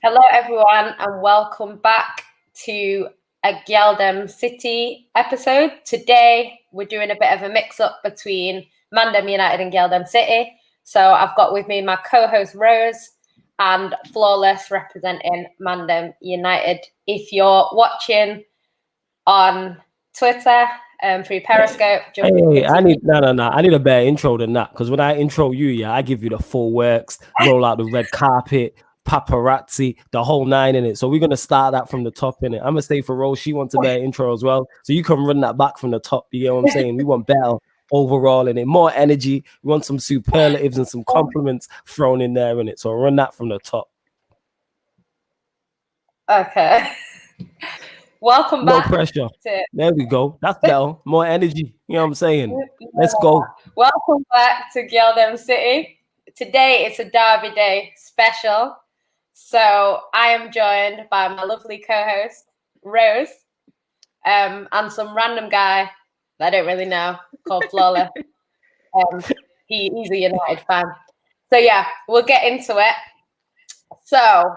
Hello, everyone, and welcome back to a Gyaldem City episode. Today, we're doing a bit of a mix-up between Mandem United and Gyaldem City. So I've got with me my co-host Rose and Flawless representing Mandem United. If you're watching on Twitter through Periscope, I need a better intro than that, because when I intro you, I give you the full works, roll out the red carpet, paparazzi, the whole nine in it. So we're gonna start that from the top in it. I'm gonna stay for Rose. She wants a better intro as well, so you can run that back from the top. You get what I'm saying? We want better overall in it, more energy. We want some superlatives and some compliments thrown in there in it. So run that from the top. Okay. Welcome back. No pressure. There we go. That's better. More energy. You know what I'm saying? Let's go. Welcome back to Gyaldem City. Today it's a Derby Day special. So I am joined by my lovely co-host, Rose, and some random guy that I don't really know called Flawless. He's a United fan. So yeah, we'll get into it. So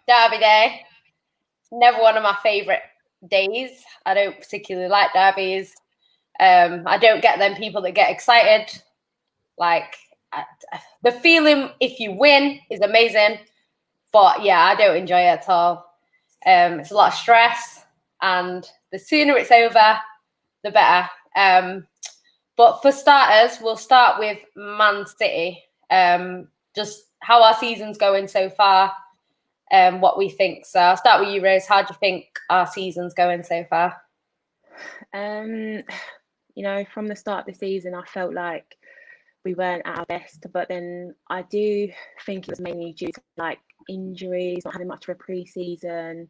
Derby Day, never one of my favourite days. I don't particularly like derbies. I don't get them people that get excited. Like the feeling if you win is amazing, but yeah, I don't enjoy it at all. It's a lot of stress, and the sooner it's over, the better. But for starters, we'll start with Man City. Just how our season's going so far. What we think. So I'll start with you, Rose. How do you think our season's going so far? From the start of the season, I felt like we weren't at our best, but then I do think it was mainly due to like injuries, not having much of a pre-season.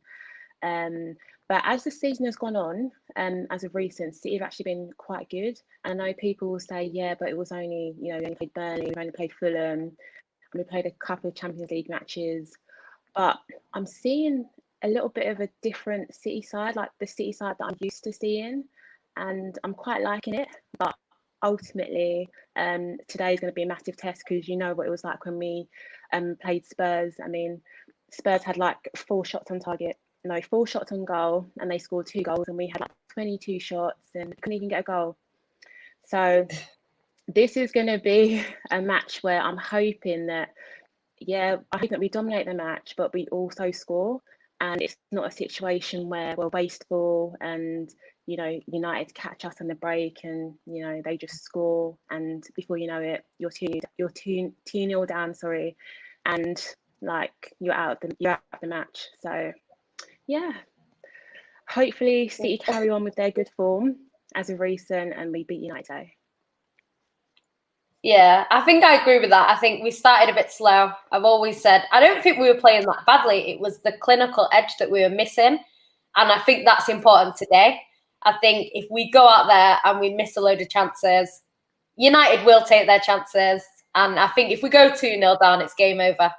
But as the season has gone on, as of recent, City have actually been quite good. I know people will say, yeah, but it was only, we only played Burnley, we only played Fulham, and we played a couple of Champions League matches. But I'm seeing a little bit of a different City side, like the City side that I'm used to seeing, and I'm quite liking it. But ultimately, today is going to be a massive test, because you know what it was like when we played Spurs. I mean, Spurs had like 4 shots on goal, and they scored 2 goals, and we had like 22 shots and couldn't even get a goal. So this is going to be a match where I'm hoping that, I think that we dominate the match, but we also score, and it's not a situation where we're wasteful and United catch us on the break and they just score, and before you know it, you're 2-0 down, and like you're out of the match. So yeah, hopefully City carry on with their good form as of recent and we beat United. Yeah, I think I agree with that. I think we started a bit slow. I've always said, I don't think we were playing that badly. It was the clinical edge that we were missing. And I think that's important today. I think if we go out there and we miss a load of chances, United will take their chances. And I think if we go 2-0 down, it's game over.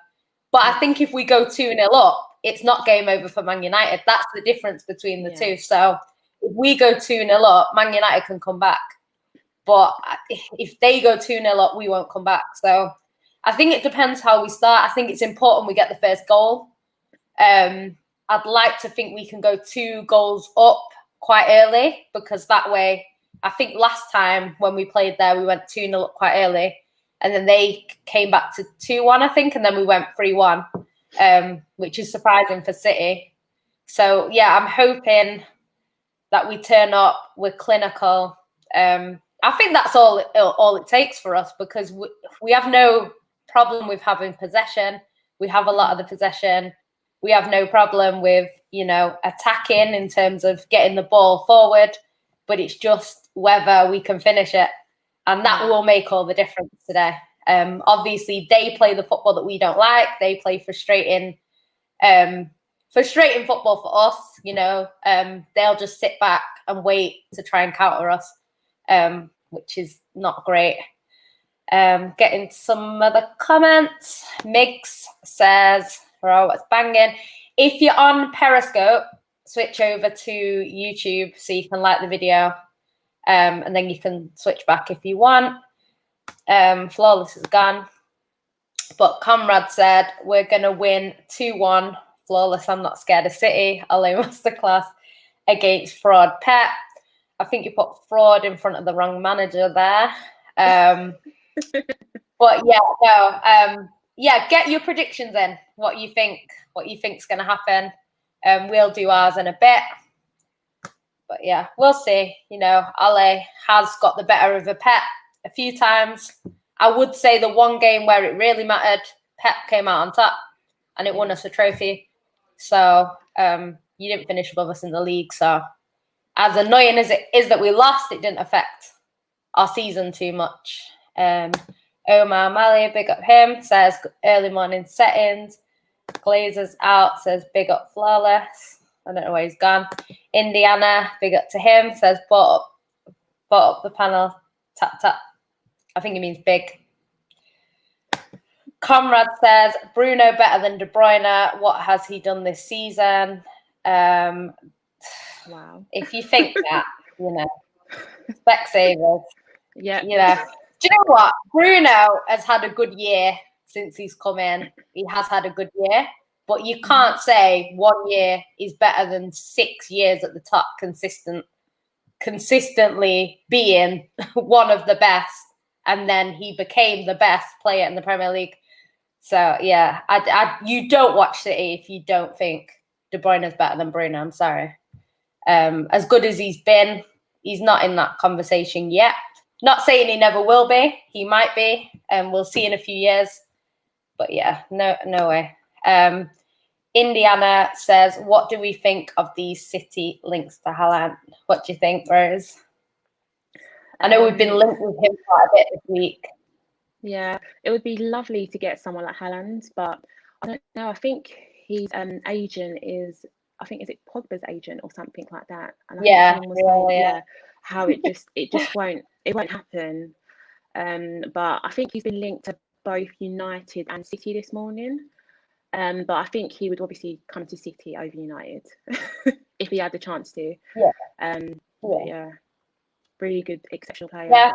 But I think if we go 2-0 up, it's not game over for Man United. That's the difference between the two. So if we go 2-0 up, Man United can come back. But if they go 2-0 up, we won't come back. So I think it depends how we start. I think it's important we get the first goal. I'd like to think we can go 2 goals up quite early, because that way, I think last time when we played there, we went 2-0 up quite early. And then they came back to 2-1, I think. And then we went 3-1, which is surprising for City. So, yeah, I'm hoping that we turn up, we're clinical. I think that's all it takes for us, because we have no problem with having possession. We have a lot of the possession. We have no problem with, attacking in terms of getting the ball forward, but it's just whether we can finish it. And that will make all the difference today. Obviously, they play the football that we don't like. They play frustrating football for us. They'll just sit back and wait to try and counter us. Which is not great. Getting some other comments. Migs says, oh, it's banging. If you're on Periscope, switch over to YouTube so you can like the video. And then you can switch back if you want. Flawless is gone. But Comrade said, we're going to win 2-1. Flawless. I'm not scared of City. Ole Masterclass against Fraud Pep. I think you put fraud in front of the wrong manager there. But yeah, no. Yeah, get your predictions in. What you think's going to happen. We'll do ours in a bit. But yeah, we'll see. You know, Ale has got the better of a Pep a few times. I would say the one game where it really mattered, Pep came out on top and it won us a trophy. So you didn't finish above us in the league. So as annoying as it is that we lost, it didn't affect our season too much. Omar Mali, big up him, says early morning settings. Glazers out, says big up Flawless. I don't know where he's gone. Indiana, big up to him, says bought up the panel, tap tap. I think it means big. Comrade says Bruno better than De Bruyne. What has he done this season? Wow. If you think that, you know, Specsavers. Yeah. You know, do you know what? Bruno has had a good year since he's come in. He has had a good year, but you can't say 1 year is better than 6 years at the top, consistently being one of the best. And then he became the best player in the Premier League. So yeah, you don't watch City if you don't think De Bruyne is better than Bruno. I'm sorry. As good as he's been, he's not in that conversation yet. Not saying he never will be. He might be, and we'll see in a few years. But yeah, no way. Indiana says, what do we think of these City links to Haaland? What do you think, Rose? I know we've been linked with him quite a bit this week. Yeah, it would be lovely to get someone like Haaland, but I don't know. I think his agent is it Pogba's agent or something like that. And I think someone was saying, how it just won't happen. But I think he's been linked to both United and City this morning. But I think he would obviously come to City over United if he had the chance to. Yeah. Yeah. Really good, exceptional player. Yeah,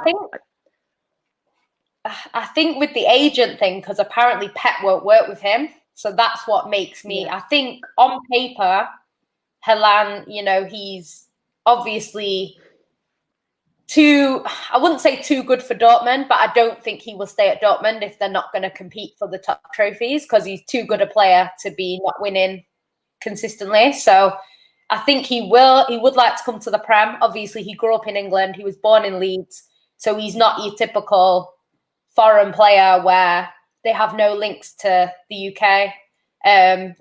I think with the agent thing, because apparently Pep won't work with him, so that's what makes me. I think on paper, Haaland, you know, he's obviously I wouldn't say too good for Dortmund, but I don't think he will stay at Dortmund if they're not going to compete for the top trophies, because he's too good a player to be not winning consistently. So I think he would like to come to the Prem. Obviously, he grew up in England. He was born in Leeds. So he's not your typical foreign player where they have no links to the UK.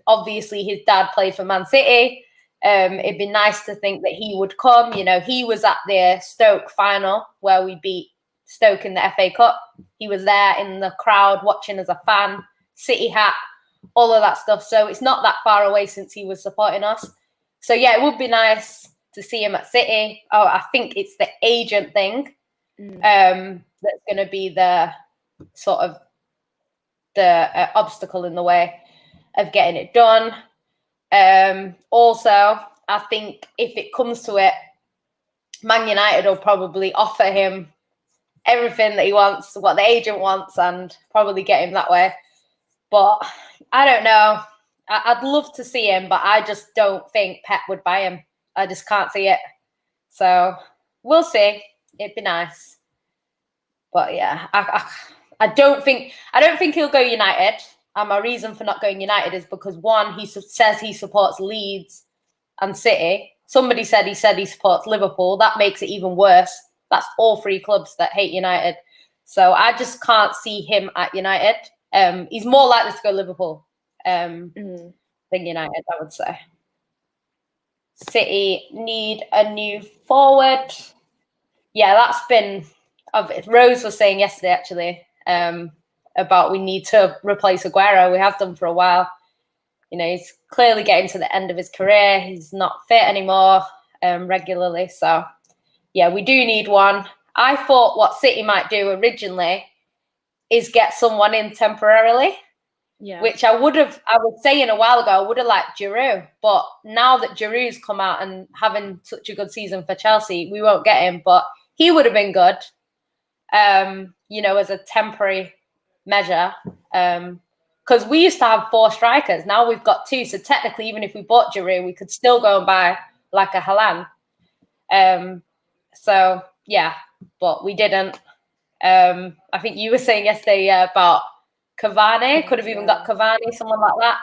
Obviously, his dad played for Man City. It'd be nice to think that he would come. You know, he was at the Stoke final where we beat Stoke in the FA Cup. He was there in the crowd watching as a fan, City hat, all of that stuff. So it's not that far away since he was supporting us. So yeah, it would be nice to see him at City. Oh, I think it's the agent thing that's going to be the sort of the obstacle in the way of getting it done. Also, I think if it comes to it, Man United will probably offer him everything that he wants, what the agent wants, and probably get him that way. But I don't know. I'd love to see him, but I just don't think Pep would buy him. I just can't see it. So we'll see. It'd be nice. But yeah, I don't think he'll go United. And my reason for not going United is because, one, he says he supports Leeds and City. Somebody said he supports Liverpool. That makes it even worse. That's all three clubs that hate United. So I just can't see him at United. He's more likely to go Liverpool than United, I would say. City need a new forward. Yeah, that's been... Rose was saying yesterday, actually, about we need to replace Aguero. We have done for a while. You know, he's clearly getting to the end of his career. He's not fit anymore regularly. So, yeah, we do need one. I thought what City might do originally is get someone in temporarily, which I was saying a while ago, I would have liked Giroud. But now that Giroud's come out and having such a good season for Chelsea, we won't get him. But he would have been good, you know, as a temporary measure. Because we used to have 4 strikers. Now we've got 2. So technically, even if we bought Giroud, we could still go and buy like a Haaland. So yeah, but we didn't. I think you were saying yesterday about Cavani. Could have even got Cavani, someone like that.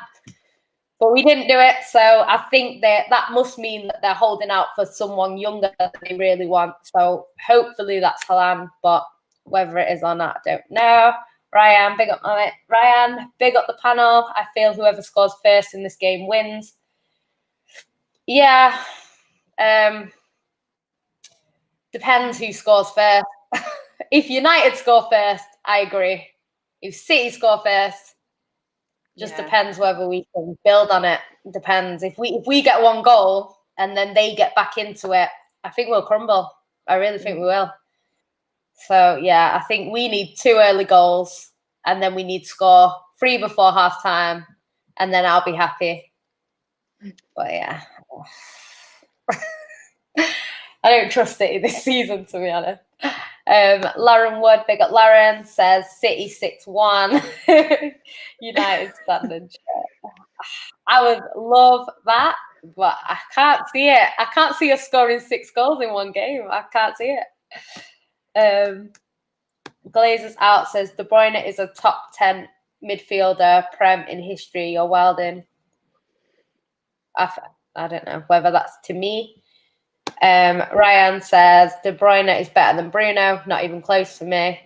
But we didn't do it. So I think that must mean that they're holding out for someone younger that they really want. So hopefully that's Haaland. But whether it is or not, I don't know. Ryan, big up on it. Ryan, big up the panel. I feel whoever scores first in this game wins. Yeah. Depends who scores first. If United score first, I agree. If City score first, just depends whether we can build on it. Depends. If we get 1 goal and then they get back into it, I think we'll crumble. I really think we will. So yeah, I think we need 2 early goals and then we need to score 3 before half time, and then I'll be happy. But yeah. I don't trust City this season, to be honest. Lauren Wood, big up Lauren, says City 6-1. United standing. I would love that, but I can't see it. I can't see us scoring 6 goals in 1 game. I can't see it. Glazers Out says De Bruyne is a top 10 midfielder Prem in history. You're Gyaldem. I don't know whether that's to me. Ryan says De Bruyne is better than Bruno. Not even close for me.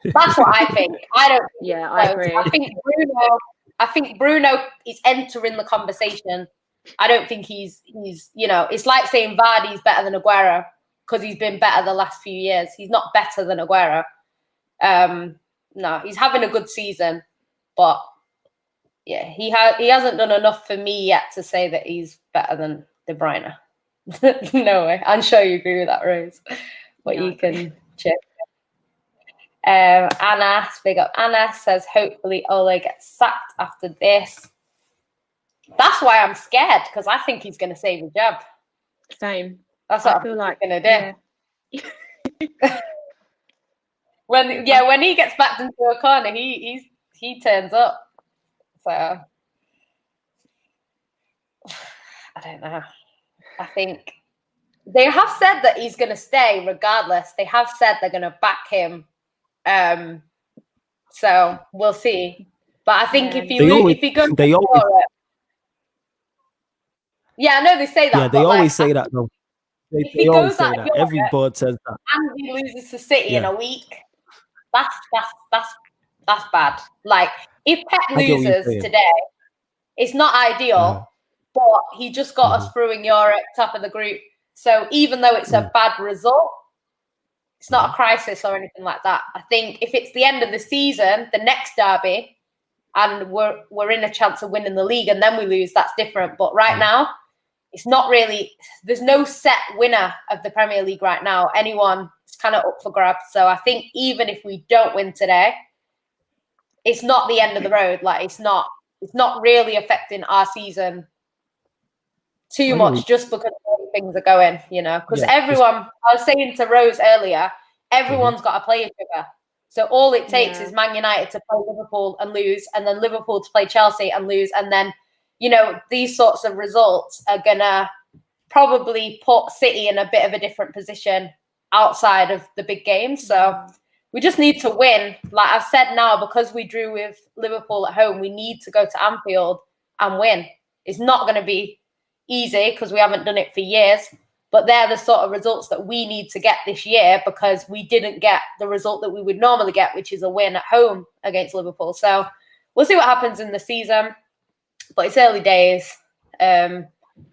That's what I think. I don't. Yeah, I agree. I think Bruno is entering the conversation. I don't think he's. It's like saying Vardy's better than Aguero because he's been better the last few years. He's not better than Aguero. No, he's having a good season, but yeah, he hasn't done enough for me yet to say that he's better than De Bruyne. No way. I'm sure you agree with that, Rose. But you can check. Anna, big up Anna, says hopefully Ole gets sacked after this. That's why I'm scared, because I think he's going to save the job. Same. That's what I feel like going to do. Yeah. when he gets backed into a corner, he turns up. So I don't know. I think they have said that he's going to stay regardless. They have said they're going to back him. So we'll see. But I think if he goes, yeah, I know they say that. Yeah, they always say that though. They always say that. Every board says that. And he loses to City in a week. That's bad. Like if Pep loses today, it's not ideal. But he just got us through in Europe, top of the group. So even though it's a bad result, it's not a crisis or anything like that. I think if it's the end of the season, the next derby, and we're in a chance of winning the league and then we lose, that's different. But right now, it's not really, there's no set winner of the Premier League right now. Anyone is kind of up for grabs. So I think even if we don't win today, it's not the end of the road. Like it's not really affecting our season too much just because things are going, because everyone, I was saying to Rose earlier, everyone's got to play each other. So all it takes is Man United to play Liverpool and lose, and then Liverpool to play Chelsea and lose. And then, these sorts of results are going to probably put City in a bit of a different position outside of the big games. So we just need to win. Like I've said now, because we drew with Liverpool at home, we need to go to Anfield and win. It's not going to be easy because we haven't done it for years, but they're the sort of results that we need to get this year because we didn't get the result that we would normally get, which is a win at home against Liverpool. So we'll see what happens in the season, but it's early days.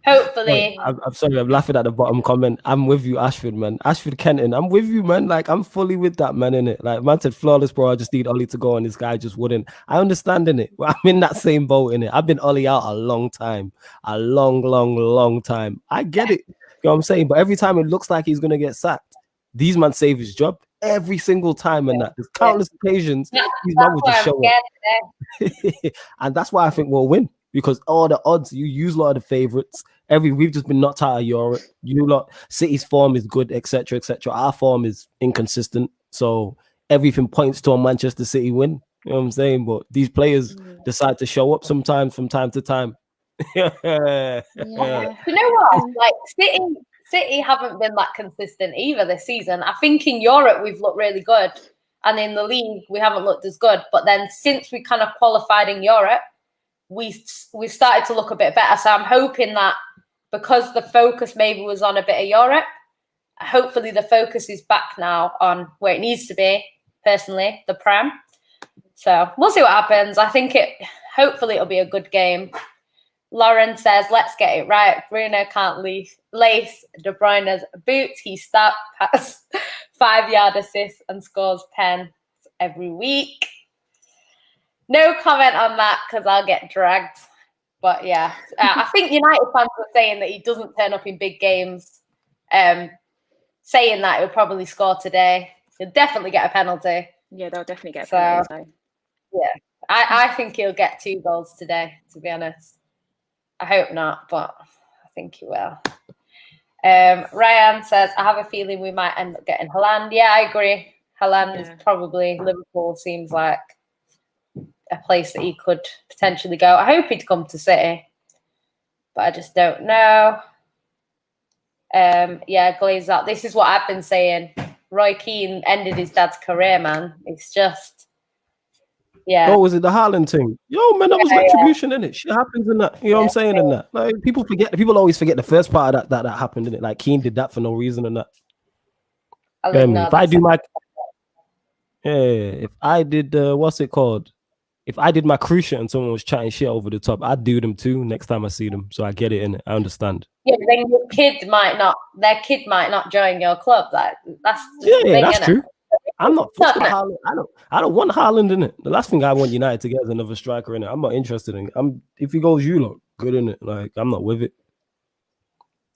Hopefully. I'm sorry, I'm laughing at the bottom comment. I'm with you, Ashford, man. Ashford Kenton, I'm with you, man. Like, I'm fully with that, man, innit? Like, man said, flawless, bro. I just need Ollie to go, and this guy just wouldn't. I understand, innit? I'm in that same boat, innit? I've been Ollie out a long time. A long time. I get it. You know what I'm saying? But every time it looks like he's going to get sacked, these man save his job every single time, and that. There's countless occasions these man will just show up. And that's why I think we'll win. Because all the odds, you use a lot of the favorites. We've just been knocked out of Europe. City's form is good, etc., etc. Our form is inconsistent. So everything points to a Manchester City win. You know what I'm saying? But these players decide to show up sometimes from time to time. Yeah. You know what? Like City haven't been that consistent either this season. I think in Europe we've looked really good, and in the league we haven't looked as good. But then since we kind of qualified in Europe, we started to look a bit better. So I'm hoping that because the focus maybe was on a bit of Europe, hopefully the focus is back now on where it needs to be. Personally, the Prem. So we'll see what happens. I think hopefully it'll be a good game. Lauren says, let's get it right. Bruno can't lace De Bruyne's boots. He starts past 5-yard assists and scores pens every week. No comment on that because I'll get dragged. But yeah, I think United fans were saying that he doesn't turn up in big games. Saying that he'll probably score today. He'll definitely get a penalty. Yeah, they'll definitely get a penalty. Yeah, I think he'll get 2 goals today, to be honest. I hope not, but I think he will. Ryan says, I have a feeling we might end up getting Haaland. Yeah, I agree. Haaland is probably, Liverpool seems like a place that he could potentially go. I hope he'd come to City, but I just don't know. Yeah, Glaze out. This is what I've been saying. Roy Keane ended his dad's career, man. It's just, yeah. Oh, was it the Haaland thing? Yo, man, that was retribution, innit? Shit happens in that. You know what I'm saying in that? Like people always forget the first part of that happened, innit? Like Keane did that for no reason and that. If I do my if I did what's it called? If I did my cruise shit and someone was chatting shit over the top, I'd do them too next time I see them. So I get it, innit? I understand. Yeah, but then their kid might not join your club. Like that's that's true. I'm not fussed with Haaland. I don't want Haaland in it. The last thing I want United to get is another striker in it. I'm not interested in it. If he goes, you look good in it. Like I'm not with it.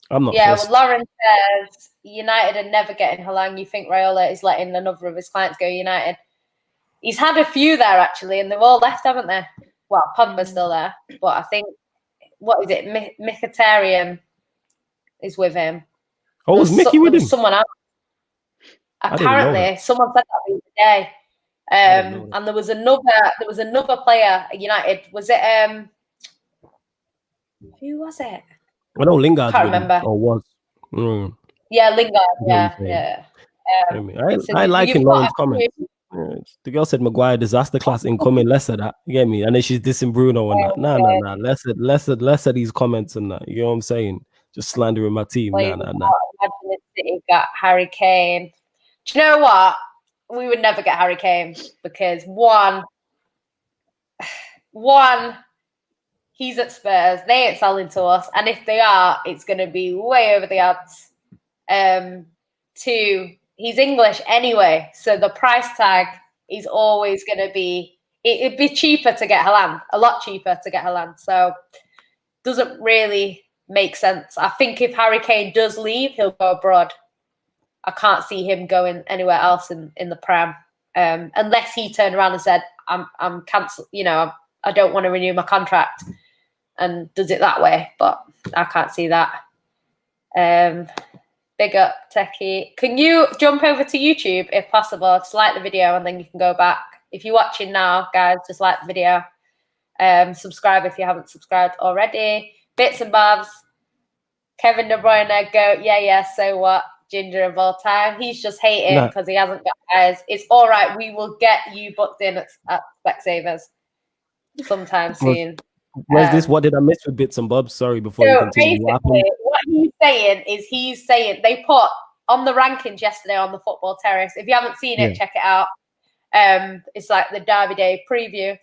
I'm not. Yeah, well, Lauren says United are never getting Haaland. You think Raiola is letting another of his clients go United? He's had a few there actually, and they've all left, haven't they? Well, Pogba's still there, but I think what is it? Mkhitaryan is with him. Oh, was Mickey with him? Someone else. Apparently, someone said that the other day. And there was another player at United. Was it who was it? I know Lingard. Can't remember. Or was. Yeah, Lingard. Yeah. I like in Lauren's comments. The girl said Maguire disaster class incoming. Less of that. You get me? And then she's dissing Bruno and that. Nah. Less of these comments and that. You know what I'm saying? Just slandering my team. Nah. Imagine if City got Harry Kane. Do you know what? We would never get Harry Kane because one, he's at Spurs. They ain't selling to us, and if they are, it's going to be way over the odds. 2, he's English anyway, so the price tag is always going to be. It'd be cheaper to get Haaland, a lot cheaper to get Haaland. So doesn't really make sense. I think if Harry Kane does leave, he'll go abroad. I can't see him going anywhere else in the Prem, unless he turned around and said, "I'm cancelled. You know, I don't want to renew my contract," and does it that way. But I can't see that. Big up, Techie. Can you jump over to YouTube if possible? Just like the video and then you can go back. If you're watching now, guys, just like the video. Subscribe if you haven't subscribed already. Bits and bobs. Kevin De Bruyne, go. Yeah. So what? Ginger of all time. He's just hating because he hasn't got eyes. It's all right. We will get you booked in at Specsavers sometime soon. Where's this? What did I miss with bits and bobs? Sorry, before you continue. Basically, what he's saying they put on the rankings yesterday on the Football Terrace. If you haven't seen it, check it out. It's like the Derby Day preview.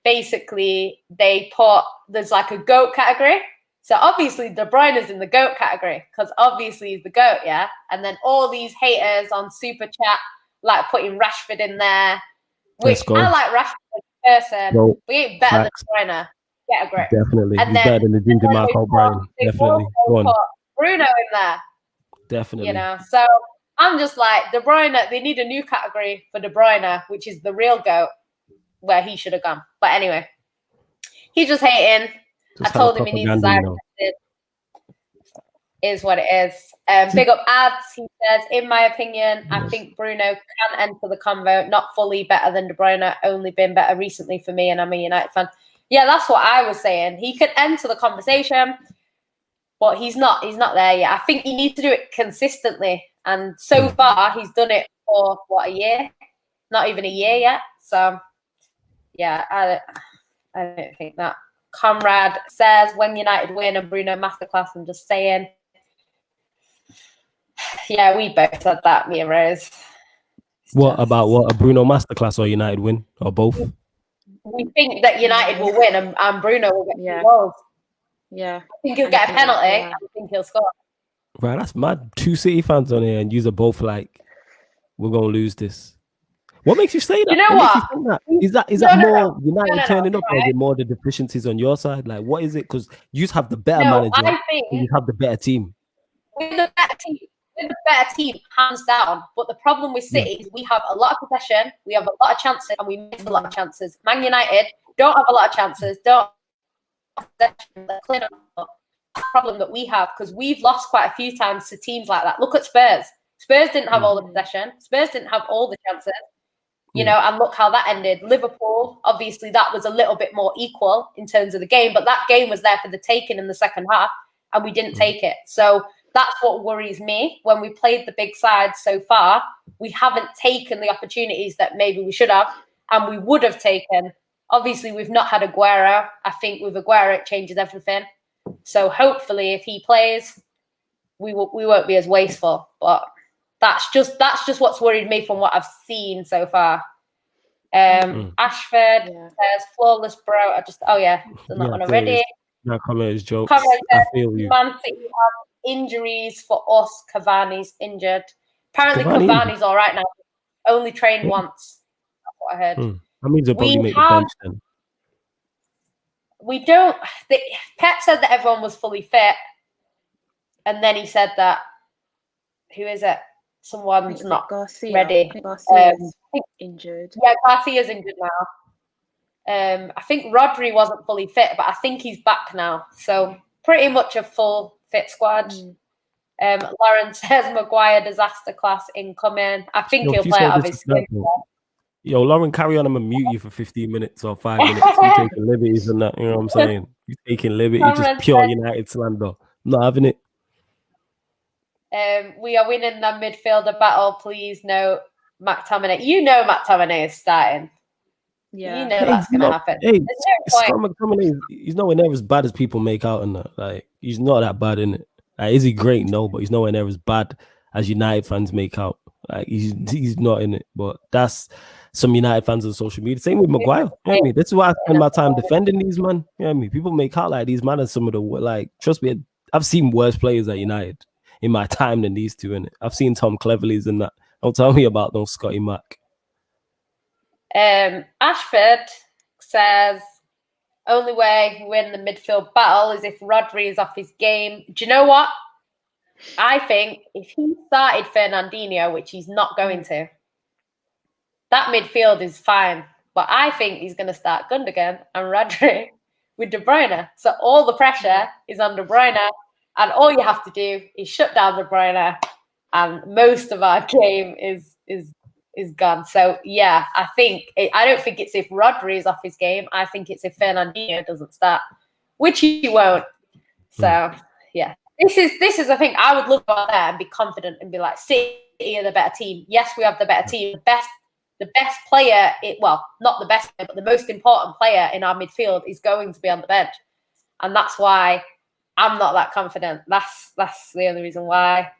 Basically, there's like a GOAT category. So obviously De Bruyne is in the GOAT category because obviously he's the GOAT, yeah? And then all these haters on Super Chat like putting Rashford in there, which I like Rashford as a person. We ain't better than De Bruyne. Get a grip. Definitely. And he's better than the ginger Mark O'Brien. Definitely. Go on. Bruno in there. Definitely. You know, so I'm just like, De Bruyne, they need a new category for De Bruyne, which is the real GOAT, where he should have gone. But anyway, he's just hating. I told him he needs his eye tested. is what it is. Big up ads. He says, in my opinion, I think Bruno can enter the convo. Not fully better than De Bruyne, only been better recently for me, and I'm a United fan. Yeah, that's what I was saying. He could enter the conversation, but he's not there yet. I think he needs to do it consistently. And so far, he's done it for, a year? Not even a year yet. So, yeah, I don't think that. Conrad says, when United win and Bruno masterclass, I'm just saying. Yeah, we both said that, me and Rose. What about a Bruno masterclass or United win or both? We think that United will win and Bruno will get goals. Yeah. I think he'll get a penalty. I think he'll score. Right, that's mad. 2 City fans on here and you're both like, we're going to lose this. What makes you say that? You know what? Is that more United turning up, or is it more the deficiencies on your side? Like, what is it? Because you have the better manager, I think and you have the better team. We're the better team, hands down. But the problem with City is we have a lot of possession, we have a lot of chances, and we miss a lot of chances. Man United don't have a lot of chances, don't have possession. The clinical problem that we have, because we've lost quite a few times to teams like that. Look at Spurs. Spurs didn't have all the possession. Spurs didn't have all the chances. You know, and look how that ended. Liverpool, obviously, that was a little bit more equal in terms of the game, but that game was there for the taking in the second half, and we didn't take it. So that's what worries me. When we played the big sides so far, we haven't taken the opportunities that maybe we should have, and we would have taken. Obviously, we've not had Aguero. I think with Aguero, it changes everything. So hopefully, if he plays, we won't be as wasteful. But that's just what's worried me from what I've seen so far. Ashford says, flawless bro. Done that one already. That comment is jokes. I feel you. Man City have injuries for us. Cavani's injured. Apparently Cavani's all right now. Only trained once. That's what I heard. That means they'll probably make the bench then. We don't. Pep said that everyone was fully fit. And then he said that, who is it? Someone's not Garcia. ready. Garcia's injured. Yeah, Garcia's injured now. I think Rodri wasn't fully fit, but I think he's back now. So pretty much a full fit squad. Lauren says Maguire disaster class incoming. I think he'll play out of his skin. Yo, Lauren, carry on. I'm gonna mute you for 15 minutes or 5 minutes. You're taking liberties and that. You know what I'm saying? You're taking liberty. Just pure United slander. I'm not having it. We are winning the midfielder battle. Please note McTominay. You know McTominay is starting. Yeah, you know that's going to happen. Hey, McTominay, he's nowhere near as bad as people make out in that. Like, he's not that bad, in it. Like, is he great? No, but he's nowhere near as bad as United fans make out. Like, he's not in it. But that's some United fans on social media. Same with Maguire. You know what I mean? This is why I spend my time defending these, man. You know what I mean? People make out like these man are some of the, like, trust me, I've seen worse players at United in my time than these two, innit? I've seen Tom Cleverley's and that. Don't tell me about no Scotty Mac. Ashford says, only way we win the midfield battle is if Rodri is off his game. Do you know what? I think if he started Fernandinho, which he's not going to, that midfield is fine. But I think he's going to start Gundogan and Rodri with De Bruyne. So all the pressure is on De Bruyne. And all you have to do is shut down De Bruyne, and most of our game is gone. So yeah, I don't think it's if Rodri is off his game. I think it's if Fernandinho doesn't start, which he won't. So yeah, this is I think I would look out there and be confident and be like, City are the better team. Yes, we have the better team. The best player, not the best player, but the most important player in our midfield is going to be on the bench, and that's why I'm not that confident. That's the only reason why.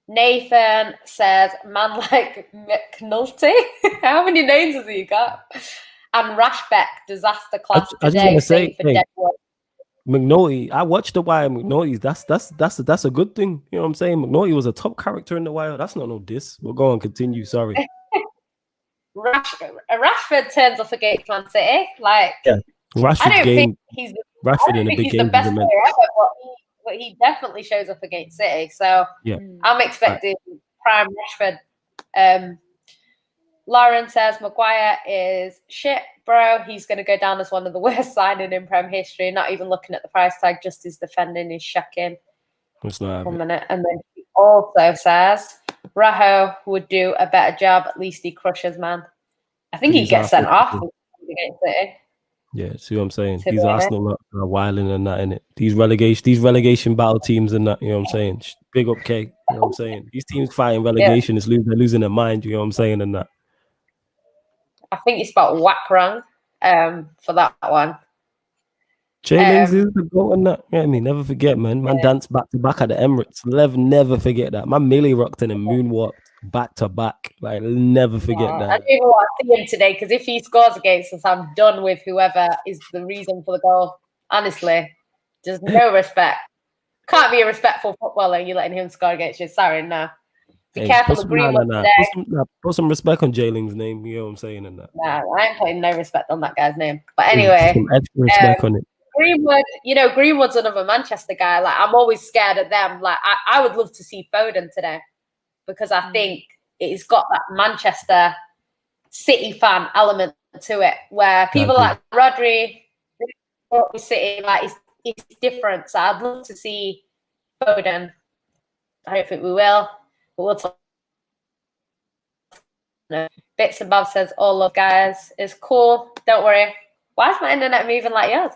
Nathan says, man like McNulty. How many names has he got? And Rashbeck, disaster class I just today. want to say, hey, McNulty, I watched The Wire. McNulty, that's a good thing. You know what I'm saying? McNulty was a top character in The Wire. That's not no diss. We'll go on, continue. Sorry. Rashford turns off against Man City. Like, Rashford's game. Rashford in a big game. The best player ever, but he definitely shows up against City. So I'm expecting prime Rashford. Lauren says Maguire is shit. bro, he's going to go down as one of the worst signing in Prem history. Not even looking at the price tag, just his defending is shocking. It's not 1 minute. And then he also says, Raho would do a better job. At least he crushes, man. I think he gets sent off against City. Yeah, see what I'm saying? These Arsenal are wilding and that, innit? These relegation battle teams and that, you know what I'm saying? Big up K, you know what I'm saying? These teams fighting relegation, they're losing their mind, you know what I'm saying, and that. I think you spelled whack wrong for that one. Jaylings is the goal and that. You know what I mean? Never forget, man. Man danced back to back at the Emirates. Never forget that. Man Millie rocked and moonwalked back to back. Like, never forget that. I don't even want to see him today because if he scores against us, I'm done with whoever is the reason for the goal. Honestly, there's no respect. Can't be a respectful footballer. You're letting him score against you. Sorry, no. Be careful of Greenwood today. Put some respect on Jayling's name. You know what I'm saying? And that. Nah, I ain't putting no respect on that guy's name. But anyway, some extra respect on it. Greenwood, Greenwood's another Manchester guy. Like, I'm always scared of them. Like, I would love to see Foden today because I think it's got that Manchester City fan element to it where people like Rodri, City, like, it's different. So I'd love to see Foden. I don't think we will, but we'll talk. Bits and Bob says, all love, guys. It's cool. Don't worry. Why is my internet moving like yours?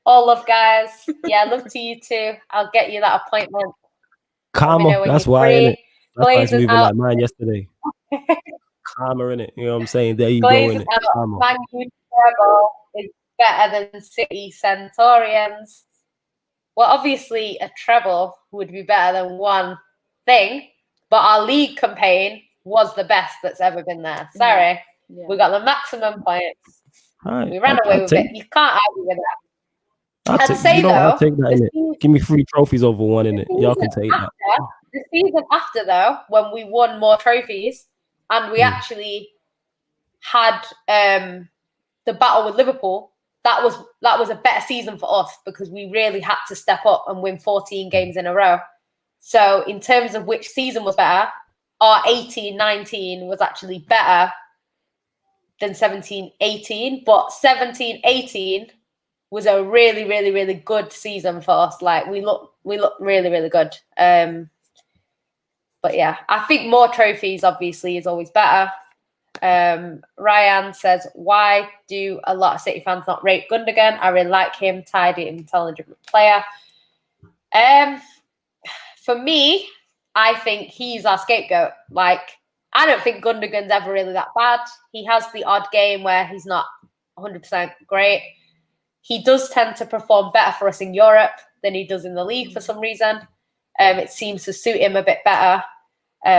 All love, guys. Yeah, love to you too. I'll get you that appointment. Karma. That's why, innit? That's why it's moving out. like mine yesterday. Karma, innit? You know what I'm saying? There you go, innit? Man U treble is better than City Centurions. Well, obviously, a treble would be better than one thing, but our league campaign was the best that's ever been there. Sorry. Yeah. We got the maximum points. Right. We ran away with it. You can't argue with that. I'll take that. Give me 3 trophies over one, innit? Y'all can take that. The season after, though, when we won more trophies and we actually had the battle with Liverpool, that was a better season for us because we really had to step up and win 14 games in a row. So in terms of which season was better, our 18-19 was actually better than 17-18, but 17-18 was a really, really, really good season for us. Like, we look really, really good. But yeah, I think more trophies obviously is always better. Ryan says, why do a lot of City fans not rate Gundogan? I really like him, tidy, intelligent player. For me, I think he's our scapegoat. Like, I don't think Gundogan's ever really that bad. He has the odd game where he's not 100% great. He does tend to perform better for us in Europe than he does in the league for some reason. It seems to suit him a bit better.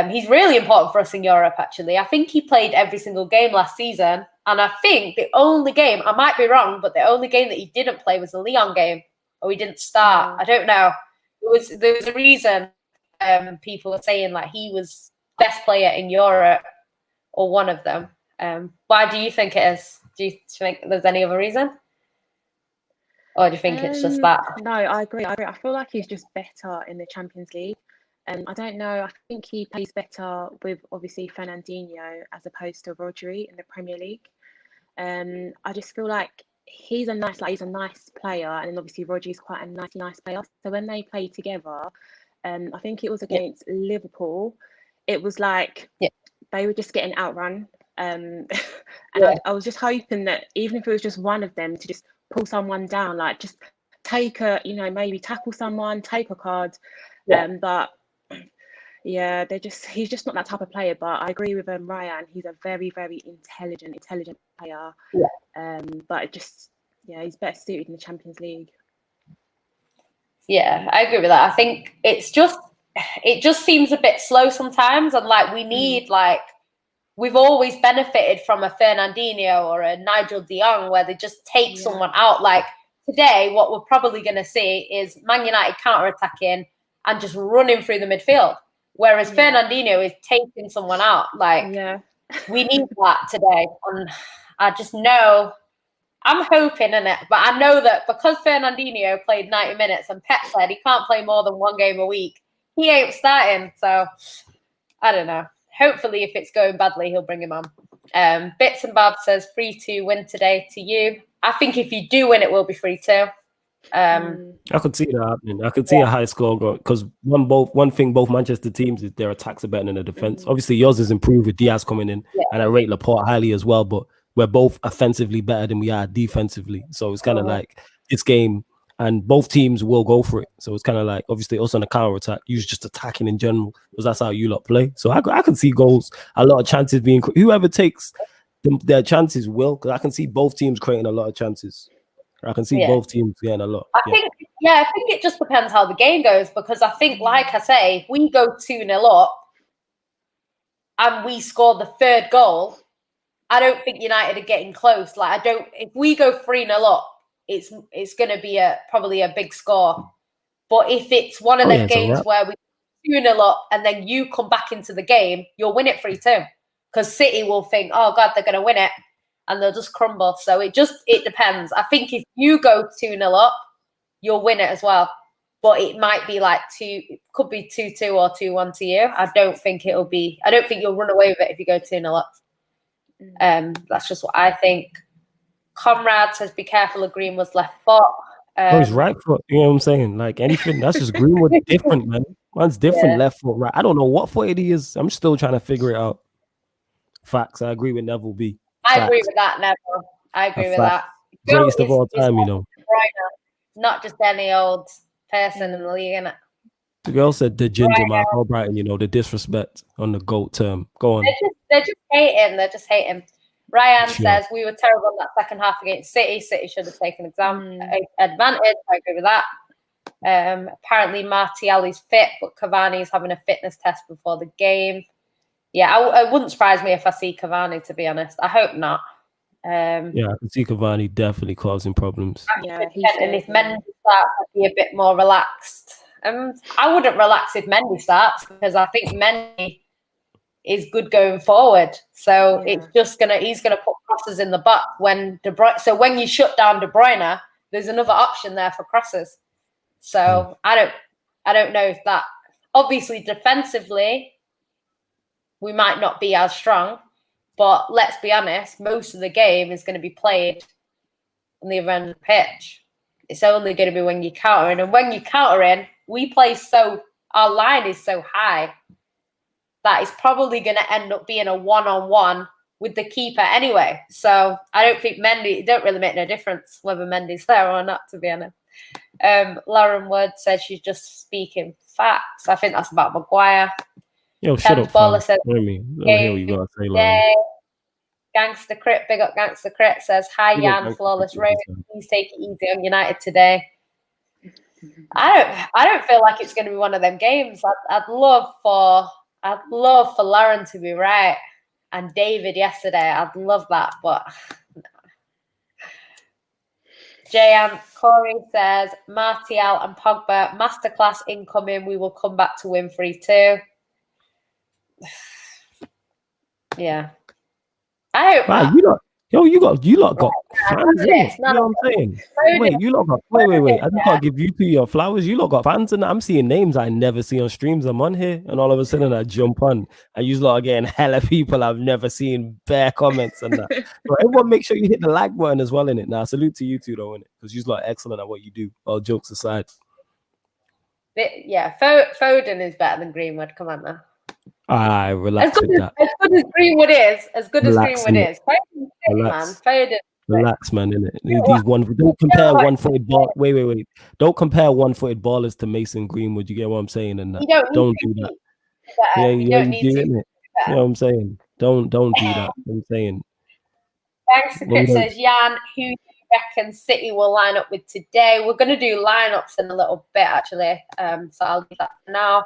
He's really important for us in Europe, actually. I think he played every single game last season. And I think the only game, I might be wrong, but the only game that he didn't play was the Lyon game. Or he didn't start. I don't know. There was a reason people are saying like he was best player in Europe or one of them. Why do you think it is? Do you think there's any other reason? Or do you think it's just that? No, I agree. I feel like he's just better in the Champions League. I don't know. I think he plays better with obviously Fernandinho as opposed to Rodri in the Premier League. I just feel like he's a nice player, and then obviously Rodri's quite a nice player. So when they play together, I think it was against Liverpool. It was like they were just getting outrun. I was just hoping that even if it was just one of them to just pull someone down, like just take maybe tackle someone, take a card. But yeah, he's just not that type of player. But I agree with Ryan. He's a very, very intelligent player. But he's better suited in the Champions League. Yeah, I agree with that. I think it just seems a bit slow sometimes, and like we need we've always benefited from a Fernandinho or a Nigel de Jong where they just take someone out. Like today, what we're probably going to see is Man United counter-attacking and just running through the midfield, whereas Fernandinho is taking someone out. We need that today, and I just know. I'm hoping in it, but I know that because Fernandinho played 90 minutes and Pep said he can't play more than one game a week, he ain't starting. So I don't know. Hopefully, if it's going badly, he'll bring him on. Bits and Bob says 3-2 win today to you. I think if you do win, it will be 3-2. I could see that happening. I could see a high score because one thing both Manchester teams is their attacks are better than the defense. Obviously, yours is improved with Diaz coming in, and I rate Laporte highly as well. But we're both offensively better than we are defensively, so it's kind of like this game, and both teams will go for it. So it's kind of like obviously us on the counter attack, you just attacking in general because that's how you lot play. So I can see goals, a lot of chances being whoever takes their chances will, because I can see both teams creating a lot of chances. I can see both teams getting a lot. I think it just depends how the game goes, because I think, like I say, if we go 2-0 up and we score the third goal, I don't think United are getting close. Like, if we go 3-0 up, it's going to be probably a big score. But if it's one of them games where we 2-0 up and then you come back into the game, you'll win it 3-2, because City will think, oh God, they're going to win it. And they'll just crumble. So it depends. I think if you go 2-0 up, you'll win it as well. But it might be like it could be 2-2 or 2-1 to you. I don't think you'll run away with it if you go 2-0 up. That's just what I think. Conrad says, be careful of Greenwood's left foot. He's right foot. You know what I'm saying? Like anything, that's just Greenwood different, man. Mine's different, left foot, right. I don't know what foot he is. I'm still trying to figure it out. Facts. I agree with Neville B. I agree with that, Neville. I agree with that. Greatest of all time, you know. Not just any old person in the league, innit? The girl said the ginger mark, all Brighton, you know, the disrespect on the GOAT term. Go on. They're just hating. They're just hating. Ryan says, we were terrible in that second half against City. City should have taken advantage. I agree with that. Apparently, Martial is fit, but Cavani is having a fitness test before the game. Yeah, it wouldn't surprise me if I see Cavani, to be honest. I hope not. I can see Cavani definitely causing problems. And if Mendy starts, I'd be a bit more relaxed. I wouldn't relax if Mendy starts, because I think Mendy is good going forward. So it's just he's gonna put crosses in the box when De Bruyne. So when you shut down De Bruyne, there's another option there for crosses. So I don't know if that. Obviously, defensively, we might not be as strong, but let's be honest, most of the game is going to be played on the other end of the pitch. It's only going to be when you're countering. And when you're countering, our line is so high that it's probably going to end up being a one-on-one with the keeper anyway. So I don't think it don't really make no difference whether Mendy's there or not, to be honest. Lauren Wood says she's just speaking facts. I think that's about Maguire. Yo, shut up, fam. Says, hear me. Let me hear what you got to say, Lauren. Gangster Crit, big up Gangster Crit, says, hi, Jan, flawless race. Please take it easy on United today. I don't feel like it's going to be one of them games. I'd love for Lauren to be right, and David yesterday. I'd love that, but no. Jan Corey says, Martial and Pogba masterclass incoming. We will come back to win 3-2. Yeah, I hope. Wow, you lot got fans in it. You know what I'm saying? Wait, you lot got wait. I just can't give you two your flowers. You lot got fans in it. I'm seeing names I never see on streams. I'm on here, and all of a sudden I jump on, and you lot are getting hella people I've never seen. Bare comments and that. But everyone, make sure you hit the like button as well in it. Now, salute to you two though, in it, because you lot are excellent at what you do. All jokes aside. Yeah, Foden is better than Greenwood. Come on now. Relax with that. As good as Greenwood is, Foden. Relax, man, innit? Don't compare one-footed ball. Wait. Don't compare one-footed ballers to Mason Greenwood. You get what I'm saying? And that. Don't do that. You know what I'm saying? Don't do that. I'm saying. Thanks. Says Jan, who do you reckon City will line up with today? We're going to do lineups in a little bit, actually. So I'll do that for now.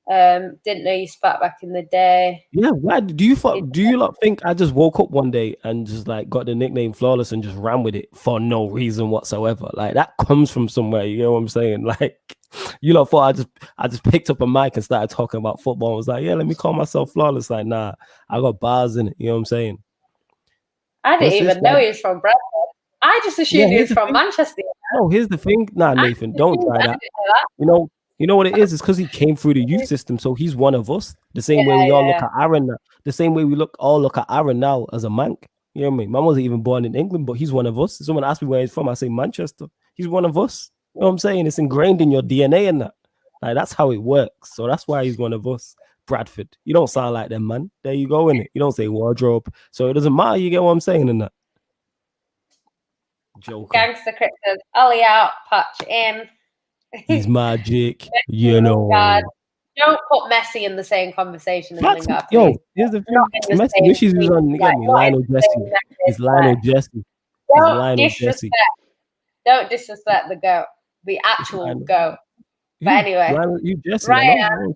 Didn't know you spat back in the day. Yeah, why do you lot think I just woke up one day and just like got the nickname Flawless and just ran with it for no reason whatsoever? Like that comes from somewhere, you know what I'm saying? Like you lot thought I just picked up a mic and started talking about football. I was like, yeah, let me call myself Flawless. Like, nah, I got bars in it, you know what I'm saying? I didn't even know he was from Bradford. I just assumed he was from Manchester. No, here's the thing. Nah, Nathan, don't try that. You know, You know what it is? It's because he came through the youth system, so he's one of us. The same way we all look at Aaron now. The same way we all look at Aaron now as a Manc. You know what I mean? Man wasn't even born in England, but he's one of us. Someone asked me where he's from, I say Manchester. He's one of us. You know what I'm saying? It's ingrained in your DNA and that. Like, that's how it works. So that's why he's one of us. Bradford. You don't sound like them, man. There you go, innit? You don't say wardrobe. So it doesn't matter. You get what I'm saying in that. Joker. Gangster Crick says, Ollie out, patch in. He's magic, you know. God. Don't put Messi in the same conversation as Lingard. Yo, here's the thing. Messi wishes he was on again. Lionel Jesse. It's Lionel Jesse. Don't disrespect the GOAT. The actual GOAT. But anyway, Ryan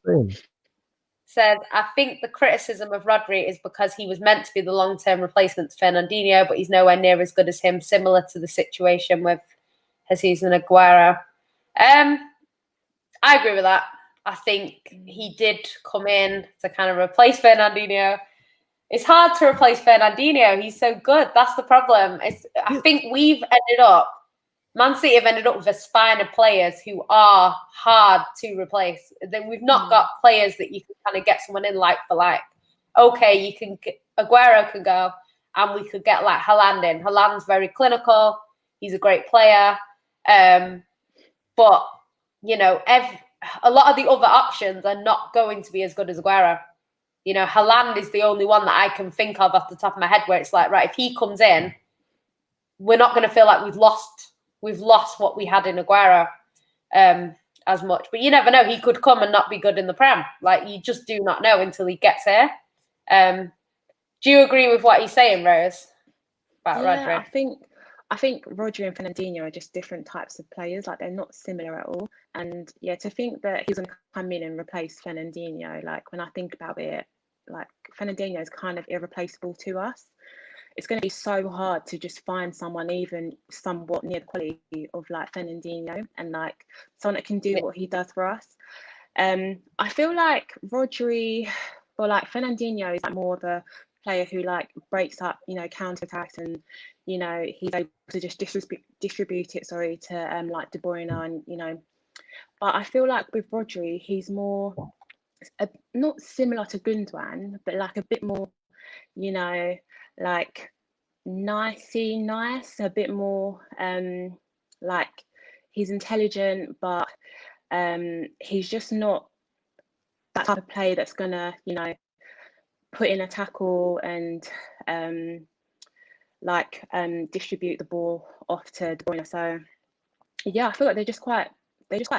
said, I think the criticism of Rodri is because he was meant to be the long-term replacement to Fernandinho, but he's nowhere near as good as him, similar to the situation with Jesus and Aguero. I agree with that. I think he did come in to kind of replace Fernandinho. It's hard to replace Fernandinho. He's so good. That's the problem. I think Man City have ended up with a spine of players who are hard to replace. Then we've not got players that you can kind of get someone in like for like. Okay, Aguero can go, and we could get like Haaland in. Haaland's very clinical. He's a great player. But, you know, a lot of the other options are not going to be as good as Aguero. You know, Haaland is the only one that I can think of off the top of my head where it's like, right, if he comes in, we're not going to feel like we've lost what we had in Aguero as much. But you never know. He could come and not be good in the Prem. Like, you just do not know until he gets here. Do you agree with what he's saying, Rose, about Rodri? I think Rodri and Fernandinho are just different types of players. Like, they're not similar at all. And yeah, to think that he's going to come in and replace Fernandinho, like, when I think about it, like, Fernandinho is kind of irreplaceable to us. It's going to be so hard to just find someone even somewhat near the quality of like Fernandinho and like someone that can do what he does for us. I feel like Rodri or like Fernandinho is like more of a player who like breaks up, you know, counter-attacks, and you know, he's able to just distribute it, to like De Bruyne, and you know. But I feel like with Rodri, he's more not similar to Gundogan, but like a bit more, you know, like nice, a bit more like he's intelligent, but he's just not that type of player that's gonna, you know, put in a tackle and distribute the ball off to De Bruyne. So yeah, I feel like they're just quite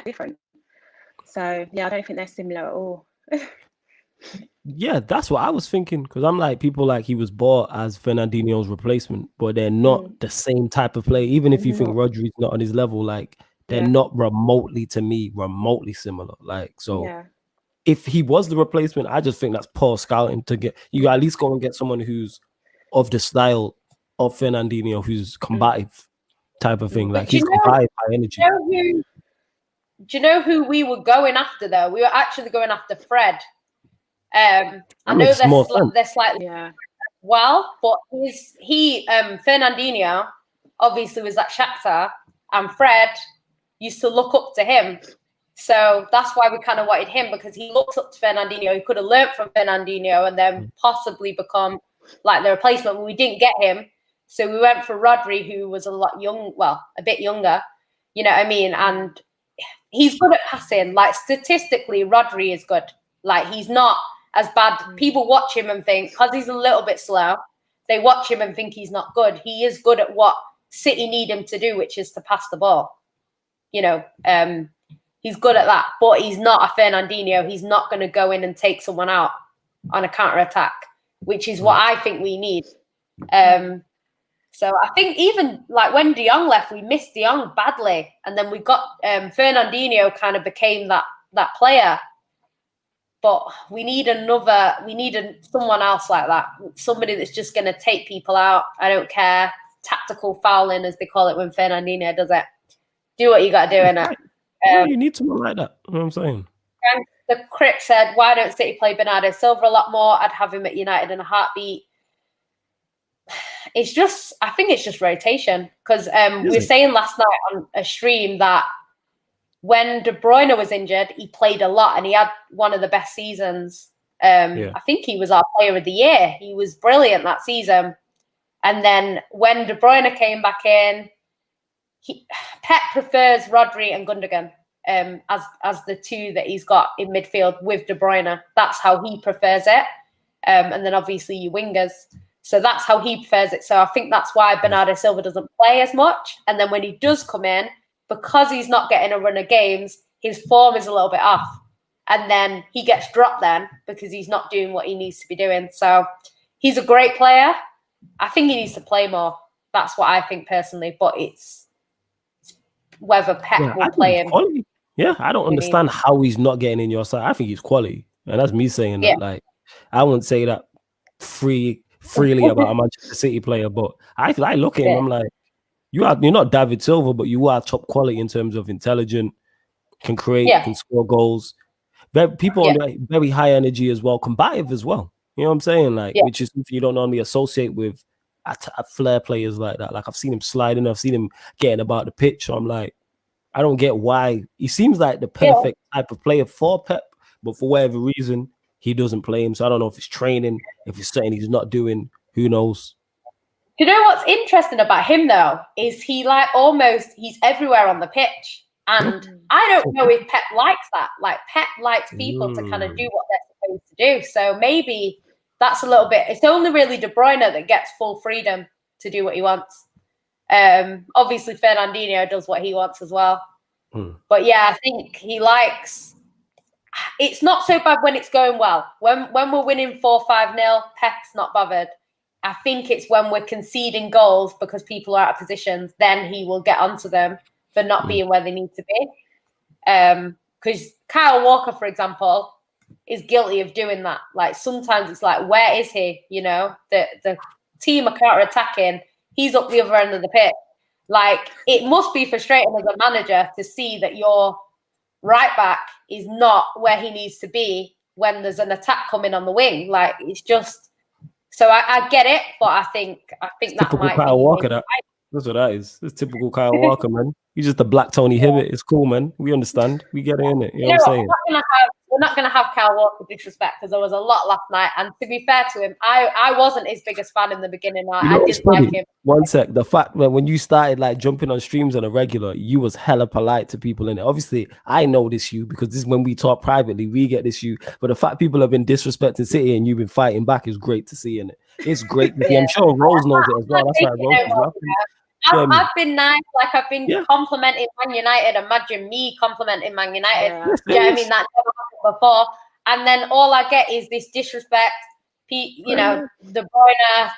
different. So yeah, I don't think they're similar at all. Yeah, that's what I was thinking, because I'm like, people like he was bought as Fernandinho's replacement, but they're not the same type of player. Even if you think Rodri's not on his level, like they're not remotely similar. Like, so if he was the replacement, I just think that's poor scouting to get you at least go and get someone who's of the style of Fernandinho, who's combative type of thing. Like, he's combative by energy. Do you know who we were going after though? We were actually going after Fred. I know they're slightly well, but Fernandinho obviously was at Shakhtar, and Fred used to look up to him. So that's why we kind of wanted him, because he looked up to Fernandinho. He could have learnt from Fernandinho and then possibly become like the replacement, but we didn't get him. So we went for Rodri, who was a bit younger, you know what I mean? And he's good at passing. Like, statistically, Rodri is good. Like, he's not as bad. People watch him and think, because he's a little bit slow, they watch him and think he's not good. He is good at what City need him to do, which is to pass the ball. You know, he's good at that, but he's not a Fernandinho. He's not going to go in and take someone out on a counter-attack, which is what I think we need. So I think even like when De Jong left, we missed De Jong badly. And then we got Fernandinho kind of became that player. But we need someone else like that. Somebody that's just going to take people out. I don't care. Tactical fouling, as they call it when Fernandinho does it. Do what you got to do, innit? You need someone like that. You know what I'm saying? The Crick said, why don't City play Bernardo Silva a lot more? I'd have him at United in a heartbeat. I think it's just rotation. Because we were saying last night on a stream that when De Bruyne was injured, he played a lot and he had one of the best seasons. I think he was our player of the year. He was brilliant that season. And then when De Bruyne came back in, Pep prefers Rodri and Gundogan as the two that he's got in midfield with De Bruyne. That's how he prefers it. And then obviously your wingers. So that's how he prefers it. So I think that's why Bernardo Silva doesn't play as much. And then when he does come in, because he's not getting a run of games, his form is a little bit off. And then he gets dropped then because he's not doing what he needs to be doing. So he's a great player. I think he needs to play more. That's what I think personally. But it's whether Pep will play him. Quality. Yeah, I don't understand how he's not getting in your side. I think he's quality. And that's me saying that. Like, I wouldn't say that freely about a Manchester City player. But I look at him, I'm like, you're not David Silva, but you are top quality in terms of intelligent, can create, can score goals. People on very high energy as well, combative as well. You know what I'm saying? Like, which is something you don't normally associate with flair players like that. Like, I've seen him sliding, I've seen him getting about the pitch. So I'm like, I don't get why. He seems like the perfect type of player for Pep, but for whatever reason, he doesn't play him. So I don't know if it's training, if it's something he's not doing. Who knows? You know what's interesting about him though is he's everywhere on the pitch, and I don't know if Pep likes that. Like, Pep likes people to kind of do what they're supposed to do. So maybe that's a little bit. It's only really De Bruyne that gets full freedom to do what he wants. Obviously Fernandinho does what he wants as well. But yeah, I think he likes. It's not so bad when it's going well. When we're winning 4-5-0, Pep's not bothered. I think it's when we're conceding goals because people are out of positions, then he will get onto them for not being where they need to be. Because Kyle Walker, for example, is guilty of doing that. Like, sometimes it's like, where is he? You know, the team are counter-attacking. He's up the other end of the pitch. Like, it must be frustrating as a manager to see that your right back is not where he needs to be when there's an attack coming on the wing. Like, it's just. So I get it, but I think it's that typical might Kyle be Walker. That's what that is. It's typical Kyle Walker, man. He's just a black Tony Hibbert. It's cool, man. We understand. We get it in it. You know what I'm saying? We're not going to have Kyle Walker disrespect because there was a lot last night. And to be fair to him, I wasn't his biggest fan in the beginning. I didn't like him. One sec. The fact that when you started like jumping on streams on a regular, you was hella polite to people in it. Obviously, I know this you because this is when we talk privately, we get this you. But the fact people have been disrespecting City and you've been fighting back is great to see in it. It's great to see. I'm sure Rose knows it as well. That's why Rose is laughing. I've been nice, like I've been complimenting Man United. Imagine me complimenting Man United. Yeah, I mean, that never happened before. And then all I get is this disrespect. You know, De Bruyne.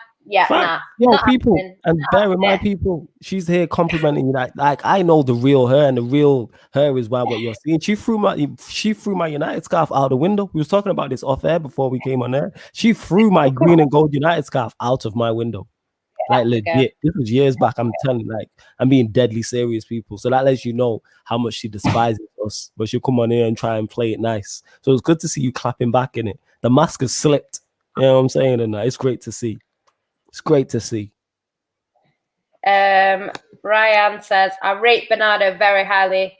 People, and bear in mind, people, she's here complimenting you. Like I know the real her, and the real her is what you're seeing. She threw my United scarf out the window. We was talking about this off air before we came on air. She threw my green and gold United scarf out of my window. Like, legit. This was years back. I'm telling you, like, I'm being deadly serious, people. So that lets you know how much she despises us. But she'll come on here and try and play it nice. So it's good to see you clapping back in it. The mask has slipped. You know what I'm saying? And it's great to see. It's great to see. Ryan says, I rate Bernardo very highly,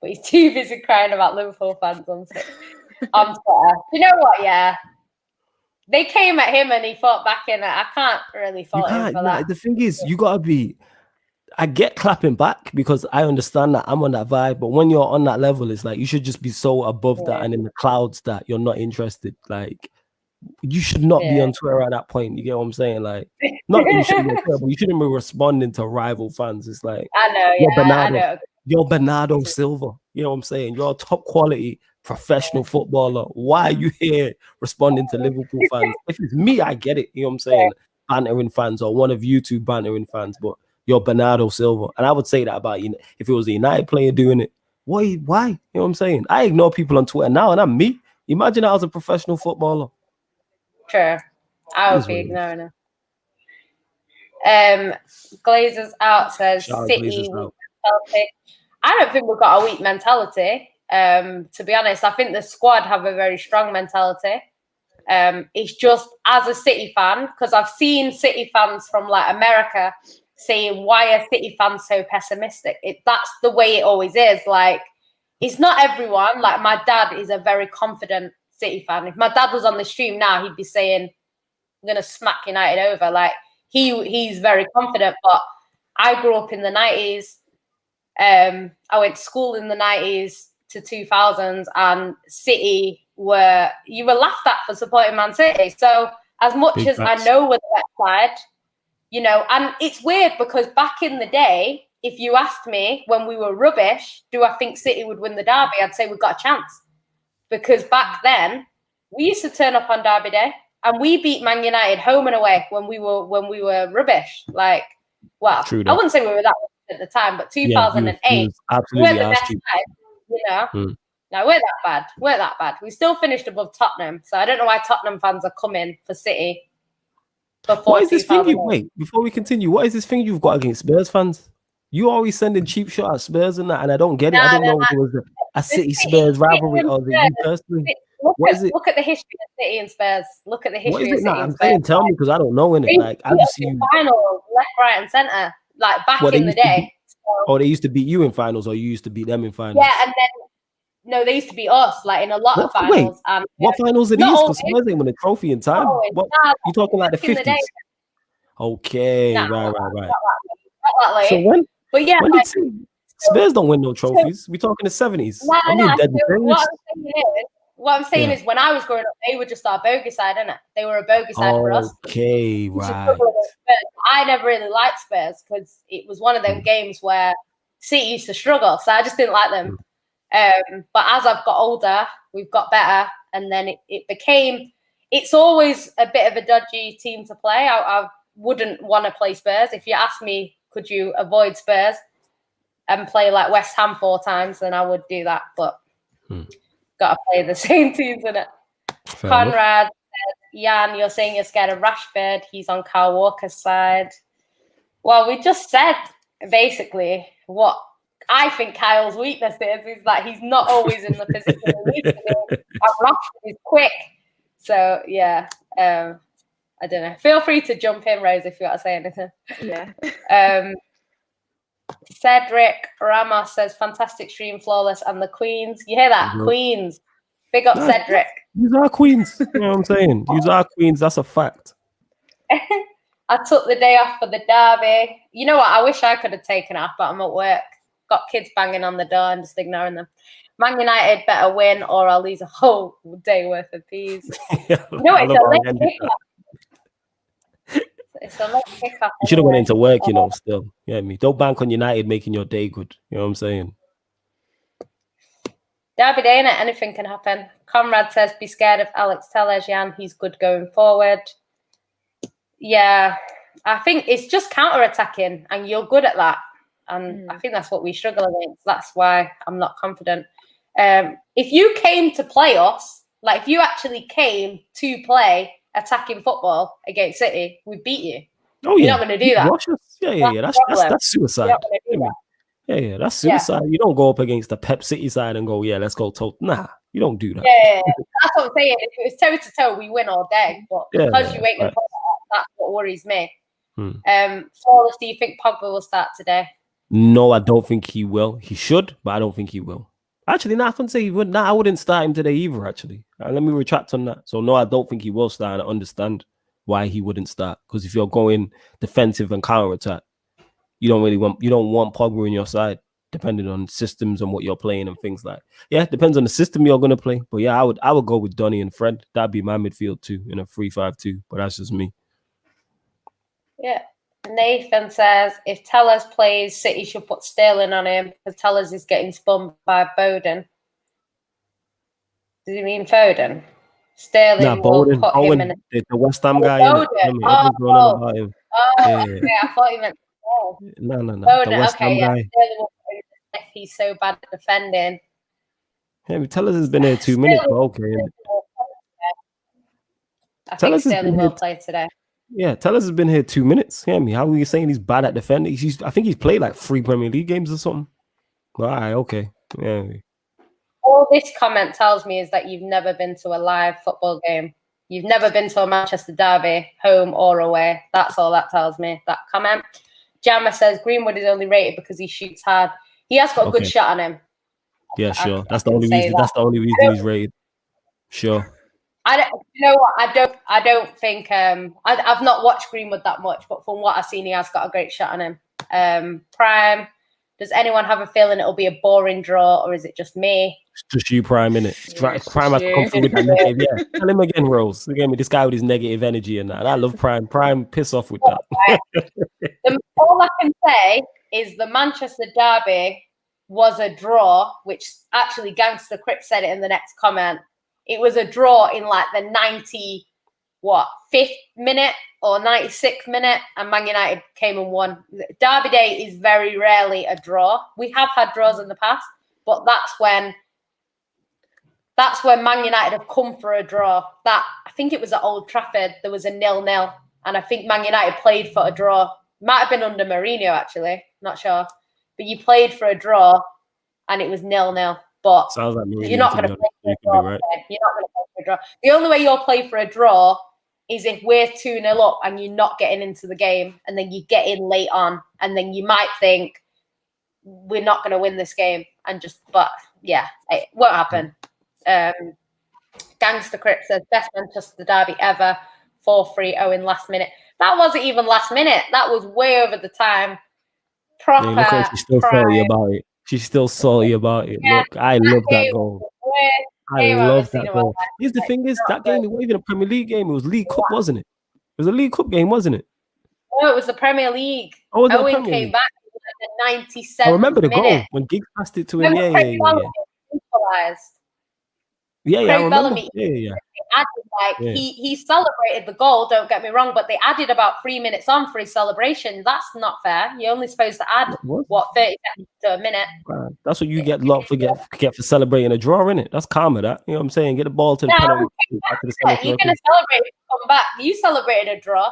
but he's too busy crying about Liverpool fans on Twitter. You know what? Yeah. They came at him and he fought back in it. I can't really fault him for that. The thing is, you got to be... I get clapping back because I understand that I'm on that vibe, but when you're on that level, it's like you should just be so above that and in the clouds that you're not interested. Like, you should not be on Twitter at that point. You get what I'm saying? Like, not that you shouldn't be on Twitter, but you shouldn't be responding to rival fans. It's like, I know. You're Bernardo Silva. You know what I'm saying? You're a top quality professional footballer. Why are you here responding to Liverpool fans? If it's me, I get it. You know what I'm saying? Bantering fans, or one of you two bantering fans, but you're Bernardo Silva. And I would say that about you. If it was a United player doing it, why? You know what I'm saying? I ignore people on Twitter now, and I'm me. Imagine I was a professional footballer. Sure. I would be ignoring it. Glazers out says City mentality. I don't think we've got a weak mentality. To be honest, I think the squad have a very strong mentality. It's just, as a City fan, because I've seen City fans from like America saying, why are City fans so pessimistic? That's the way it always is. Like, it's not everyone. Like my dad is a very confident City fan. If my dad was on the stream now, he'd be saying, "I'm gonna smack United over." Like he's very confident. But I grew up in the 90s. I went to school in the 90s to 2000s, and City you were laughed at for supporting Man City. So as much as I know we're the left side, and it's weird because back in the day, if you asked me when we were rubbish, do I think City would win the derby? I'd say we've got a chance. Because back then, we used to turn up on Derby Day and we beat Man United home and away when we were rubbish. Like, well, I wouldn't say we were that rubbish at the time, but 2008, we were the best side, No, we're that bad. We're that bad. We still finished above Tottenham. So I don't know why Tottenham fans are coming for City. What is this thing wait, before we continue, what is this thing you've got against Spurs fans? You always sending cheap shot at Spurs and that, and I don't get it. I didn't know if it was a City Spurs rivalry or the you personally. Look at the history of City and Spurs. Look at the history of City and Spurs. I'm saying, tell me because I don't know in it. Like I just see finals, left, right, and centre. Like back in the day. They used to beat you in finals, or you used to beat them in finals. Yeah, and then no, they used to beat us like in a lot of finals. Wait, what finals are these? Because Spurs ain't won a trophy in time. What you talking like the 50s? Okay, right. So when? But yeah, when did Spurs don't win no trophies? We talking the 70s. What I'm saying is when I was growing up, they were just our bogey side, innit? They were a bogey side for us. Okay, right. I never really liked Spurs because it was one of them games where City used to struggle, so I just didn't like them. But as I've got older, we've got better, and then it became. It's always a bit of a dodgy team to play. I wouldn't want to play Spurs. If you ask me, could you avoid Spurs and play like West Ham 4 times, then I would do that. But got to play the same teams, innit? Conrad said, Jan, you're saying you're scared of Rashford. He's on Kyle Walker's side. Well, we just said basically what I think Kyle's weakness is that he's not always in the position he needs to be. And Rashford is quick. So, yeah. I don't know. Feel free to jump in, Rose, if you want to say anything. Yeah. Cedric Ramos says, fantastic stream, flawless, and the Queens. You hear that? Queens. Big up, Cedric. Use our Queens. You know what I'm saying? Use our Queens. That's a fact. I took the day off for the derby. You know what? I wish I could have taken off, but I'm at work. Got kids banging on the door and just ignoring them. Man United better win or I'll lose a whole day worth of peas. No, it's a late kickoff. It's a late kickoff. You should have went into work, you know, still. Yeah, me. Don't bank on United making your day good. You know what I'm saying? Derby day, innit? Anything can happen. Conrad says, be scared of Alex Telles, Jan. He's good going forward. Yeah, I think it's just counter-attacking and you're good at that. And I think that's what we struggle against. That's why I'm not confident. If you came to play us, like if you actually came to play attacking football against City, we beat you. Oh, yeah. You're not going to do that. Yeah. That's suicide. Yeah, that's suicide. You don't go up against the Pep City side and go, yeah, let's go toe. Nah, you don't do that. Yeah. That's what I'm saying. If it was toe-to-toe, we win all day. But because you ain't going to play that, that's what worries me. Flawless, do you think Pogba will start today? No, I don't think he will. He should, but I don't think he will. Actually, no, I couldn't say he would. Nah, I wouldn't start him today either, actually. Let me retract on that. So, no, I don't think he will start, and I understand why he wouldn't start. Because if you're going defensive and counter-attack, you don't want Pogba in your side, depending on systems and what you're playing and things like. Yeah, it depends on the system you're going to play. But yeah, I would go with Donny and Fred. That'd be my midfield too, in a 3-5-2. But that's just me. Yeah. Nathan says, if Telles plays, City should put Sterling on him because Telles is getting spun by Bowden. Does he mean Foden? Sterling will put him in. The West Ham guy. Bowden. I thought he meant No. Bowden. The West Ham guy. Sterling will put him in if he's so bad at defending. Yeah, Telles has been here 2 minutes, but okay. I think Sterling will play today. Yeah, Telles has been here 2 minutes. Hear me? How are you saying he's bad at defending? I think he's played like 3 Premier League games or something. All right, okay. Yeah. All this comment tells me is that you've never been to a live football game. You've never been to a Manchester derby, home or away. That's all that tells me, that comment. Jammer says Greenwood is only rated because he shoots hard. He has got a good shot on him. Yeah, sure. I That's the can only say reason. that. That's the only reason he's rated. Sure. I don't. You know what? I don't think. I've not watched Greenwood that much, but from what I've seen, he has got a great shot on him. Prime. Does anyone have a feeling it'll be a boring draw, or is it just me? It's just you, Prime, innit? Yeah, it's Prime has just to come you. through with that negative. Yeah. Tell him again, Rose. Again, this guy with his negative energy and that. I love Prime. Prime, piss off with that. All I can say is the Manchester derby was a draw, which actually Gangster Crip said it in the next comment. It was a draw in like the 5th minute or 96th minute, and Man United came and won. Derby day is very rarely a draw. We have had draws in the past, but that's when Man United have come for a draw. That I think it was at Old Trafford. There was a 0-0, and I think Man United played for a draw. Might have been under Mourinho, actually. Not sure. But you played for a draw, and it was 0-0. But sounds like Mourinho, you're not going to play for a draw. right. You're not going to play for a draw. The only way you'll play for a draw is if we're 2-0 up and you're not getting into the game, and then you get in late on, and then you might think we're not going to win this game, but yeah, it won't happen. Gangster Crip says best Manchester derby ever, 4-3 in last minute. That wasn't even last minute. That was way over the time. Proper. Yeah, look how she's still salty about it. She's still salty about it. Yeah, look, I love that goal. I love that goal. Here's the thing: that game, it wasn't even a Premier League game. It was League Cup, wasn't it? It was a League Cup game, wasn't it? No, it was the Premier League. Oh, Owen came back in the 97th I remember the minute. goal when Giggs passed it to him. Yeah. Craig Bellamy equalised. I remember. Bellamy, he celebrated the goal, don't get me wrong, but they added about 3 minutes on for his celebration. That's not fair. You're only supposed to add 30 seconds to a minute. That's what you get locked for for celebrating a draw, innit? That's karma, that. You know what I'm saying? Get the ball to the penalty. You're gonna celebrate come back. You celebrated a draw.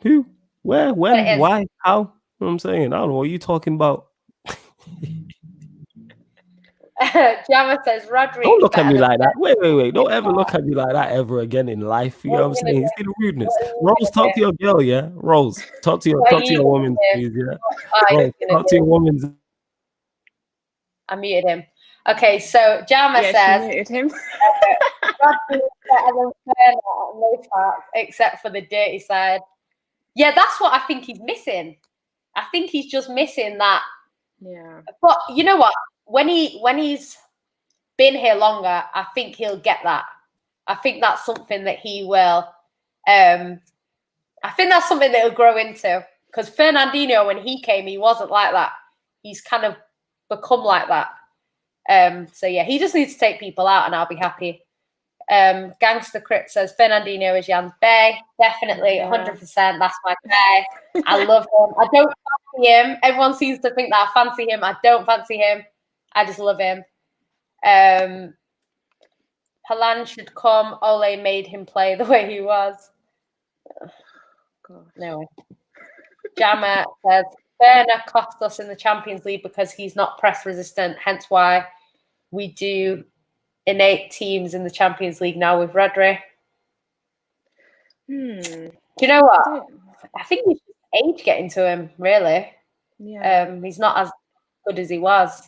Who? Where? When? Why? How? You know what I'm saying? I don't know what you're talking about. Jammer says Rodri. Don't look at me like that. Wait. Don't ever look at me like that ever again in life. You know what I'm saying? See the rudeness. Rose, talk to your girl, yeah? Rose, talk to your woman, please, yeah? Rose, talk to your woman. I muted him. Okay, so Jammer says she muted him. Rodri is better than Fernandes at most parts, except for the dirty side. Yeah, that's what I think he's missing. I think he's just missing that. Yeah. But you know what? When he's been here longer, I think he'll get that. I think that's something that he will. I think that's something that he'll grow into. Because Fernandinho, when he came, he wasn't like that. He's kind of become like that. So yeah, he just needs to take people out, and I'll be happy. Gangster Crip says Fernandinho is Jan's Bay. Definitely, 100%. That's my guy. I love him. I don't fancy him. Everyone seems to think that I fancy him. I don't fancy him. I just love him. Haaland should come. Ole made him play the way he was. No. Jammer says Werner cost us in the Champions League because he's not press resistant. Hence why we do innate teams in the Champions League now with Rodri. Do you know what? I think he's age getting to him, really. Yeah. He's not as good as he was.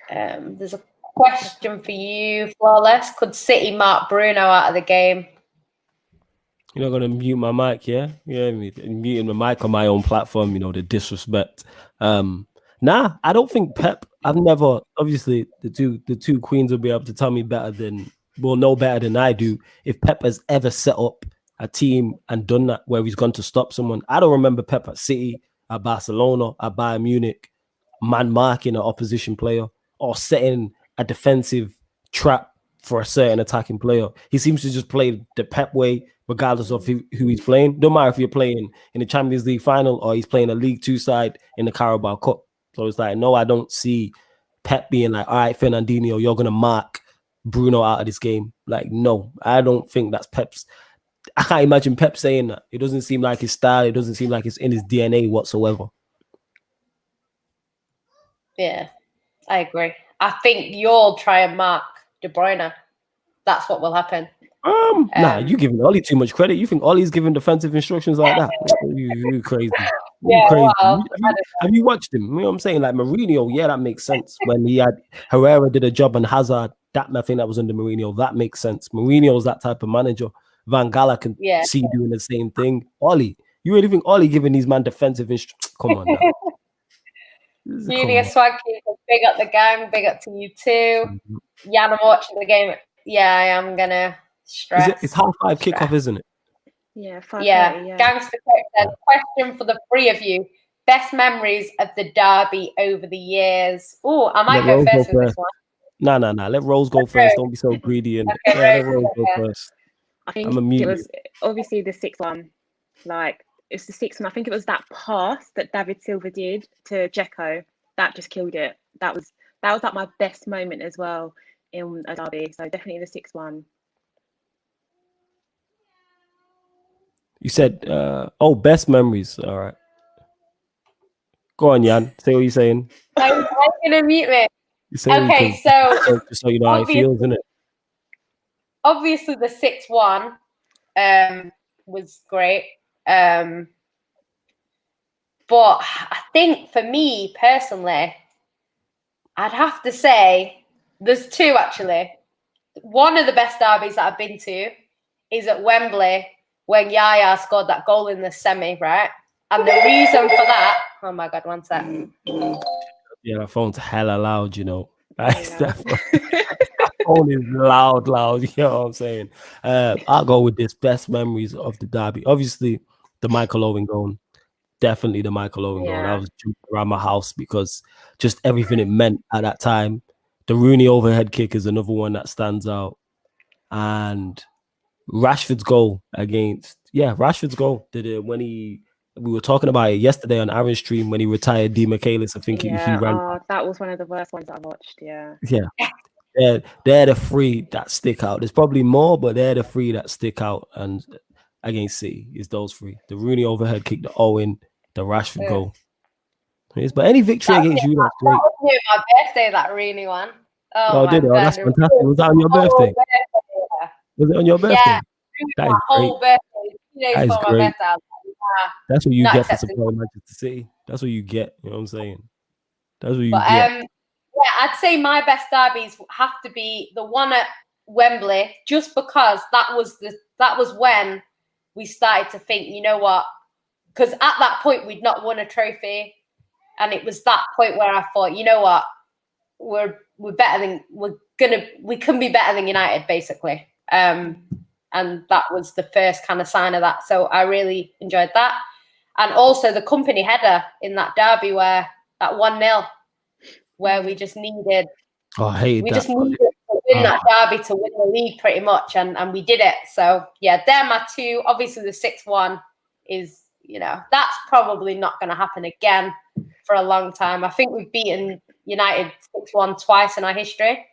There's a question for you, Flawless. Could City mark Bruno out of the game? You're not gonna mute my mic, yeah? Yeah, muting my mic on my own platform, you know, the disrespect. Nah, I don't think Pep. I've never, obviously, the two queens will be able to tell me better than I do. If Pep has ever set up a team and done that where he's gone to stop someone. I don't remember Pep at City, at Barcelona, at Bayern Munich, man marking an opposition player or setting a defensive trap for a certain attacking player. He seems to just play the Pep way, regardless of who he's playing. Don't matter if you're playing in the Champions League final or he's playing a League 2 side in the Carabao Cup. So it's like, no, I don't see Pep being like, all right, Fernandinho, you're going to mark Bruno out of this game. Like, no, I don't think that's Pep's. I can't imagine Pep saying that. It doesn't seem like his style. It doesn't seem like it's in his DNA whatsoever. Yeah, I agree. I think you'll try and mark De Bruyne. That's what will happen. Nah, you giving Ollie too much credit. You think Ollie's giving defensive instructions like that? You crazy. Yeah, crazy. well, Have you watched him? You know what I'm saying? Like Mourinho, yeah, that makes sense. When he had Herrera did a job on Hazard, that I think that was under Mourinho. That makes sense. Mourinho's that type of manager. Van Gaal can see doing the same thing. Ollie, you really think Ollie giving these man defensive instructions? Come on now. Julius Swanky, big up the gang, big up to you too. Jan, I'm watching the game. Yeah, I am gonna stress. It's 5:30 kickoff, isn't it? Yeah, 5:30, yeah. Gangster Quick says, question for the three of you. Best memories of the derby over the years. Oh, I might go first with this one. No. Let Rose go first. Don't be so greedy. Let Rose go first. I think it was obviously the 6-1. Like, it's the 6-1. I think it was that pass that David Silva did to Dzeko that just killed it. That was like my best moment as well in a derby. So definitely the 6-1. You said, best memories. All right. Go on, Jan. Say what you're saying. I'm going to mute me. Okay, so just so you know how it feels, isn't it? Obviously, the 6-1 was great. But I think for me personally, I'd have to say there's two actually. One of the best derbies that I've been to is at Wembley when Yaya scored that goal in the semi, right? And the reason for that, oh my God, one sec. Yeah, my phone's hella loud, you know. That phone is loud, you know what I'm saying? I'll go with this best memories of the derby. Obviously, the Michael Owen goal. Definitely the Michael Owen goal. I was jumping around my house because just everything it meant at that time. The Rooney overhead kick is another one that stands out. And Rashford's goal Rashford's goal. When we were talking about it yesterday on Aaron's stream when he retired Di Michaelis. I think he ran. That was one of the worst ones I watched. Yeah. They're the three that stick out. There's probably more, but they're the three that stick out. And against City is those three: the Rooney overhead kick, the Owen, the Rashford goal. But any victory against you, that's great. That was my birthday, that Rooney one. Oh, did it? Oh, that's fantastic. Was that on your birthday? Was it on your birthday? Yeah. That is whole great. Birthday, 2 days that is before great. my birthday. That's what you get for supporting Manchester City. That's what you get. You know what I'm saying? That's what you get. Yeah, I'd say my best derbies have to be the one at Wembley, just because that was when we started to think, you know what? Because at that point we'd not won a trophy, and it was that point where I thought, you know what, we're better than we can be better than United, basically. And that was the first kind of sign of that. So I really enjoyed that. And also the company header in that derby where at 1-0, where we just needed needed to win that derby to win the league pretty much, and we did it. So yeah, they're my two. Obviously the 6-1 is, you know, that's probably not going to happen again for a long time. I think we've beaten United 6-1 twice in our history,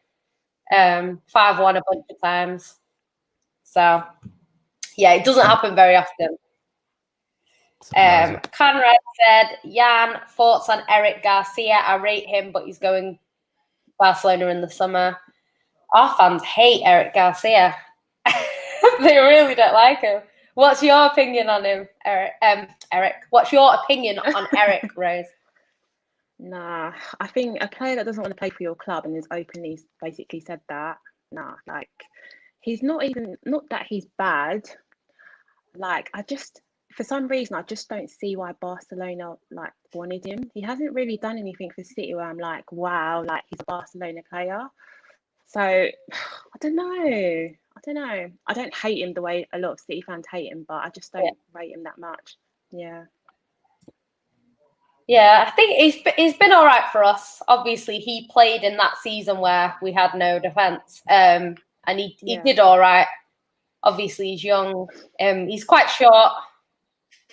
5-1 a bunch of times. So yeah, it doesn't happen very often. Conrad said, Jan, thoughts on Eric Garcia? I rate him, but he's going Barcelona in the summer. Our fans hate Eric Garcia. They really don't like him. What's your opinion on him, Eric? What's your opinion on Eric, Rose? Nah, I think a player that doesn't want to play for your club and has openly basically said that, like, he's not that he's bad. Like, for some reason, I just don't see why Barcelona like wanted him. He hasn't really done anything for City where I'm like, wow, like he's a Barcelona player. So I don't know. I don't hate him the way a lot of City fans hate him, but I just don't rate him that much. Yeah. Yeah, I think he's been all right for us. Obviously, he played in that season where we had no defence, and he did all right. Obviously, he's young. He's quite short,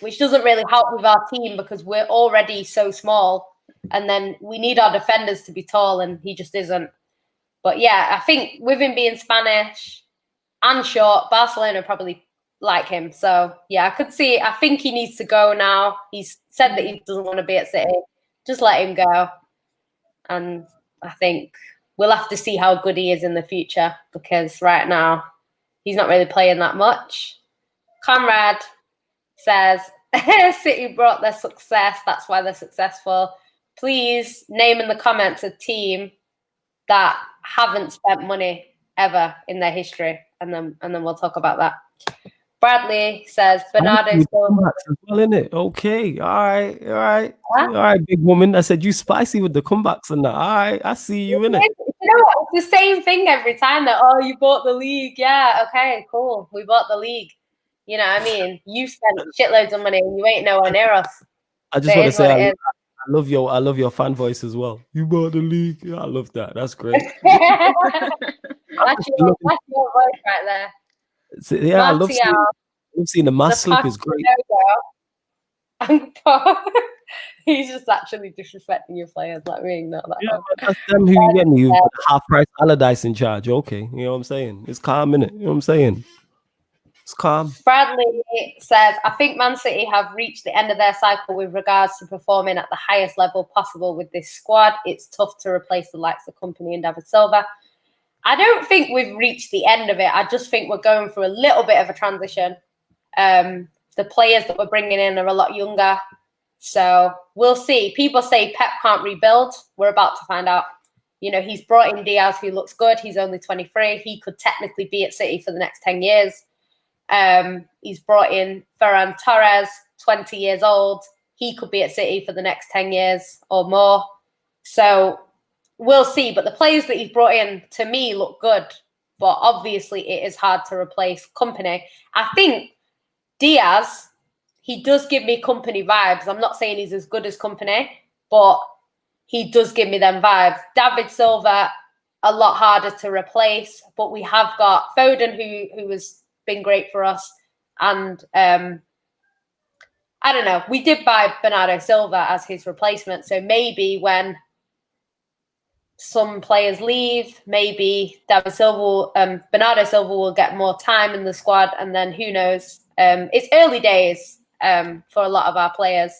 which doesn't really help with our team because we're already so small, and then we need our defenders to be tall, and he just isn't. But yeah, I think with him being Spanish and short, Barcelona probably like him. So yeah, I could see. I think he needs to go now. He's said that he doesn't want to be at City. Just let him go. And I think we'll have to see how good he is in the future because right now he's not really playing that much. Conrad says, City brought their success. That's why they're successful. Please name in the comments a team that haven't spent money ever in their history, and then we'll talk about that. Bradley says Bernardo Silva. Well, in it. Okay. All right, big woman. I said you spicy with the comebacks and that. All right, I see you in it. You know what? It's the same thing every time. That you bought the league. Yeah. Okay. Cool. We bought the league. You know what I mean? You spent shitloads of money and you ain't nowhere near us. I just want to say I love your fan voice as well. You bought the league. Yeah, I love that. That's great. That's your voice right there. So, yeah, I love seeing the mask slip is great. He's just actually disrespecting your players, like me. Not that. Yeah, that's them who you get me. You've got half price Allardyce in charge. Okay, you know what I'm saying? It's calm, innit? You know what I'm saying? It's calm. Bradley says, I think Man City have reached the end of their cycle with regards to performing at the highest level possible with this squad. It's tough to replace the likes of Kompany and David Silva. I don't think we've reached the end of it. I just think we're going through a little bit of a transition. The players that we're bringing in are a lot younger. So we'll see. People say Pep can't rebuild. We're about to find out. You know, he's brought in Diaz, who looks good. He's only 23. He could technically be at City for the next 10 years. He's brought in Ferran Torres, 20 years old. He could be at City for the next 10 years or more. So we'll see. But the players that he's brought in, to me, look good. But obviously, it is hard to replace Kompany. I think Diaz, he does give me Kompany vibes. I'm not saying he's as good as Kompany, but he does give me them vibes. David Silva, a lot harder to replace. But we have got Foden, who has been great for us. And I don't know. We did buy Bernardo Silva as his replacement. So maybe when some players leave, maybe Bernardo Silva will get more time in the squad. And then who knows? It's early days for a lot of our players.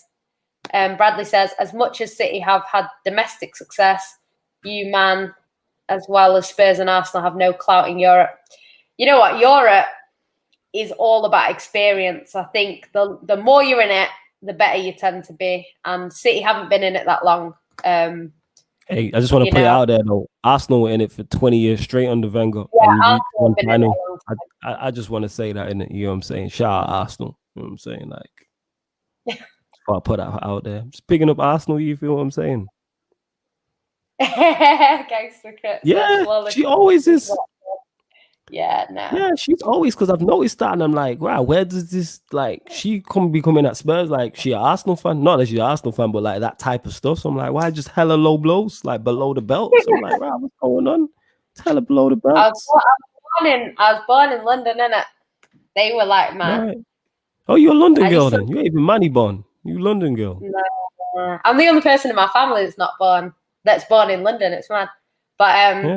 Bradley says, as much as City have had domestic success, you, man, as well as Spurs and Arsenal, have no clout in Europe. You know what? Europe is all about experience. I think the more you're in it, the better you tend to be. And City haven't been in it that long. Hey, I just want to put it out there, though. Arsenal were in it for 20 years straight under Wenger. Yeah, I just want to say that, innit? You know what I'm saying? Shout out Arsenal. You know what I'm saying? Like, I'll put that out there. Just picking up Arsenal, you feel what I'm saying? Gangster Chris. Yeah, she always is. Yeah, no. Yeah, she's always, because I've noticed that, and I'm like, wow, where does this, like, she be coming at Spurs, like, she an Arsenal fan? Not that she's an Arsenal fan, but like that type of stuff. So I'm like, why just hella low blows, like below the belt? So I'm like, wow, what's going on? It's hella below the belt. I was born in London, innit? They were like, man. Right. Oh, you're a London girl then? You ain't even money born. You London girl. No, I'm the only person in my family that's born in London. It's mad. But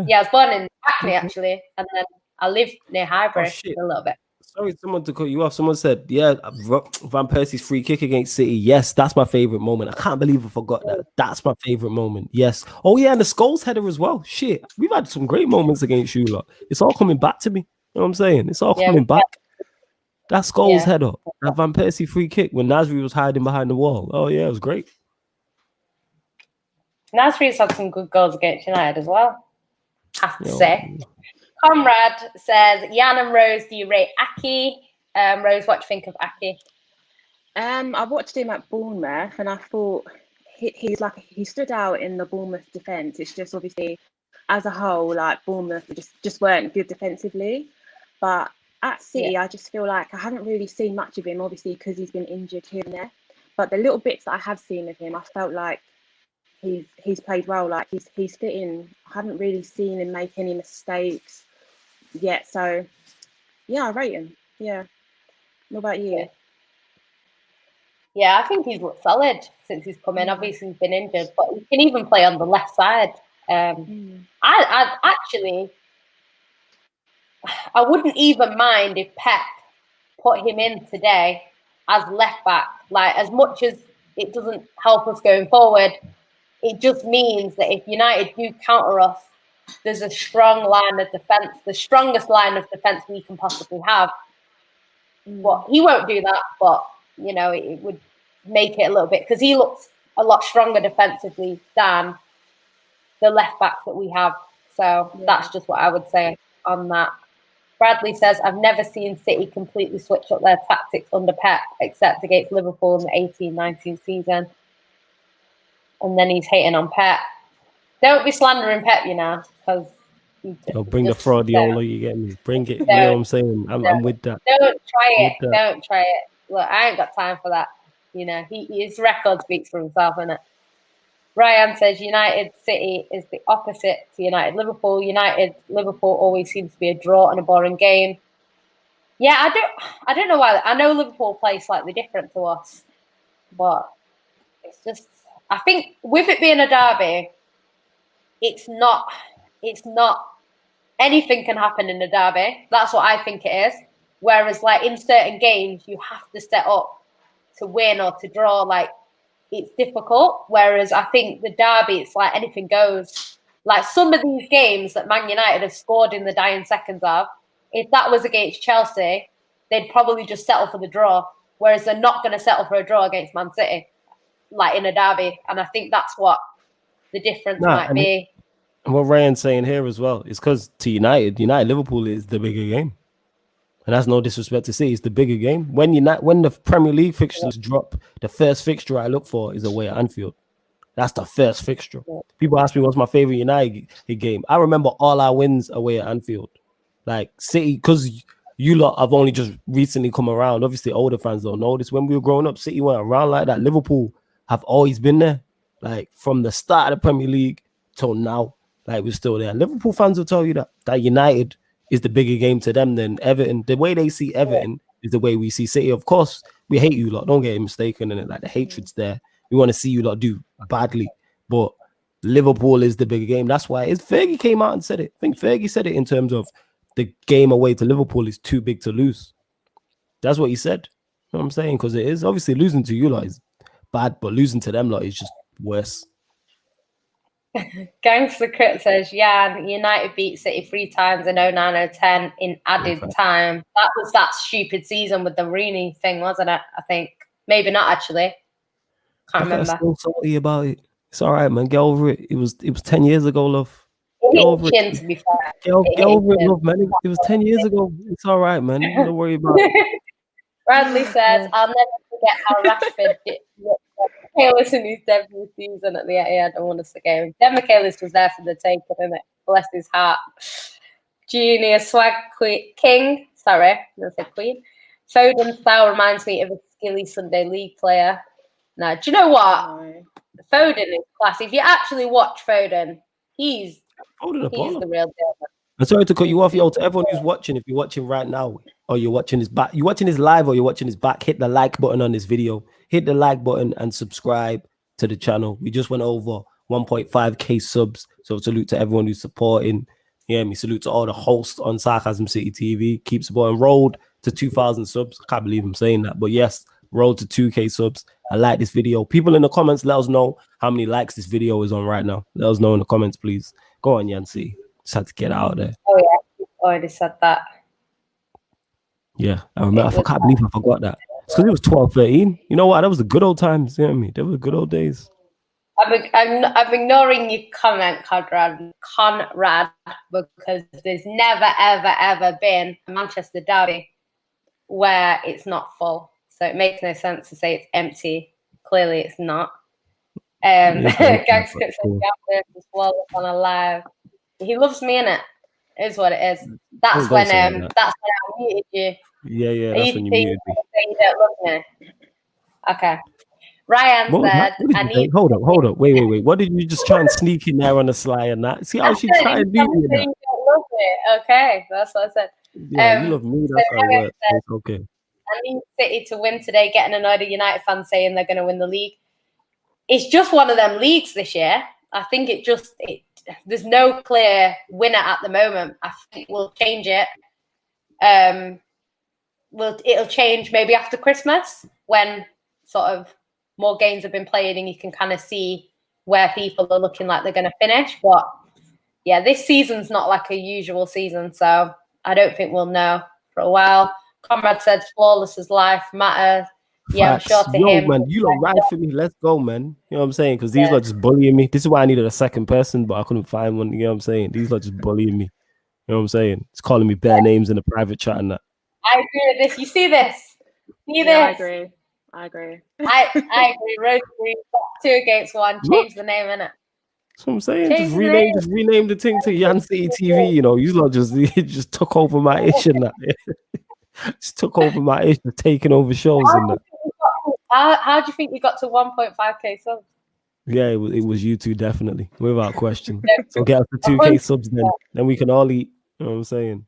yeah, I was born in Hackney actually, and then I live near Highbury a little bit. Sorry, someone to cut you off. Someone said, yeah, Van Persie's free kick against City. Yes, that's my favorite moment. I can't believe I forgot that. That's my favorite moment. Yes. Oh, yeah, and the Scholes header as well. Shit, we've had some great moments against you lot. It's all coming back to me. You know what I'm saying? It's all coming back. That Scholes header, that Van Persie free kick when Nasri was hiding behind the wall. Oh, yeah, it was great. Nasri's had some good goals against United as well, I have to say. Comrade says, Jan and Rose, do you rate Aki? Rose, what do you think of Aki? I watched him at Bournemouth and I thought he stood out in the Bournemouth defence. It's just obviously as a whole, like Bournemouth just weren't good defensively. But at City, I just feel like I haven't really seen much of him, obviously, because he's been injured here and there. But the little bits that I have seen of him, I felt like he's played well. Like he's fit in. I haven't really seen him make any mistakes yet. So yeah, I rate him. Yeah. What about you? Yeah, I think he's looked solid since he's come in. Obviously, he's been injured, but he can even play on the left side. I actually, I wouldn't even mind if Pep put him in today as left back. Like, as much as it doesn't help us going forward, it just means that if United do counter us, there's a strong line of defence, the strongest line of defence we can possibly have. But he won't do that. But it would make it a little bit, because he looks a lot stronger defensively than the left backs that we have. So that's just what I would say on that. Bradley says, I've never seen City completely switch up their tactics under Pep, except against Liverpool in the 18-19 season. And then he's hating on Pep. Don't be slandering Pep, because... bring the fraudiola, you get me? Bring it, you know what I'm saying? I'm with that. Don't try it. Don't try it. Look, I ain't got time for that. His record speaks for himself, innit? Ryan says United City is the opposite to United Liverpool. United Liverpool always seems to be a draw and a boring game. Yeah, I don't know why. I know Liverpool play slightly different to us, but it's just, I think with it being a derby, it's not anything can happen in a derby. That's what I think it is. Whereas like in certain games, you have to set up to win or to draw. Like, it's difficult. Whereas I think the derby, it's like anything goes. Like some of these games that Man United have scored in the dying seconds of, if that was against Chelsea, they'd probably just settle for the draw. Whereas they're not going to settle for a draw against Man City, like in a derby. And I think that's what the difference might be. And what Ryan's saying here as well is because to United Liverpool is the bigger game. And that's no disrespect to say it's the bigger game. When the Premier League fixtures drop, the first fixture I look for is away at Anfield. That's the first fixture. People ask me what's my favorite United game. I remember all our wins away at Anfield. Like City, because you lot have only just recently come around. Obviously, older fans don't know this. When we were growing up, City went around like that. Liverpool have always been there. Like from the start of the Premier League till now, like we're still there. Liverpool fans will tell you that United is the bigger game to them than Everton. The way they see Everton is the way we see City. Of course, we hate you lot. Don't get mistaken in it. Like the hatred's there. We want to see you lot do badly. But Liverpool is the bigger game. That's why Fergie came out and said it. I think Fergie said it in terms of the game away to Liverpool is too big to lose. That's what he said. You know what I'm saying? Because it is. Obviously, losing to you lot is bad, but losing to them lot is just worse. Gangster Crit says, United beat City 3 times in 09-10 in added time. That was that stupid season with the Rooney thing, wasn't it? I think. Maybe not, actually. Can't remember. I'm still salty about it. It's all right, man. Get over it. It was 10 years ago, love. Get over it. To be fair. Get over it, love, man. It was 10 years ago. It's all right, man. Don't worry about it. Bradley says, I'll never forget how Rashford did Michaelis in his debut season at the Etihad. I want to game. Then Michaelis was there for the taking, isn't it? Bless his heart. Junior Swag King. Sorry, I said Queen. Foden style reminds me of a skilly Sunday League player. Now, do you know what? Foden is class. If you actually watch Foden, he's the real deal. I'm sorry to cut you off, yo. To everyone who's watching, if you're watching right now, or you're watching his back, you're watching his live or you're watching his back, hit the like button on this video. Hit the like button and subscribe to the channel. We just went over 1.5k subs. So salute to everyone who's supporting. Yeah, me salute to all the hosts on Sarcasm City TV. Keep supporting. Road to 2,000 subs. I can't believe I'm saying that. But yes, road to 2k subs. I like this video. People in the comments, let us know how many likes this video is on right now. Let us know in the comments, please. Go on, Yancy. Just had to get out of there. Oh, yeah. I already said that. Yeah, I remember. I can't believe I forgot that. It's because it was 12, 13. You know what? That was the good old times. You know what I mean? They were the good old days. I'm ignoring your comment, Conrad, because there's never, ever, ever been a Manchester derby where it's not full. So it makes no sense to say it's empty. Clearly, it's not. Gangster says versus Flawless on a live. He loves me, innit? Is what it is. That's when I muted you. Yeah, that's when you muted me. You don't love me. Okay. Ryan said, Hold up. Wait. What did you just try and sneak in there on the sly and that? See how she tried to do me? You don't love me. Okay, that's what I said. Yeah, you love me. That's how it works. It's okay. I need City to win today, getting annoyed at United fans saying they're going to win the league. It's just one of them leagues this year. I think there's no clear winner at the moment. I think we'll change it. It'll change maybe after Christmas when sort of more games have been played and you can kind of see where people are looking like they're going to finish. But yeah, this season's not like a usual season, so I don't think we'll know for a while. Comrade said, flawless as life matters. Yeah, I'm sure to Yo, him. man, you lot ride for me. Let's go, man. You know what I'm saying? Because these lot just bullying me. This is why I needed a second person, but I couldn't find one. You know what I'm saying? These lot just bullying me. You know what I'm saying? It's calling me bare names in the private chat and that. I agree with this. You see this? See Yeah, this? I agree. I agree. Rose agrees. 2 against 1. Change the name, innit? That's what I'm saying. Change Just the name. rename the thing to Yan City TV. You know, you lot just took over my ish and that. Just took over my ish, taking over shows and that. How do you think we got to 1.5k subs? Yeah, it was you two, definitely, without question. So get us to 2k subs then we can all eat. You know what I'm saying?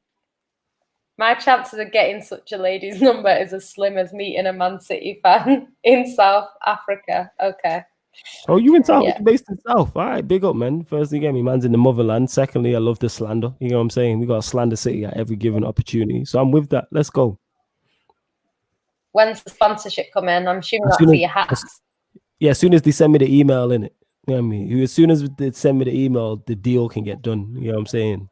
My chances of getting such a lady's number is as slim as meeting a Man City fan in South Africa. Okay. Oh, you in South? Yeah. You're based in South. All right, big up, man. Firstly, get me, man's in the motherland. Secondly, I love the slander. You know what I'm saying? We got to slander City at every given opportunity. So I'm with that. Let's go. When's the sponsorship coming? I'm assuming As that's soon for as- your hats. Yeah, as soon as they send me the email, innit? You know what I mean? As soon as they send me the email, the deal can get done. You know what I'm saying?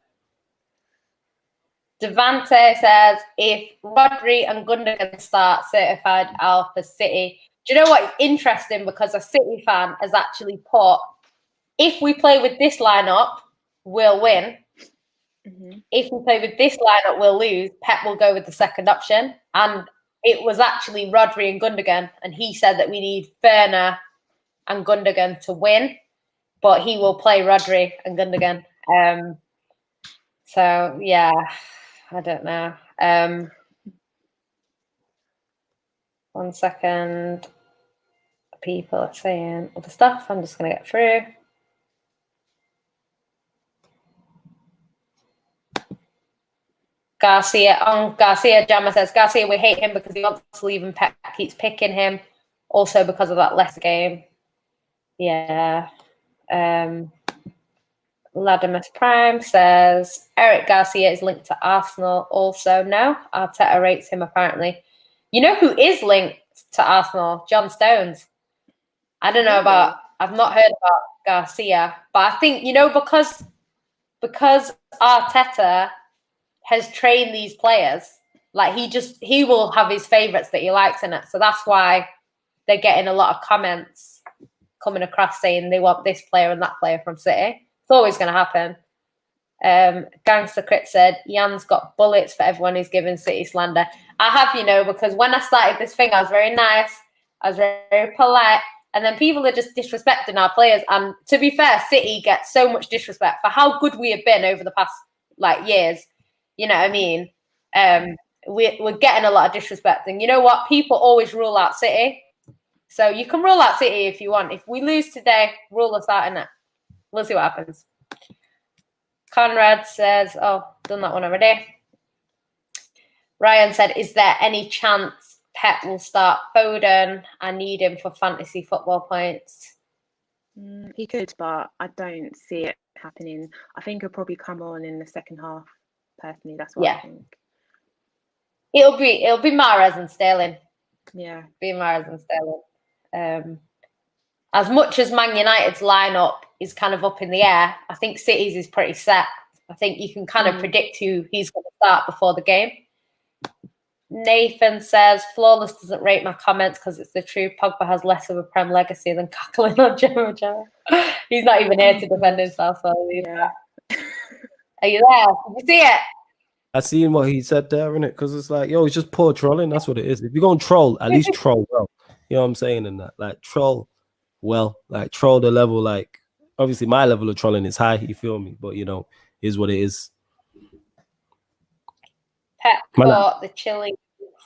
Devante says, if Rodri and Gundogan start certified out for City, do you know what? It's interesting because a City fan has actually put, if we play with this lineup, we'll win. Mm-hmm. If we play with this lineup, we'll lose. Pep will go with the second option. And it was actually Rodri and Gundogan. And he said that we need Fernandes and Gundogan to win, but he will play Rodri and Gundogan. So, yeah, I don't know. 1 second. People are saying other stuff. I'm just going to get through. Garcia Jammer says, Garcia, we hate him because he wants to leave and Pep keeps picking him. Also because of that Leicester game. Yeah. Ladimus Prime says, Eric Garcia is linked to Arsenal. Also, no. Arteta rates him apparently. You know who is linked to Arsenal? John Stones. I don't know about, I've not heard about Garcia, but I think, you know, because Arteta has trained these players, like he will have his favourites that he likes in it. So that's why they're getting a lot of comments coming across saying they want this player and that player from City. It's always going to happen. Gangster Crit said, Jan's got bullets for everyone who's giving City slander. I have, you know, because when I started this thing, I was very nice. I was very, very polite. And then people are just disrespecting our players. And to be fair, City gets so much disrespect for how good we have been over the past, years. You know what I mean? We're getting a lot of disrespect. And you know what? People always rule out City. So you can rule out City if you want. If we lose today, rule us out in it. We'll see what happens. Conrad says, oh, done that one already. Ryan said, is there any chance Pep will start Foden? I need him for fantasy football points. He could, but I don't see it happening. I think he'll probably come on in the second half. Personally, that's what I think. It'll be Mahrez and Sterling. Yeah, be Mahrez and Sterling. As much as Man United's lineup is kind of up in the air, I think City's is pretty set. I think you can kind of predict who he's going to start before the game. Nathan says, Flawless doesn't rate my comments because it's the truth. Pogba has less of a Prem legacy than cackling on Gemma. He's not even here to defend himself. So yeah. Are you there? Did you see it? I seen what he said there, innit? Because it's like, yo, it's just poor trolling. That's what it is. If you're going to troll, at least troll well. You know what I'm saying? And that, like, troll well, like, troll the level. Like, obviously, my level of trolling is high. You feel me? But, you know, is what it is. Pep caught the chilly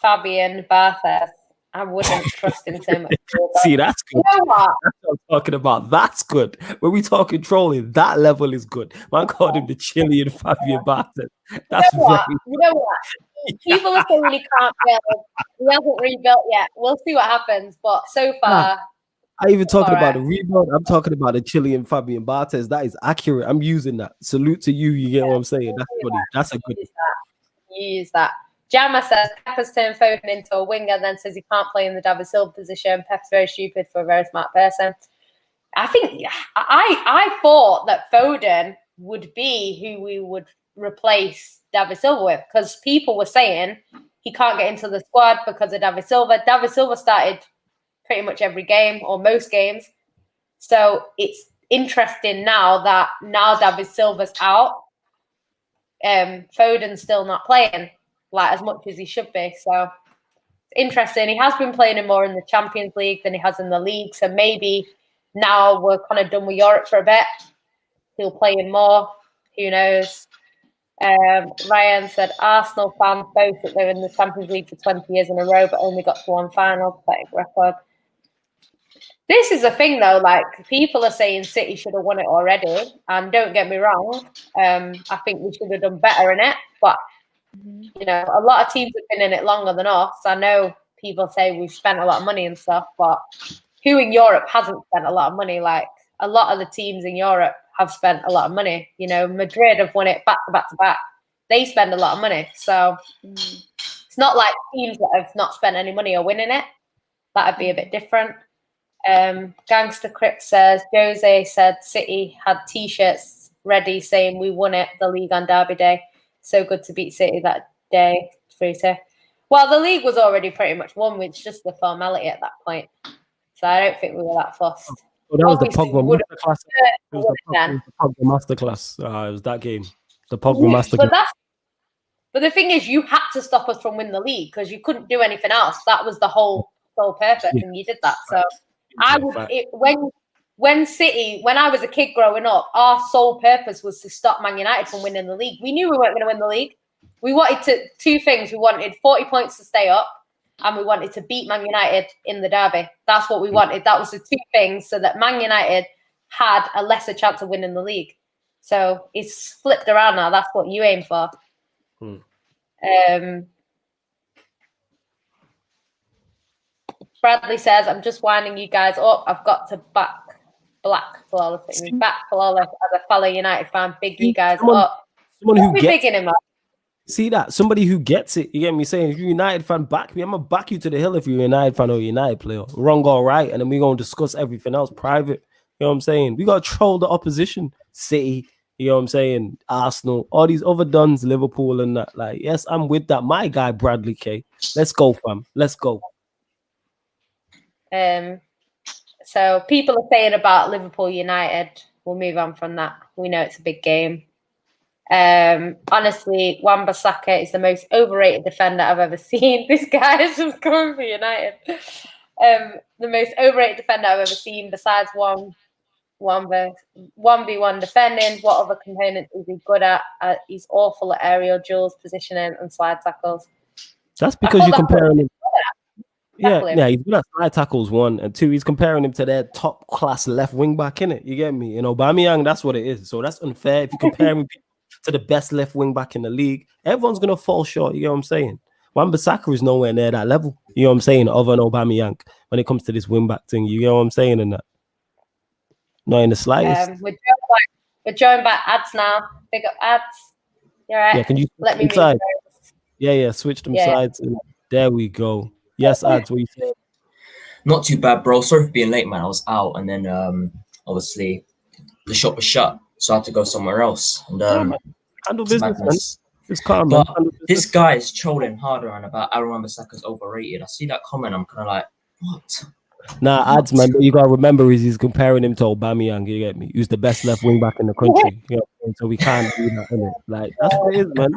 Fabian Barthez. I wouldn't trust him so much. See, that's good. You know what? That's what I'm talking about. That's good. When we talking trolling, that level is good. Man called him the Chilean Fabian Barthez. That's you know what? People are saying he can't build. He hasn't rebuilt yet. We'll see what happens. But so far, I even talking about the rebuild. I'm talking about the Chilean Fabian Barthez. That is accurate. I'm using that. Salute to you. You get what I'm saying? That's funny. That's a good. You use that. Jammer says Pep has turned Foden into a winger, then says he can't play in the David Silva position. Pep's very stupid for a very smart person. I think I thought that Foden would be who we would replace David Silva with, because people were saying he can't get into the squad because of David Silva. David Silva started pretty much every game or most games. So it's interesting now that David Silva's out, Foden's still not playing like as much as he should be. So it's interesting. He has been playing more in the Champions League than he has in the league. So maybe now we're kind of done with Europe for a bit. He'll play in more. Who knows? Ryan said Arsenal fans boast that they're in the Champions League for 20 years in a row, but only got to one final. Pathetic record. This is the thing, though. Like, people are saying City should have won it already, and don't get me wrong. I think we should have done better in it. But you know, a lot of teams have been in it longer than us. I know people say we've spent a lot of money and stuff, but who in Europe hasn't spent a lot of money? Like, a lot of the teams in Europe have spent a lot of money. You know, Madrid have won it back to back to back. They spend a lot of money. So it's not like teams that have not spent any money are winning it. That'd be a bit different. Gangster Crip says, Jose said City had T-shirts ready saying we won it, the league on Derby Day. So good to beat City that day. Well, the league was already pretty much won. It's just the formality at that point. So I don't think we were that fussed. Well, that was the Pogba masterclass. It was the Pogba masterclass. It was that game. The Pogba masterclass. But the thing is, you had to stop us from winning the league because you couldn't do anything else. That was the whole purpose, and you did that. So I would, when I was a kid growing up, our sole purpose was to stop Man United from winning the league. We knew we weren't going to win the league. We wanted two things. We wanted 40 points to stay up, and we wanted to beat Man United in the derby. That's what we wanted. That was the two things, so that Man United had a lesser chance of winning the league. So it's flipped around now. That's what you aim for. Bradley says, I'm just winding you guys up. I've got to back Flawless as a fellow United fan. Big you guys up. Someone who gets bigging him up. See that? Somebody who gets it. You get me saying, if you're a United fan, back me. I'm going to back you to the hill if you're a United fan or a United player. Wrong or right. And then we're going to discuss everything else private. You know what I'm saying? We got to troll the opposition. City, you know what I'm saying? Arsenal, all these other duns, Liverpool and that. Like, yes, I'm with that. My guy, Bradley K. Let's go, fam. Let's go. So people are saying about Liverpool United. We'll move on from that. We know it's a big game. Honestly, Wan-Bissaka is the most overrated defender I've ever seen. This guy is just going for United. The most overrated defender I've ever seen besides 1v1 defending. What other components is he good at? He's awful at aerial duels, positioning, and slide tackles. That's because you're comparing him. Yeah, he's good at slide tackles, 1, and 2, he's comparing him to their top class left wing back, innit? You get me? You know, Aubameyang, that's what it is. So that's unfair. If you compare him to the best left wing back in the league, everyone's gonna fall short. You know what I'm saying? Wan-Bissaka is nowhere near that level. You know what I'm saying? Other than Aubameyang, when it comes to this wing back thing, you know what I'm saying? And that, not in the slightest. We're joined by ads now. Big up ads. You all right? Yeah, can you let me inside? Yeah, switch them sides. And there we go. Yes, ads. What you saying? Not too bad, bro. Sorry for being late, man. I was out, and then obviously the shop was shut, so I had to go somewhere else. And handle business, man. It's calm, but this guy is trolling harder on about Aaron Wan-Bissaka's overrated. I see that comment. I'm kind of like, what? Nah, ads, man. You gotta remember he's comparing him to Aubameyang. You get me? Who's the best left wing back in the country? You know, so we can't do that, innit? Like that's what it is, man.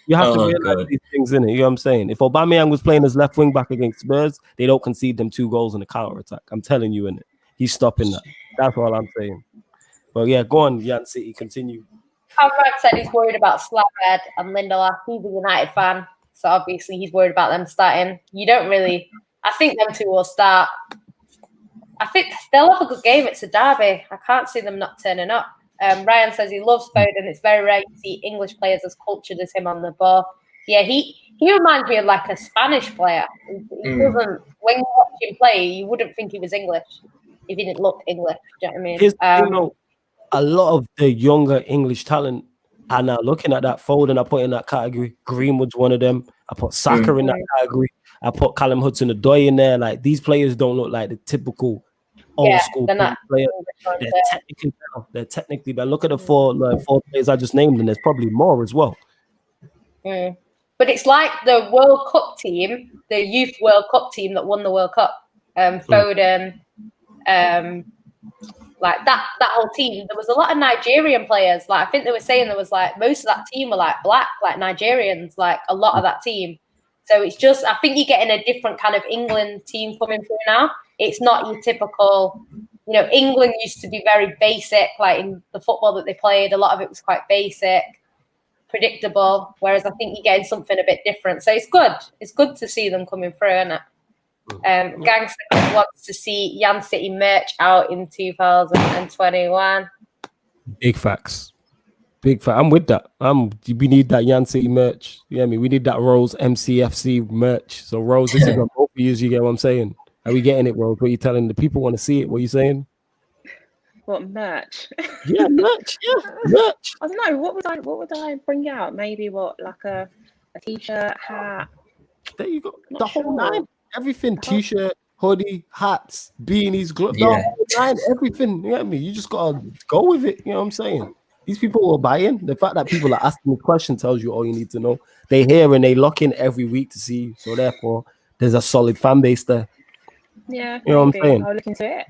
You have to realize these things, innit? You know what I'm saying? If Aubameyang was playing as left wing back against Spurs, they don't concede them 2 goals in the counter attack. I'm telling you, innit? He's stopping that. That's all I'm saying. But yeah, go on, Jan City. Continue. Conrad said he's worried about Slabhead and Lindelof. He's a United fan, so obviously he's worried about them starting. You don't really. I think them two will start. I think they'll have a good game. It's a derby. I can't see them not turning up. Ryan says he loves Foden. It's very rare to see English players as cultured as him on the ball. Yeah, he reminds me of like a Spanish player. He doesn't. When you watch him play, you wouldn't think he was English if he didn't look English. Do you know what I mean? You know, a lot of the younger English talent are now looking at that Foden. I put in that category. Greenwood's one of them. I put Saka in that category. I put Callum Hudson-Odoi in there. Like these players don't look like the typical old school players. They're technically better. Look at the four players I just named, and there's probably more as well. But it's like the World Cup team, the Youth World Cup team that won the World Cup. Foden, like that whole team. There was a lot of Nigerian players. Like I think they were saying there was like most of that team were like black, like Nigerians, like a lot of that team. So it's just, I think you're getting a different kind of England team coming through now. It's not your typical, you know, England used to be very basic, like in the football that they played, a lot of it was quite basic, predictable, whereas I think you're getting something a bit different. So it's good. It's good to see them coming through, isn't it? Gangster wants to see Yan City merch out in 2021. Big facts. Big fact. I'm with that. We need that Yan City merch. Yeah, I mean, we need that Rose MCFC merch. So Rose, this is on both of you. You get what I'm saying? Are we getting it, Rose? What are you telling the people? Want to see it? What are you saying? What merch? Yeah, merch. Yeah, merch. I don't know. What would I bring out? Maybe like a t-shirt, hat. There you go. The whole nine. Everything. T-shirt, hoodie, hats, beanies, gloves. The whole nine. Everything. You know what I mean? You just gotta go with it. You know what I'm saying? These people are buying. The fact that people are asking the question tells you all you need to know. They hear and they lock in every week to see you. So therefore, there's a solid fan base there. Yeah, you know what I'm saying? I'll look into it.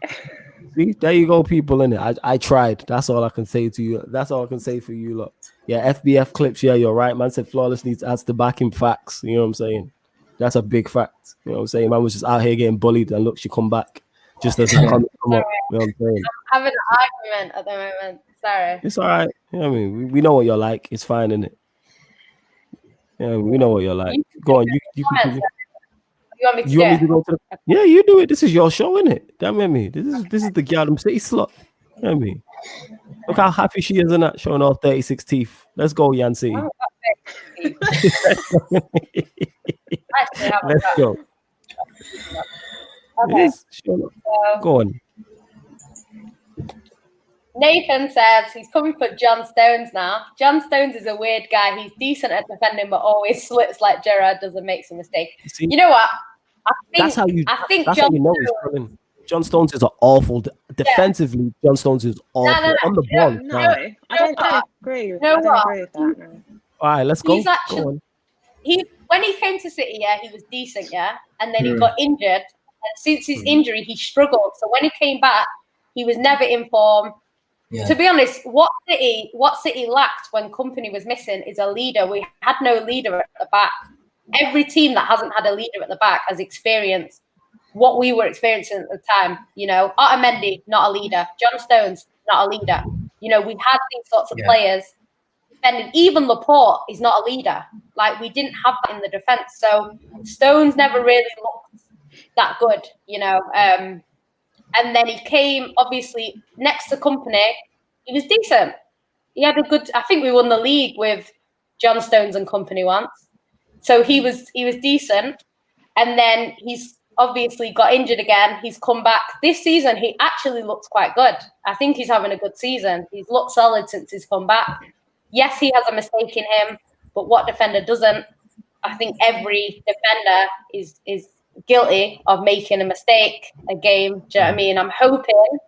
See, there you go, people in it. I tried. That's all I can say to you. That's all I can say for you, look. Yeah, FBF clips. Yeah, you're right. Man said Flawless needs adds to back in facts. You know what I'm saying? That's a big fact. You know what I'm saying? Man was just out here getting bullied, and look, she come back just as come up. You know what I'm saying? I'm having an argument at the moment. Sorry. It's all right. You know what I mean? We know what you're like. It's fine, isn't it? Yeah, we know what you're like. Go on. You can. You want me to you want me to go to the... Yeah, you do it. This is your show, isn't it? Damn me. This is the Gyaldem City slot. You know what I mean? Look how happy she is in that, showing all 36 teeth. Let's go, Yan City. Let's go. Okay. Go on. Nathan says he's coming for John Stones now. John Stones is a weird guy. He's decent at defending, but always slips like Gerrard does and makes a mistake. See, you know what? That's how you know he's coming. John Stones is an awful defensively. John Stones is awful on the ball. No, I don't agree. I don't agree with that. No. All right, let's go. He's actually, go on. When he came to City, yeah, he was decent, yeah, and then he got injured. And since his injury, he struggled. So when he came back, he was never in form. Yeah. To be honest, what City lacked when Company was missing is a leader. We had no leader at the back. Every team that hasn't had a leader at the back has experienced what we were experiencing at the time. You know, Otamendi, not a leader. John Stones, not a leader. You know, we had these sorts of players. And even Laporte is not a leader. Like, we didn't have that in the defence. So Stones never really looked that good, you know. And then he came, obviously, next to Company. He was decent. He had a good... I think we won the league with John Stones and Company once. So he was decent. And then he's obviously got injured again. He's come back. This season, he actually looks quite good. I think he's having a good season. He's looked solid since he's come back. Yes, he has a mistake in him, but what defender doesn't? I think every defender is guilty of making a mistake a game. Do you know what I mean? I'm hoping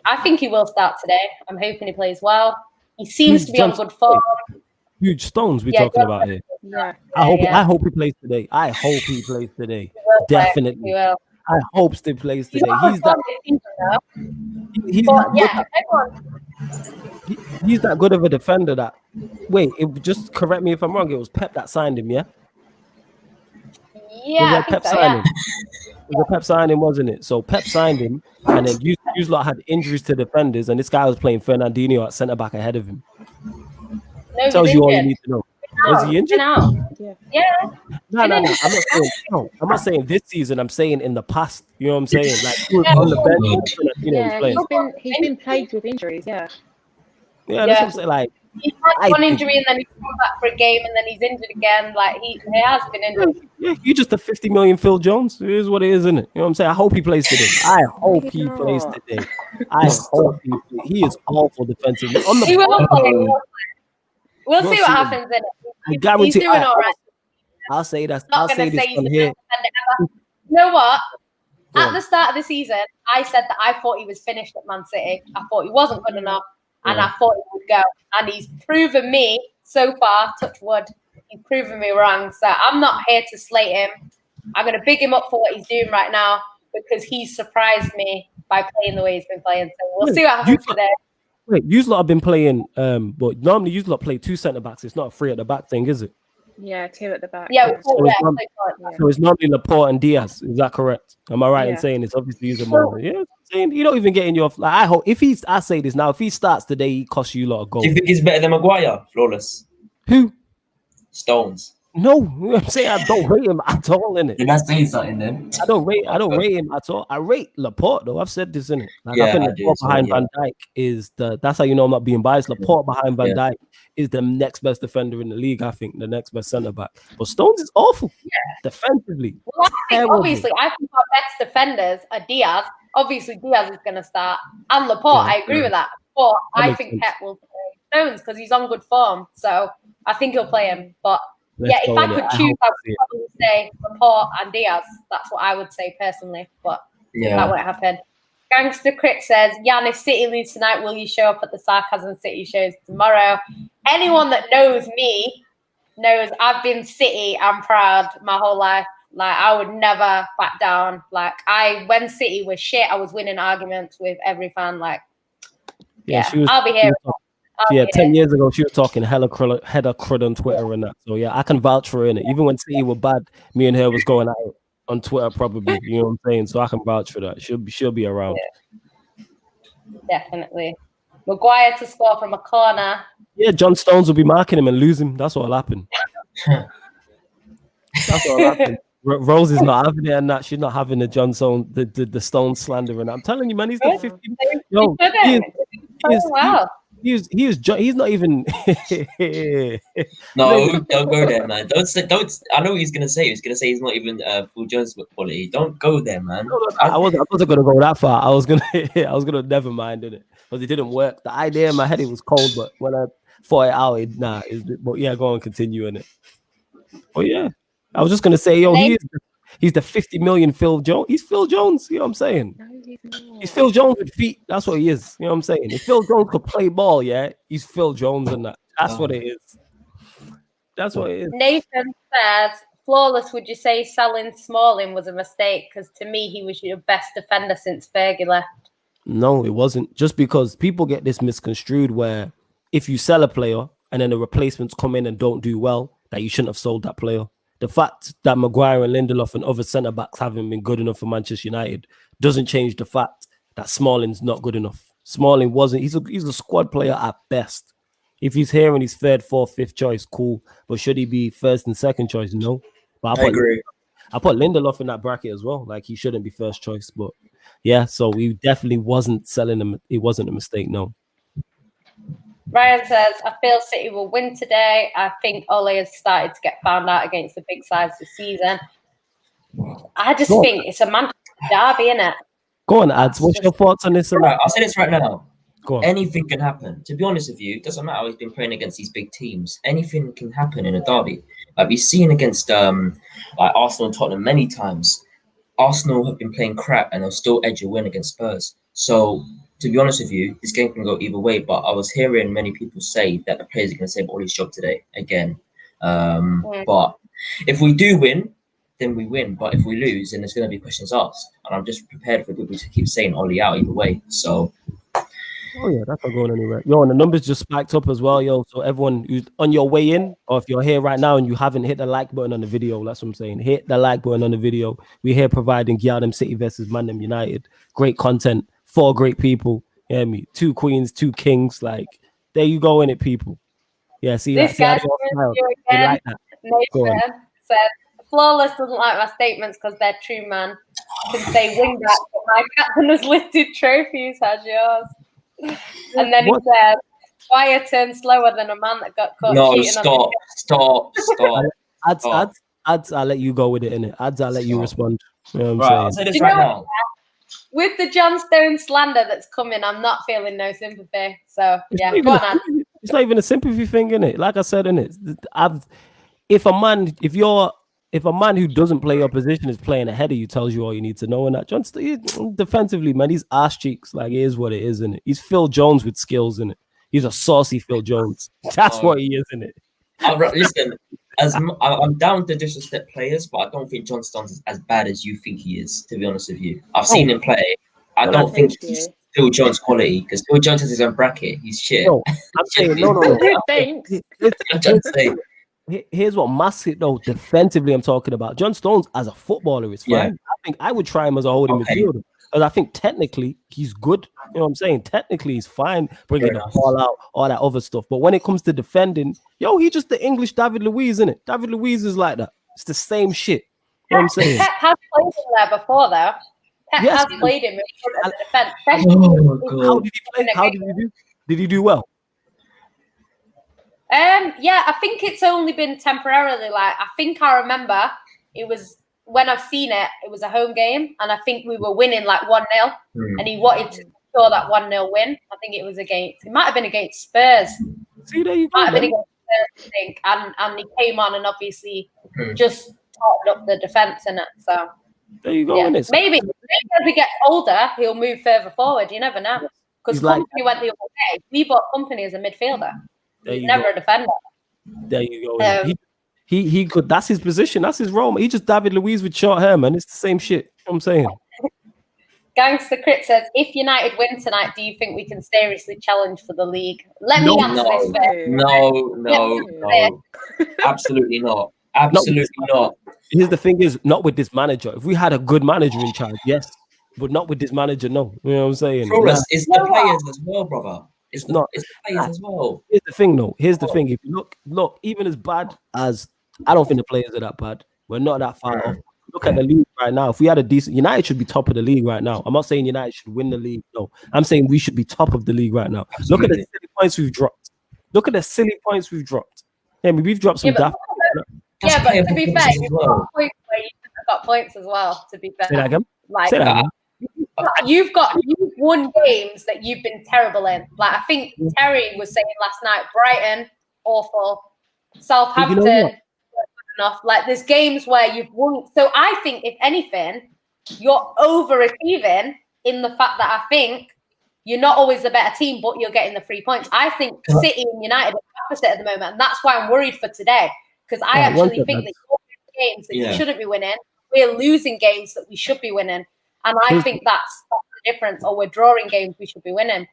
I think he will start today. I'm hoping he plays well. He seems to be on good form. Huge Stones we're talking about here. Yeah. I hope he plays today. I hope he plays today. Definitely. He will. I hope he plays today. He's that good of a defender that... Wait, just correct me if I'm wrong. It was Pep that signed him, yeah? Yeah, It was a Pep signing, wasn't it? So Pep signed him, and then you lot had injuries to defenders, and this guy was playing Fernandinho at centre back ahead of him. No, tells you all you need to know. Was he injured? Yeah. No. I'm not saying this season. I'm saying in the past. You know what I'm saying? Like he was on the bench. He's been plagued with injuries. Yeah. Yeah, that's what I'm saying. Like he's had one injury and then he's come back for a game and then he's injured again. Like he has been injured. Yeah, you're just a 50 million Phil Jones. It is what it is, isn't it? You know what I'm saying? I hope he plays today. I hope he plays today. I hope he is awful defensively. On the ball. We'll see what happens in it. I guarantee. He's doing all right. I'll say that. I'll say this on here. You know what? At the start of the season, I said that I thought he was finished at Man City. I thought he wasn't good enough, and I thought he would go. And he's proven me so far, touch wood, he's proven me wrong. So I'm not here to slate him. I'm going to big him up for what he's doing right now because he's surprised me by playing the way he's been playing. So we'll see what happens today. Wait, you lot have been playing, but normally you lot play 2 centre backs. It's not a 3 at the back thing, is it? Yeah, 2 at the back. Yeah, so it's normally Laporte and Diaz. Is that correct? Am I right in saying it's obviously using more? Yeah, saying you don't even get in your. Like, I hope I say this now. If he starts today, he costs you a lot of goals. Do you think he's better than Maguire? Flawless. Who? Stones. No, I'm saying I don't rate him at all in it. You're not saying something then. I don't rate him at all. I rate Laporte though. I've said this in it. Like, Yeah, I think I Laporte do, behind yeah. Van Dijk is that's how you know I'm not being biased. Laporte behind Van Dijk is the next best defender in the league. I think the next best centre back. But Stones is awful defensively. Well, I think our best defenders are Diaz. Obviously, Diaz is going to start, and Laporte. I agree with that. But I think Pep will play Stones because he's on good form. So I think he'll play him. But if I could choose, I would probably say Laporte and Diaz. That's what I would say personally. But that won't happen. Gangster Crit says, Jan, if City lose tonight, will you show up at the Sarcasm City shows tomorrow? Anyone that knows me knows I've been City and proud my whole life. Like, I would never back down. Like, when City was shit, I was winning arguments with every fan. Like, I'll be here. 10 years ago, she was talking hella crud on Twitter and that. So, I can vouch for her in it. Even when City were bad, me and her was going at it on Twitter probably. You know what I'm saying? So, I can vouch for that. She'll be around. Yeah. Definitely. Maguire to score from a corner. Yeah, John Stones will be marking him and lose him. That's what'll happen. That's what'll happen. Rose is not having it and that. She's not having the John Stones, the Stones slander and that. I'm telling you, man, he's the 50. Yo, he's not even. No, don't go there, man. Don't. I know what he's gonna say. He's gonna say he's not even full Jones quality. Don't go there, man. No, I wasn't gonna go that far. I was gonna never mind in it because it didn't work. The idea in my head it was cold, but when I thought it out, but go on, continue in it. But I was just gonna say, he's the 50 million Phil Jones. He's Phil Jones. You know what I'm saying? No, he's not. He's Phil Jones with feet. That's what he is. You know what I'm saying? If Phil Jones could play ball, he's Phil Jones and that. That's what it is. That's what it is. Nathan says, Flawless, would you say selling Smalling was a mistake? Because to me, he was your best defender since Fergie left. No, it wasn't. Just because people get this misconstrued where if you sell a player and then the replacements come in and don't do well, that you shouldn't have sold that player. The fact that Maguire and Lindelof and other centre-backs haven't been good enough for Manchester United doesn't change the fact that Smalling's not good enough. Smalling wasn't. He's a squad player at best. If he's here and he's third, fourth, fifth choice, cool. But should he be first and second choice? No. But I agree. I put Lindelof in that bracket as well. Like, he shouldn't be first choice. But so we definitely wasn't selling him. It wasn't a mistake, no. Ryan says, I feel City will win today. I think Ole has started to get found out against the big sides this season. I just think it's a Manchester derby, innit? Go on, Ads. What's your thoughts on this? Right, I'll say this right now. Go on. Anything can happen. To be honest with you, it doesn't matter. He's been playing against these big teams. Anything can happen in a derby. Like, we've seen against like Arsenal and Tottenham many times. Arsenal have been playing crap and they'll still edge a win against Spurs. So, to be honest with you, this game can go either way. But I was hearing many people say that the players are going to save Ole's job today again. But if we do win, then we win. But if we lose, then there's going to be questions asked. And I'm just prepared for people to keep saying Ole out either way. So. Oh yeah, that's not going anywhere. Yo, and the numbers just spiked up as well, yo. So everyone who's on your way in, or if you're here right now and you haven't hit the like button on the video, that's what I'm saying. Hit the like button on the video. We're here providing Gyaldem City versus Mandem United. Great content, 4 great people. You hear me? 2 queens, 2 kings. Like, there you go in it, people. Yeah, see this that? This See guy's like that. Nathan said, Flawless doesn't like my statements because they're true, man. Can say wing back, but my captain has lifted trophies. How's yours? And then he said, why turned slower than a man that got caught cheating stop. Ads, I'll let you go with it, innit? Ads, I'll let you respond. You know what I'm saying? I'll say this right now. With the John Stone slander that's coming, I'm not feeling no sympathy. So, go on, Ads. It's not even a sympathy thing, innit? Like I said, innit? If a man who doesn't play your position is playing ahead of you, tells you all you need to know. And that John, defensively, man, he's ass cheeks. Like, it is what it is, innit? He's Phil Jones with skills, innit? He's a saucy Phil Jones. That's what he is, innit? Listen, I'm down to disrespect players, but I don't think John Stones is as bad as you think he is. To be honest with you, I've seen him play. I don't think he's Phil Jones quality because Phil Jones has his own bracket. He's shit. No, I'm saying no. Thanks. I'm trying to say. Here's what masks it though. Defensively, I'm talking about. John Stones as a footballer is fine. Yeah. I think I would try him as a holding midfielder because I think technically he's good. You know what I'm saying? Technically, he's fine bringing the ball out, all that other stuff. But when it comes to defending, he's just the English David Luiz, isn't it? David Luiz is like that. It's the same shit. You know what I'm saying? Pep has played him there before, though. Pep has played him in front of the defense. How did he play? How did he do? Did he do well? Yeah, I think it's only been temporarily. Like, I think I remember it was when I've seen it, it was a home game, and I think we were winning like 1-0, and he wanted to score that 1-0 win. I think it might have been against Spurs. See, there you go. Might have been against Spurs, I think, and he came on and obviously just tightened up the defense in it. So there you go. Yeah. Maybe as we get older, he'll move further forward. You never know. Because Company went the other way. We bought Company as a midfielder. He's never a defender. There you go. He could. That's his position. That's his role. He just David Luiz with short hair, man. It's the same shit. You know what I'm saying. Gangster Crit says, if United win tonight, do you think we can seriously challenge for the league? Let me answer this first. No. Absolutely not. Absolutely not. Here's the thing is, not with this manager. If we had a good manager in charge, yes. But not with this manager, no. You know what I'm saying? It's the players as well, brother. It's the players as well. Here's the thing, though. Here's the thing. If you look, even as bad as I don't think the players are that bad. We're not that far off. Look at the league right now. If we had a decent United should be top of the league right now. I'm not saying United should win the league. No, I'm saying we should be top of the league right now. Absolutely. Look at the silly points we've dropped. Look at the silly points we've dropped. Yeah, I mean, we've dropped some daft. Yeah, but to be fair, you've got points where you've got points as well. To be fair, say that again. Like say that again. You've won games that you've been terrible in. Like I think Terry was saying last night, Brighton, awful. Southampton, good enough. Like there's games where you've won. So I think if anything, you're overachieving in the fact that I think you're not always the better team, but you're getting the 3 points. I think City and United are opposite at the moment, and that's why I'm worried for today. Because I actually think that you're winning games that you shouldn't be winning. We're losing games that we should be winning. And I think that's the difference. Or we're drawing games we should be winning.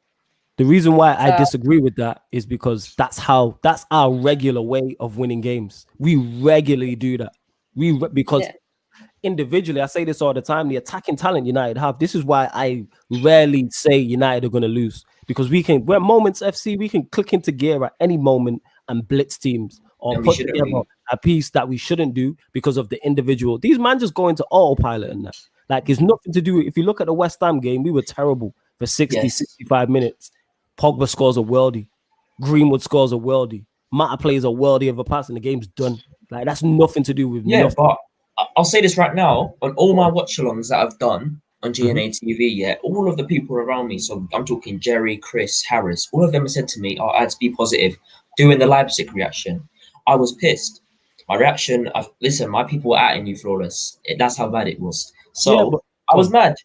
The reason why I disagree with that is because that's our regular way of winning games. We regularly do that. Because individually, I say this all the time, the attacking talent United have. This is why I rarely say United are going to lose. Because we're Moments FC, we can click into gear at any moment and blitz teams. Or put together a piece that we shouldn't do because of the individual. These man just go into autopilot and that. Like, it's nothing to do. If you look at the West Ham game, we were terrible for 65 minutes. Pogba scores a worldie. Greenwood scores a worldie. Mata plays a worldie of a pass and the game's done. Like, that's nothing to do with nothing. But I'll say this right now. On all my watch-alongs that I've done on GNA TV, all of the people around me, so I'm talking Jerry, Chris, Harris, all of them have said to me, I had to be positive. Doing the Leipzig reaction, I was pissed. My reaction, listen, my people were atting you, Flawless. That's how bad it was. So I was mad.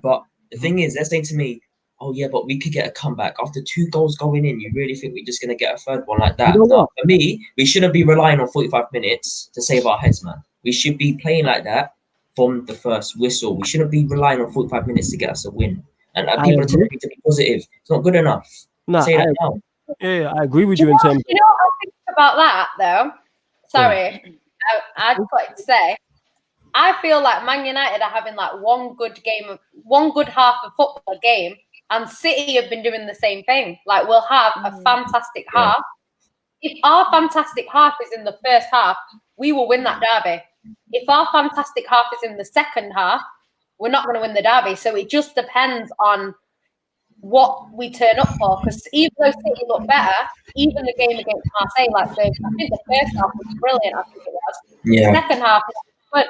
But the thing is, they're saying to me, oh, yeah, but we could get a comeback. After 2 goals going in, you really think we're just going to get a third one like that? No, for me, we shouldn't be relying on 45 minutes to save our heads, man. We should be playing like that from the first whistle. We shouldn't be relying on 45 minutes to get us a win. And people are telling me to be positive. It's not good enough. Say that now. Yeah, I agree with you in terms. You know what I think about that, though? Sorry, I just wanted to say, I feel like Man United are having like one good half of football game, and City have been doing the same thing. Like we'll have a fantastic half. If our fantastic half is in the first half, we will win that derby. If our fantastic half is in the second half, we're not going to win the derby. So it just depends on what we turn up for. Because even though City look better, even the game against Marseille, I think the first half was brilliant. I think it was. The second half was good.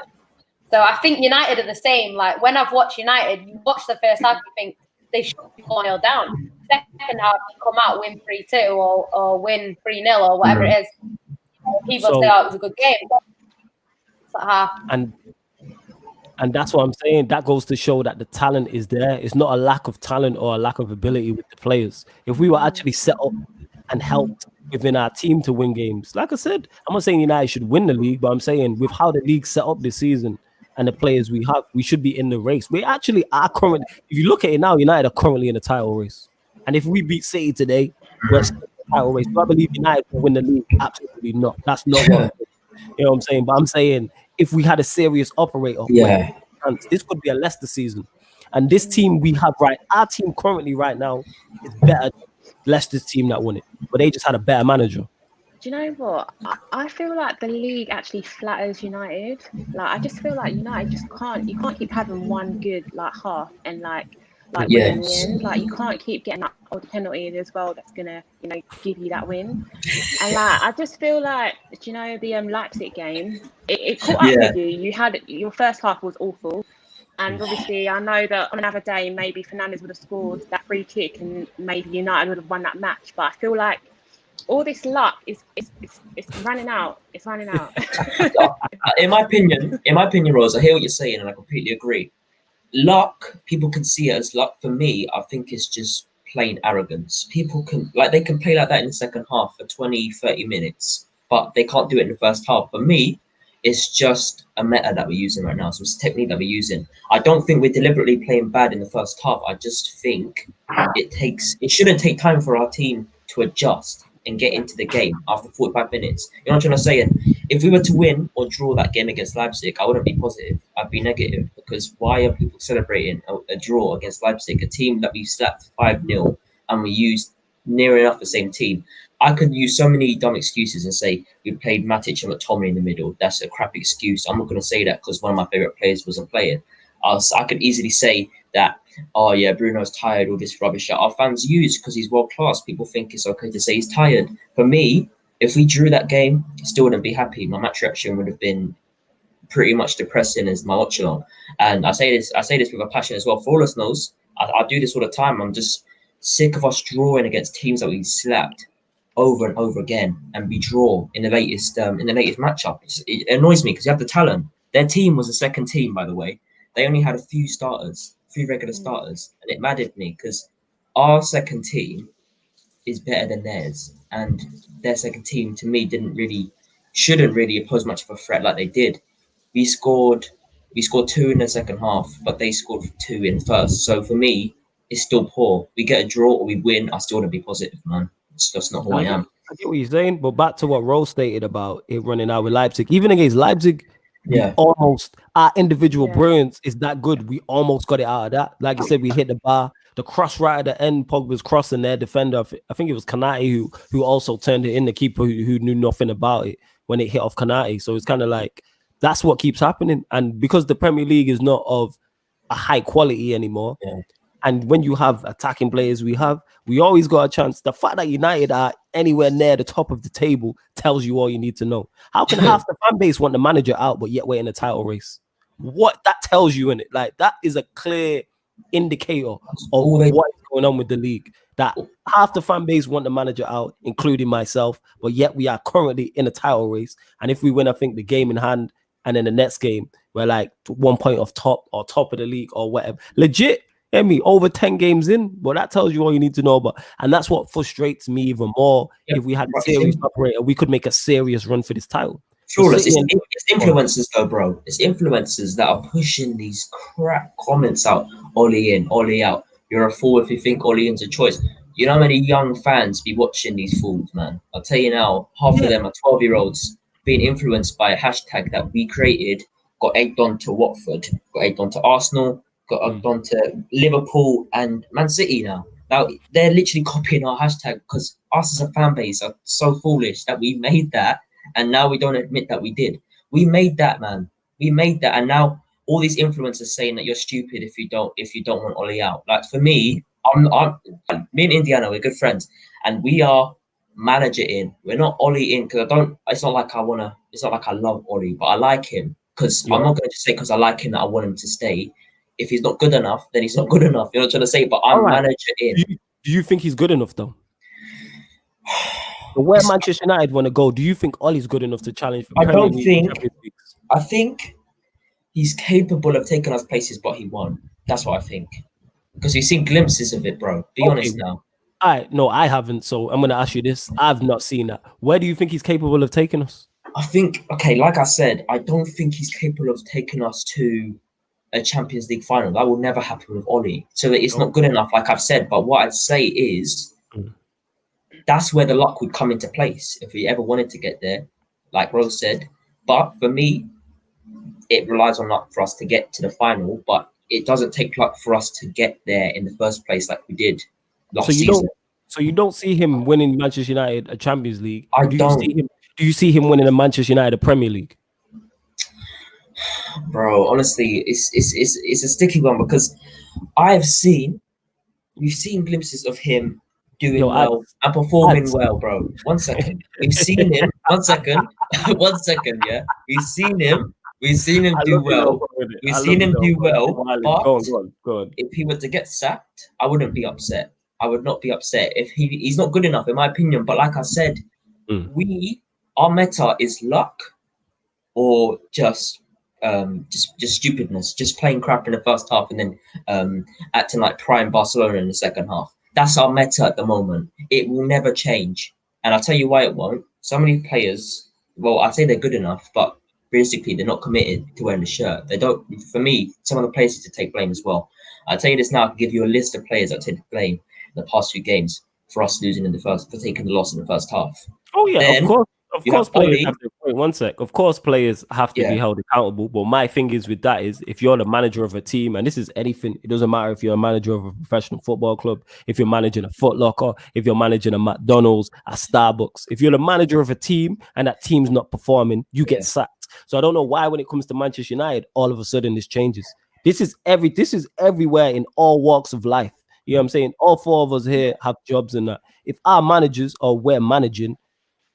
So I think United are the same. Like when I've watched United, you watch the first half, you think they should be 4-0 down. Second half, you come out, win 3-2 or win 3-0 or whatever it is. People say, oh, it was a good game. And that's what I'm saying. That goes to show that the talent is there. It's not a lack of talent or a lack of ability with the players. If we were actually set up and helped within our team to win games. Like I said, I'm not saying United should win the league, but I'm saying with how the league set up this season and the players we have, we should be in the race. We actually are currently, if you look at it now, United are currently in the title race. And if we beat City today, we're still in the title race. Do I believe United will win the league? Absolutely not. That's not what I'm saying. You know what I'm saying? But I'm saying if we had a serious operator, this could be a Leicester season. And this team we have our team currently right now is better than Leicester's team that won it. But they just had a better manager. Do you know what? I feel like the league actually flatters United. Like, I just feel like United just can't. You can't keep having one good half and like win in the end. Like, you can't keep getting that odd penalty as well. That's gonna give you that win. And like, I just feel like, the Leipzig game, it caught up with you. You had your first half was awful. And obviously, I know that on another day, maybe Fernandes would have scored that free kick and maybe United would have won that match. But I feel like all this luck is running out. It's running out. in my opinion, Rose, I hear what you're saying and I completely agree. Luck, people can see it as luck. For me, I think it's just plain arrogance. People they can play like that in the second half for 20, 30 minutes, but they can't do it in the first half. For me, it's just a meta that we're using right now. So it's a technique that we're using. I don't think we're deliberately playing bad in the first half. I just think it shouldn't take time for our team to adjust and get into the game after 45 minutes. You know what I'm trying to say? And if we were to win or draw that game against Leipzig, I wouldn't be positive. I'd be negative, because why are people celebrating a draw against Leipzig, a team that we slapped 5-0 and we used near enough the same team? I could use so many dumb excuses and say we played Matic and McTominay in the middle. That's a crap excuse. I'm not going to say that because one of my favourite players wasn't playing. I could easily say that, oh yeah, Bruno's tired, all this rubbish that our fans use because he's world class. People think it's okay to say he's tired. For me, if we drew that game, I still wouldn't be happy. My match reaction would have been pretty much depressing as my watch along. And I say this with a passion as well. For all us knows, I do this all the time. I'm just sick of us drawing against teams that we slapped over and over again, and we draw in the latest matchup. It annoys me because you have the talent. Their team was a second team, by the way. They only had a few regular starters, and it maddened me because our second team is better than theirs, and their second team to me shouldn't really pose much of a threat like they did. We scored 2 in the second half, but they scored 2 in the first. So for me, it's still poor. We get a draw or we win, I still wouldn't be positive, man. It's just not who I am. I get what you're saying, but back to what Rose stated about it running out with Leipzig. Even against Leipzig, our individual brilliance is that good. We almost got it out of that. Like you said, we hit the bar. The cross right at the end, Pogba's crossing their defender. I think it was Kanate who also turned it in, the keeper who knew nothing about it when it hit off Kanate. So it's kind of like that's what keeps happening. And because the Premier League is not of a high quality anymore, and when you have attacking players we always got a chance. The fact that United are anywhere near the top of the table tells you all you need to know. How can half the fan base want the manager out, but yet we're in a title race? What that tells you in it, like that is a clear indicator of what is going on with the league. That half the fan base want the manager out, including myself, but yet we are currently in a title race. And if we win, I think the game in hand, and then the next game, we're like 1 point off top of the league or whatever. Legit. Over 10 games in, well, that tells you all you need to know about. And that's what frustrates me even more. If we had a serious operator, we could make a serious run for this title. Sure, it's influencers though, bro. It's influencers that are pushing these crap comments out. Ollie in, Ollie out. You're a fool if you think Ollie in's a choice. You know how many young fans be watching these fools, man? I'll tell you now, half of them are 12-year-olds being influenced by a hashtag that we created, got egged on to Watford, got egged on to Arsenal, got on to Liverpool and Man City now. Now, they're literally copying our hashtag because us as a fan base are so foolish that we made that, and now we don't admit that we did. We made that, man. We made that, and now all these influencers saying that you're stupid if you don't want Ollie out. Like, for me, me and Indiana, we're good friends, and we are manager in. We're not Ollie in because it's not like I love Ollie, but I like him because I'm not going to say because I like him that I want him to stay. If he's not good enough, then he's not good enough. You know what I'm trying to say? But I'm manager in. Do you think he's good enough, though? But where Manchester United want to go, do you think Ollie's good enough to challenge for I think he's capable of taking us places, but he won't. That's what I think. Because we've seen glimpses of it, bro. Be honest now. No, I haven't. So I'm going to ask you this. I've not seen that. Where do you think he's capable of taking us? I think, okay, like I said, I don't think he's capable of taking us to a Champions League final. That will never happen with Oli. So it's not good enough, like I've said. But what I'd say is that's where the luck would come into place if we ever wanted to get there, like Rose said. But for me, it relies on luck for us to get to the final. But it doesn't take luck for us to get there in the first place like we did last season. So you don't see him winning Manchester United a Champions League? Do you see him winning a Manchester United a Premier League? Bro, honestly, it's a sticky one because we've seen glimpses of him doing well and performing well, bro. 1 second. We've seen him. 1 second. 1 second, yeah. We've seen him do well. We've seen him do well. But if he were to get sacked, I wouldn't be upset. I would not be upset if he's not good enough, in my opinion. But like I said, our meta is luck or just stupidness, just playing crap in the first half and then acting like prime Barcelona in the second half. That's our meta at the moment. It will never change. And I'll tell you why it won't. So many players, well, I'd say they're good enough, but realistically, they're not committed to wearing the shirt. They don't, for me, some of the players need to take blame as well. I'll tell you this now, I can give you a list of players that take blame in the past few games for us losing for taking the loss in the first half. Oh, yeah, then, of course. Of course, players have to wait 1 sec. Of course, players have to be held accountable. But my thing is with that is if you're the manager of a team, and this is anything, it doesn't matter if you're a manager of a professional football club, if you're managing a Foot Locker, if you're managing a McDonald's, a Starbucks, if you're the manager of a team and that team's not performing, you get sacked. So I don't know why when it comes to Manchester United, all of a sudden this changes. This is everywhere in all walks of life. You know what I'm saying? All four of us here have jobs and that. If our managers or we're managing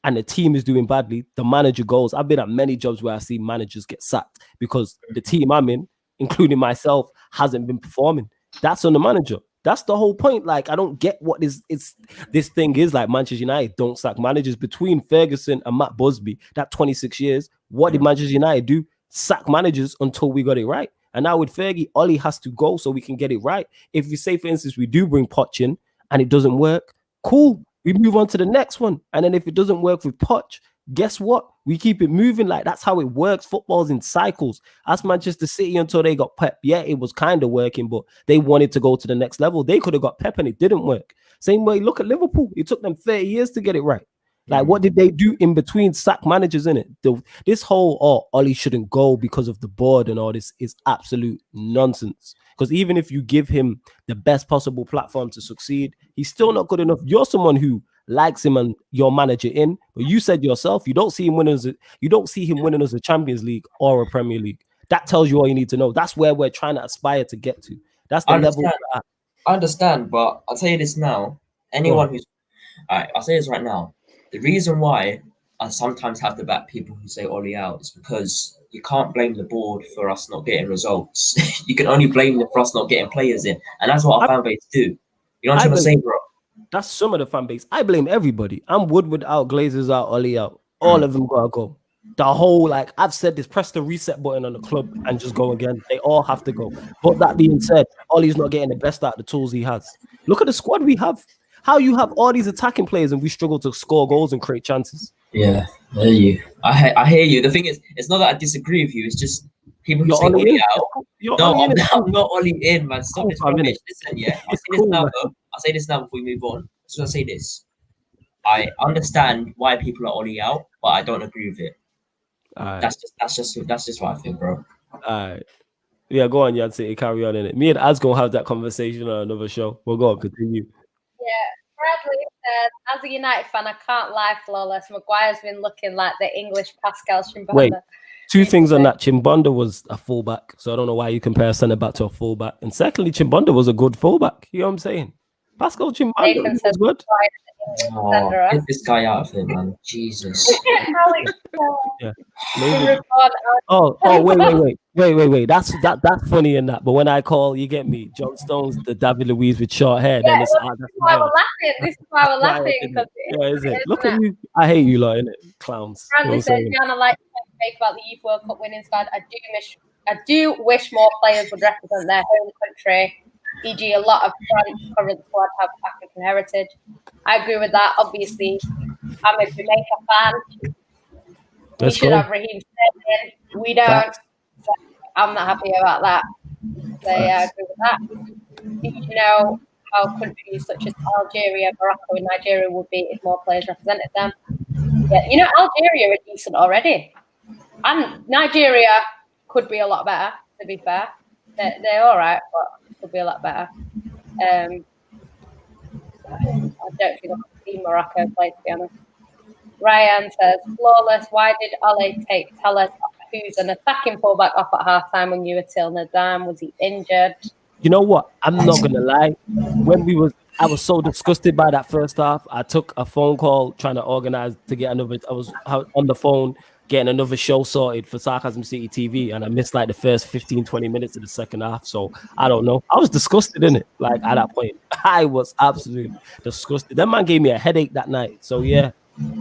and the team is doing badly, the manager goes. I've been at many jobs where I see managers get sacked because the team I'm in, including myself, hasn't been performing. That's on the manager. That's the whole point. Like, I don't get what this thing is. Like, Manchester United don't sack managers. Between Ferguson and Matt Busby, that 26 years, what did Manchester United do? Sack managers until we got it right. And now with Fergie, Ollie has to go so we can get it right. If we say, for instance, we do bring Poch in and it doesn't work, cool. We move on to the next one. And then if it doesn't work with Poch, guess what? We keep it moving. Like, that's how it works. Football's in cycles. As Manchester City until they got Pep. Yeah, it was kind of working, but they wanted to go to the next level. They could have got Pep and it didn't work. Same way, look at Liverpool. It took them 30 years to get it right. Like, what did they do in between? Sack managers, in it. This whole, Ollie shouldn't go because of the board and all this is absolute nonsense. Because even if you give him the best possible platform to succeed, he's still not good enough. You're someone who likes him and your manager in, but you said yourself you don't see him winning as a Champions League or a Premier League. That tells you all you need to know. That's where we're trying to aspire to get to. That's the level we're at. I understand, but I'll tell you this now. Anyone who's I'll say this right now. The reason why I sometimes have to back people who say Ollie out is because you can't blame the board for us not getting results. You can only blame them for us not getting players in. And that's what our fan base do. You know what I'm trying to say, bro? That's some of the fan base. I blame everybody. I'm Woodward out, Glazers out, Ollie out. All of them gotta go. The whole, like, I've said this, press the reset button on the club and just go again. They all have to go. But that being said, Ollie's not getting the best out of the tools he has. Look at the squad we have. How you have all these attacking players and we struggle to score goals and create chances. Yeah, I hear you. I hear you. The thing is, it's not that I disagree with you. It's just people who say Ollie out. I'm not Ollie in, man. Stop this rubbish. Listen, yeah. I'll say this now, though. I'll say this now before we move on. So I'll say this. I understand why people are Ollie out, but I don't agree with it. That's just what I think, bro. Yeah, go on, Yancy. Carry on in it. Me and Az gonna have that conversation on another show. We'll go on, continue. Yeah, Bradley said, as a United fan, I can't lie, Flawless. Maguire's been looking like the English Pascal Chimbonda. Wait, two things on that. Chimbonda was a fullback, so I don't know why you compare a centre-back to a fullback. And secondly, Chimbonda was a good fullback. You know what I'm saying? Pascal Chimbonda was good. Get this guy out of here, man. Jesus. Yeah. Wait. That's funny in that. But when I call, you get me, John Stones, the David Luiz with short hair. Yeah, then this is why we're laughing. This is why we're laughing. Yeah, is it? Look at you. I hate you lot, innit? Clowns. Bradley said, Jan, I like to speak about the Youth World Cup winning squad. I do wish more players would represent their home country. E.g., a lot of current squad have African heritage. I agree with that. Obviously, I'm a Jamaica fan. We should have Raheem Sterling. We don't. So I'm not happy about that. So yeah, I agree with that. Do you know how countries such as Algeria, Morocco, and Nigeria would be if more players represented them? Yeah, you know, Algeria are decent already, and Nigeria could be a lot better. To be fair, they're all right, but could be a lot better. I don't think I could see Morocco play, to be honest. Ryan says, flawless. Why did Ole take Telles, who's an attacking fullback, off at half time when you were till Nadam? Was he injured? You know what? I'm not gonna lie. I was so disgusted by that first half. I took a phone call trying to organize to get another. I was on the phone getting another show sorted for Sarcasm City TV, and I missed like the first 15-20 minutes of the second half. So I don't know. I was disgusted in it. Like at that point, I was absolutely disgusted. That man gave me a headache that night. So yeah,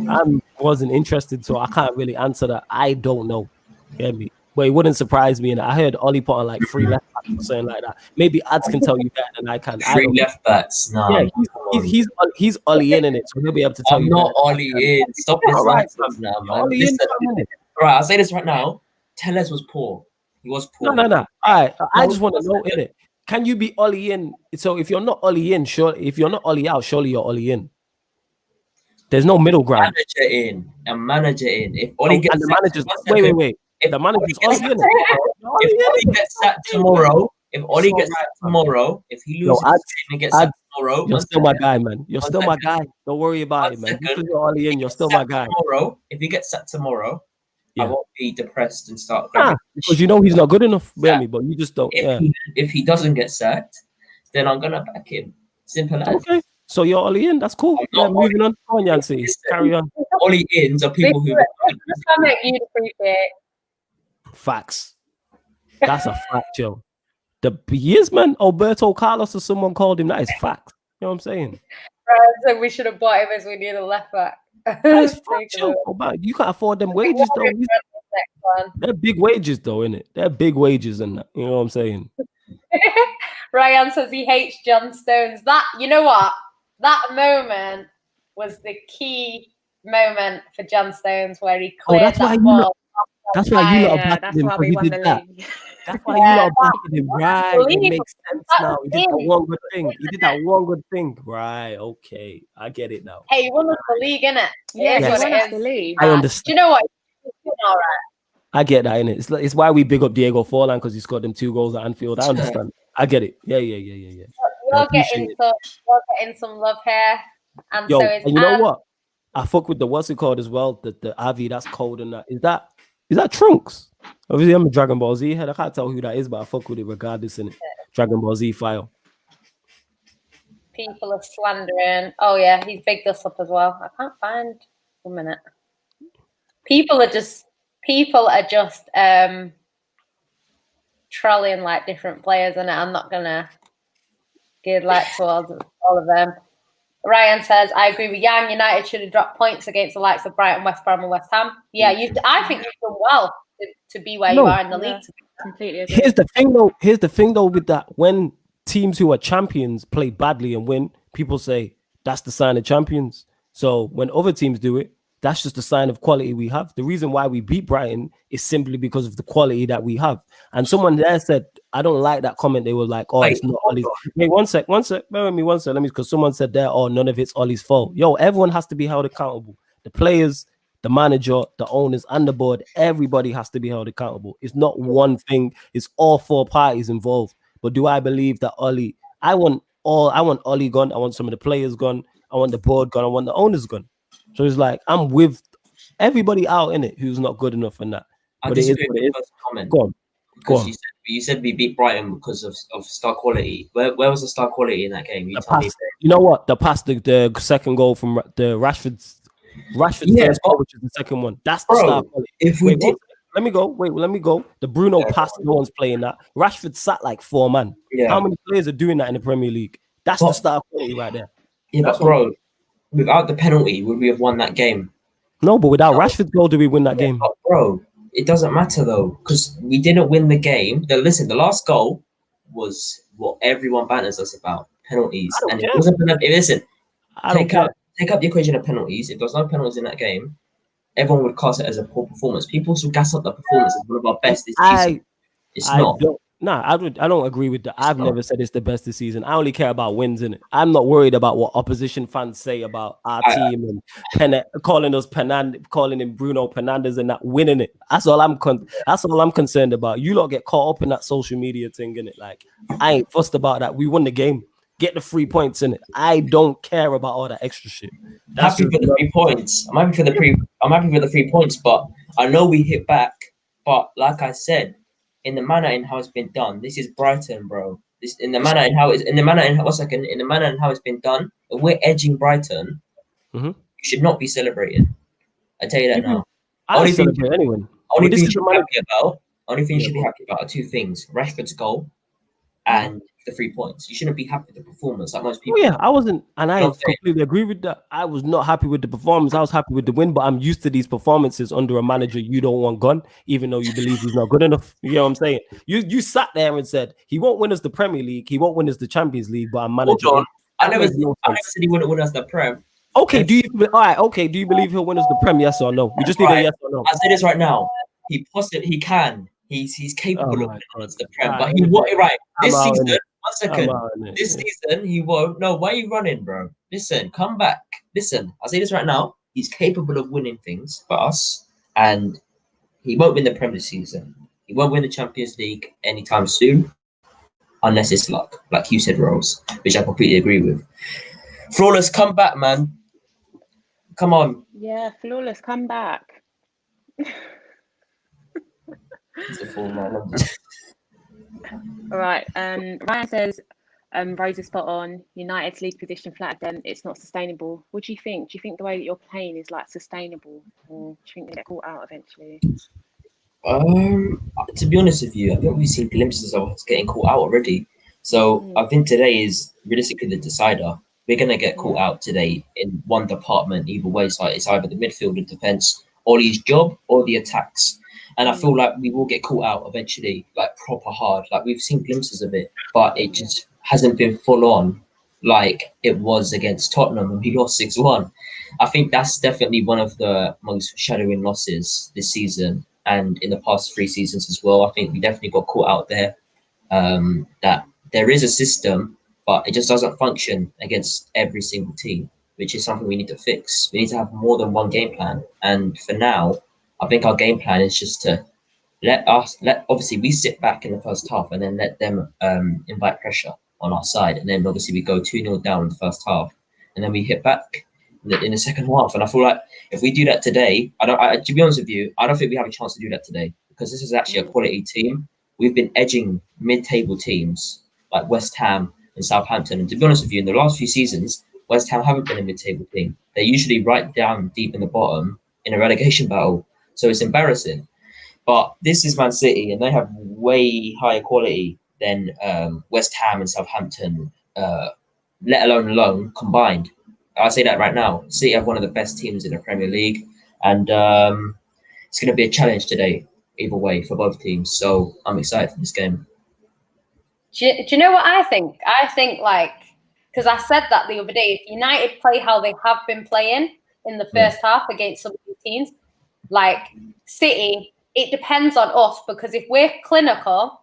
I wasn't interested. So I can't really answer that. I don't know. Get me? But it wouldn't surprise me. And I heard Ollie put on like 3 left backs or something like that. Maybe ads can tell you better than I can. 3 left backs. No. Yeah, he's Ollie in it, so he'll be able to tell you. I'm not Ollie in. Stop this nonsense now, man. Listen, right, I'll say this right now. Telles was poor. He was poor. No. All right, I just want to know in it. Can you be Ollie in? So if you're not Ollie in, if you're not Ollie out, surely you're Ollie in. There's no middle ground. A manager in. If Ollie gets the manager's wait. If the manager's Ollie in. If Ollie gets sacked tomorrow, if he loses and gets sacked tomorrow, you're still my guy, man. You're still my guy. Don't worry about it, man. Because you're Ollie in, you're still my guy. Tomorrow, if he gets sacked tomorrow, I won't be depressed and start grabbing. Because you know he's not good enough, me, but you just don't. If he doesn't get sacked, then I'm gonna back him. Simple as. Okay. So you're Ollie in. That's cool. Yeah, moving on. Go on, Yancy. Carry on. Ollie ins are people who. Facts. That's a fact, yo. The years, man. Alberto Carlos or someone called him. That is facts. You know what I'm saying? Right, so we should have bought him as we need a left back. That's facts, yo. You can't afford them wages, though. They're big wages, though, innit? They're big wages, and that. You know what I'm saying? Ryan says he hates John Stones. That, you know what? That moment was the key moment for John Stones where he cleared that ball. That's why you lot are backing him, because he did that. That's why you lot are backing him. Right, it makes sense now. He did that one good thing. Right, okay. I get it now. Hey, he won us the league, innit? Yeah, he won us the league. I understand. Do you know what? He's doing all right. I get that, innit? It's why we big up Diego Forlan, because he scored them 2 goals at Anfield. I understand. I get it. Yeah. You're getting some love here. And yo, so is and you know what? I fuck with the what's it called as well. The Avi that's cold and that. Is that Trunks? Obviously, I'm a Dragon Ball Z head. I can't tell who that is, but I fuck with it regardless in it. Dragon Ball Z file. People are slandering. Oh yeah, he's bigged us up as well. I can't find 1 minute. People are just trolling like different players, and I'm not gonna give like towards all of them. Ryan says, I agree with Yang. United should have dropped points against the likes of Brighton, West Brom and West Ham. Yeah, I think you've done well to be where you are in the league. Completely agree. Here's the thing though with that. When teams who are champions play badly and win, people say that's the sign of champions. So when other teams do it, that's just a sign of quality we have. The reason why we beat Brighton is simply because of the quality that we have. And someone there said, I don't like that comment. They were like, it's not Ollie's. Wait, one sec. Bear with me one sec. Because someone said there, none of it's Ollie's fault. Yo, everyone has to be held accountable. The players, the manager, the owners, and the board, everybody has to be held accountable. It's not one thing. It's all 4 parties involved. But do I believe that Ollie, I want Ollie gone. I want some of the players gone. I want the board gone. I want the owners gone. So it's like I'm with everybody out in it who's not good enough in that. But it is what it is. Comment. Go on. You said we beat Brighton because of star quality. Where was the star quality in that game? You know what? The pass, the second goal from the Rashford's first goal, which is the second one. That's the star quality. Let me go. The Bruno pass, no one's playing that. Rashford sat like 4 man. Yeah. How many players are doing that in the Premier League? That's the star quality right there. Yeah, but bro, without the penalty, would we have won that game? No, but without Rashford's goal, do we win that game? Bro, it doesn't matter though, because we didn't win the game. Listen, the last goal was what everyone banters us about. penalties. I don't And care. if it wasn't penalty, listen, I don't care. take out the equation of penalties. If there was no penalties in that game, everyone would class it as a poor performance. People still gas up the performance as one of our best this season. It's not. I don't agree with that. I've never said it's the best this season. I only care about wins in it. I'm not worried about what opposition fans say about our team and calling him Bruno Fernandes and not winning it. That's all I'm concerned about. You lot get caught up in that social media thing, innit? Like, I ain't fussed about that. We won the game. Get the 3 points in it. I don't care about all that extra shit. I'm happy for the 3 points. I'm happy for the 3 points, but I know we hit back. But like I said, in the manner in how it's been done, this is Brighton, bro. In the manner in how it's been done, if we're edging Brighton, you should not be celebrating. I tell you that now. I celebrate anyone. Only thing you should be happy about are 2 things: Rashford's goal and the 3 points. You shouldn't be happy with the performance like most people. Oh, yeah, I wasn't, and I completely agree with that. I was not happy with the performance. I was happy with the win, but I'm used to these performances under a manager you don't want gone, even though you believe he's not good enough. You know what I'm saying? You sat there and said he won't win us the Premier League, he won't win us the Champions League, but I'm manager. I never said he wouldn't win us the Prem. Okay, do you believe he'll win us the Prem? Yes or no? We just need a yes or no. I'll say this right now. He can. He's capable of winning us the Prem, but he won't. Right, this season. 1 second. This season, he won't. No, why are you running, bro? Listen, come back. Listen, I'll say this right now. He's capable of winning things for us, and he won't win the Premier season. He won't win the Champions League anytime soon, unless it's luck, like you said, Rose, which I completely agree with. Flawless, come back, man. Come on. Yeah, Flawless, come back. He's a fool, man. All right. Ryan says, Rose is spot on. United's league position flat them. It's not sustainable. What do you think? Do you think the way that you're playing is like sustainable, or do you think they get caught out eventually? To be honest with you, I think we've seen glimpses of us getting caught out already. So I think today is realistically the decider. We're gonna get caught out today in one department either way. So it's either the midfield and defense, or his job, or the attacks. And I feel like we will get caught out eventually, like proper hard. Like we've seen glimpses of it, but it just hasn't been full on like it was against Tottenham when we lost 6-1. I think that's definitely one of the most shadowing losses this season and in the past 3 seasons as well. I think we definitely got caught out there. That there is a system, but it just doesn't function against every single team, which is something we need to fix. We need to have more than one game plan. And for now, I think our game plan is just to obviously we sit back in the first half and then let them invite pressure on our side. And then obviously we go 2-0 down in the first half and then we hit back in the second half. And I feel like if we do that today, to be honest with you, I don't think we have a chance to do that today because this is actually a quality team. We've been edging mid-table teams like West Ham and Southampton. And to be honest with you, in the last few seasons, West Ham haven't been a mid-table team. They're usually right down deep in the bottom in a relegation battle. So it's embarrassing. But this is Man City, and they have way higher quality than West Ham and Southampton, let alone combined. I'll say that right now. City have one of the best teams in the Premier League, and it's going to be a challenge today, either way, for both teams. So I'm excited for this game. Do you know what I think? I think, because I said that the other day, if United play how they have been playing in the first half against some of these teams, like City, it depends on us, because if we're clinical,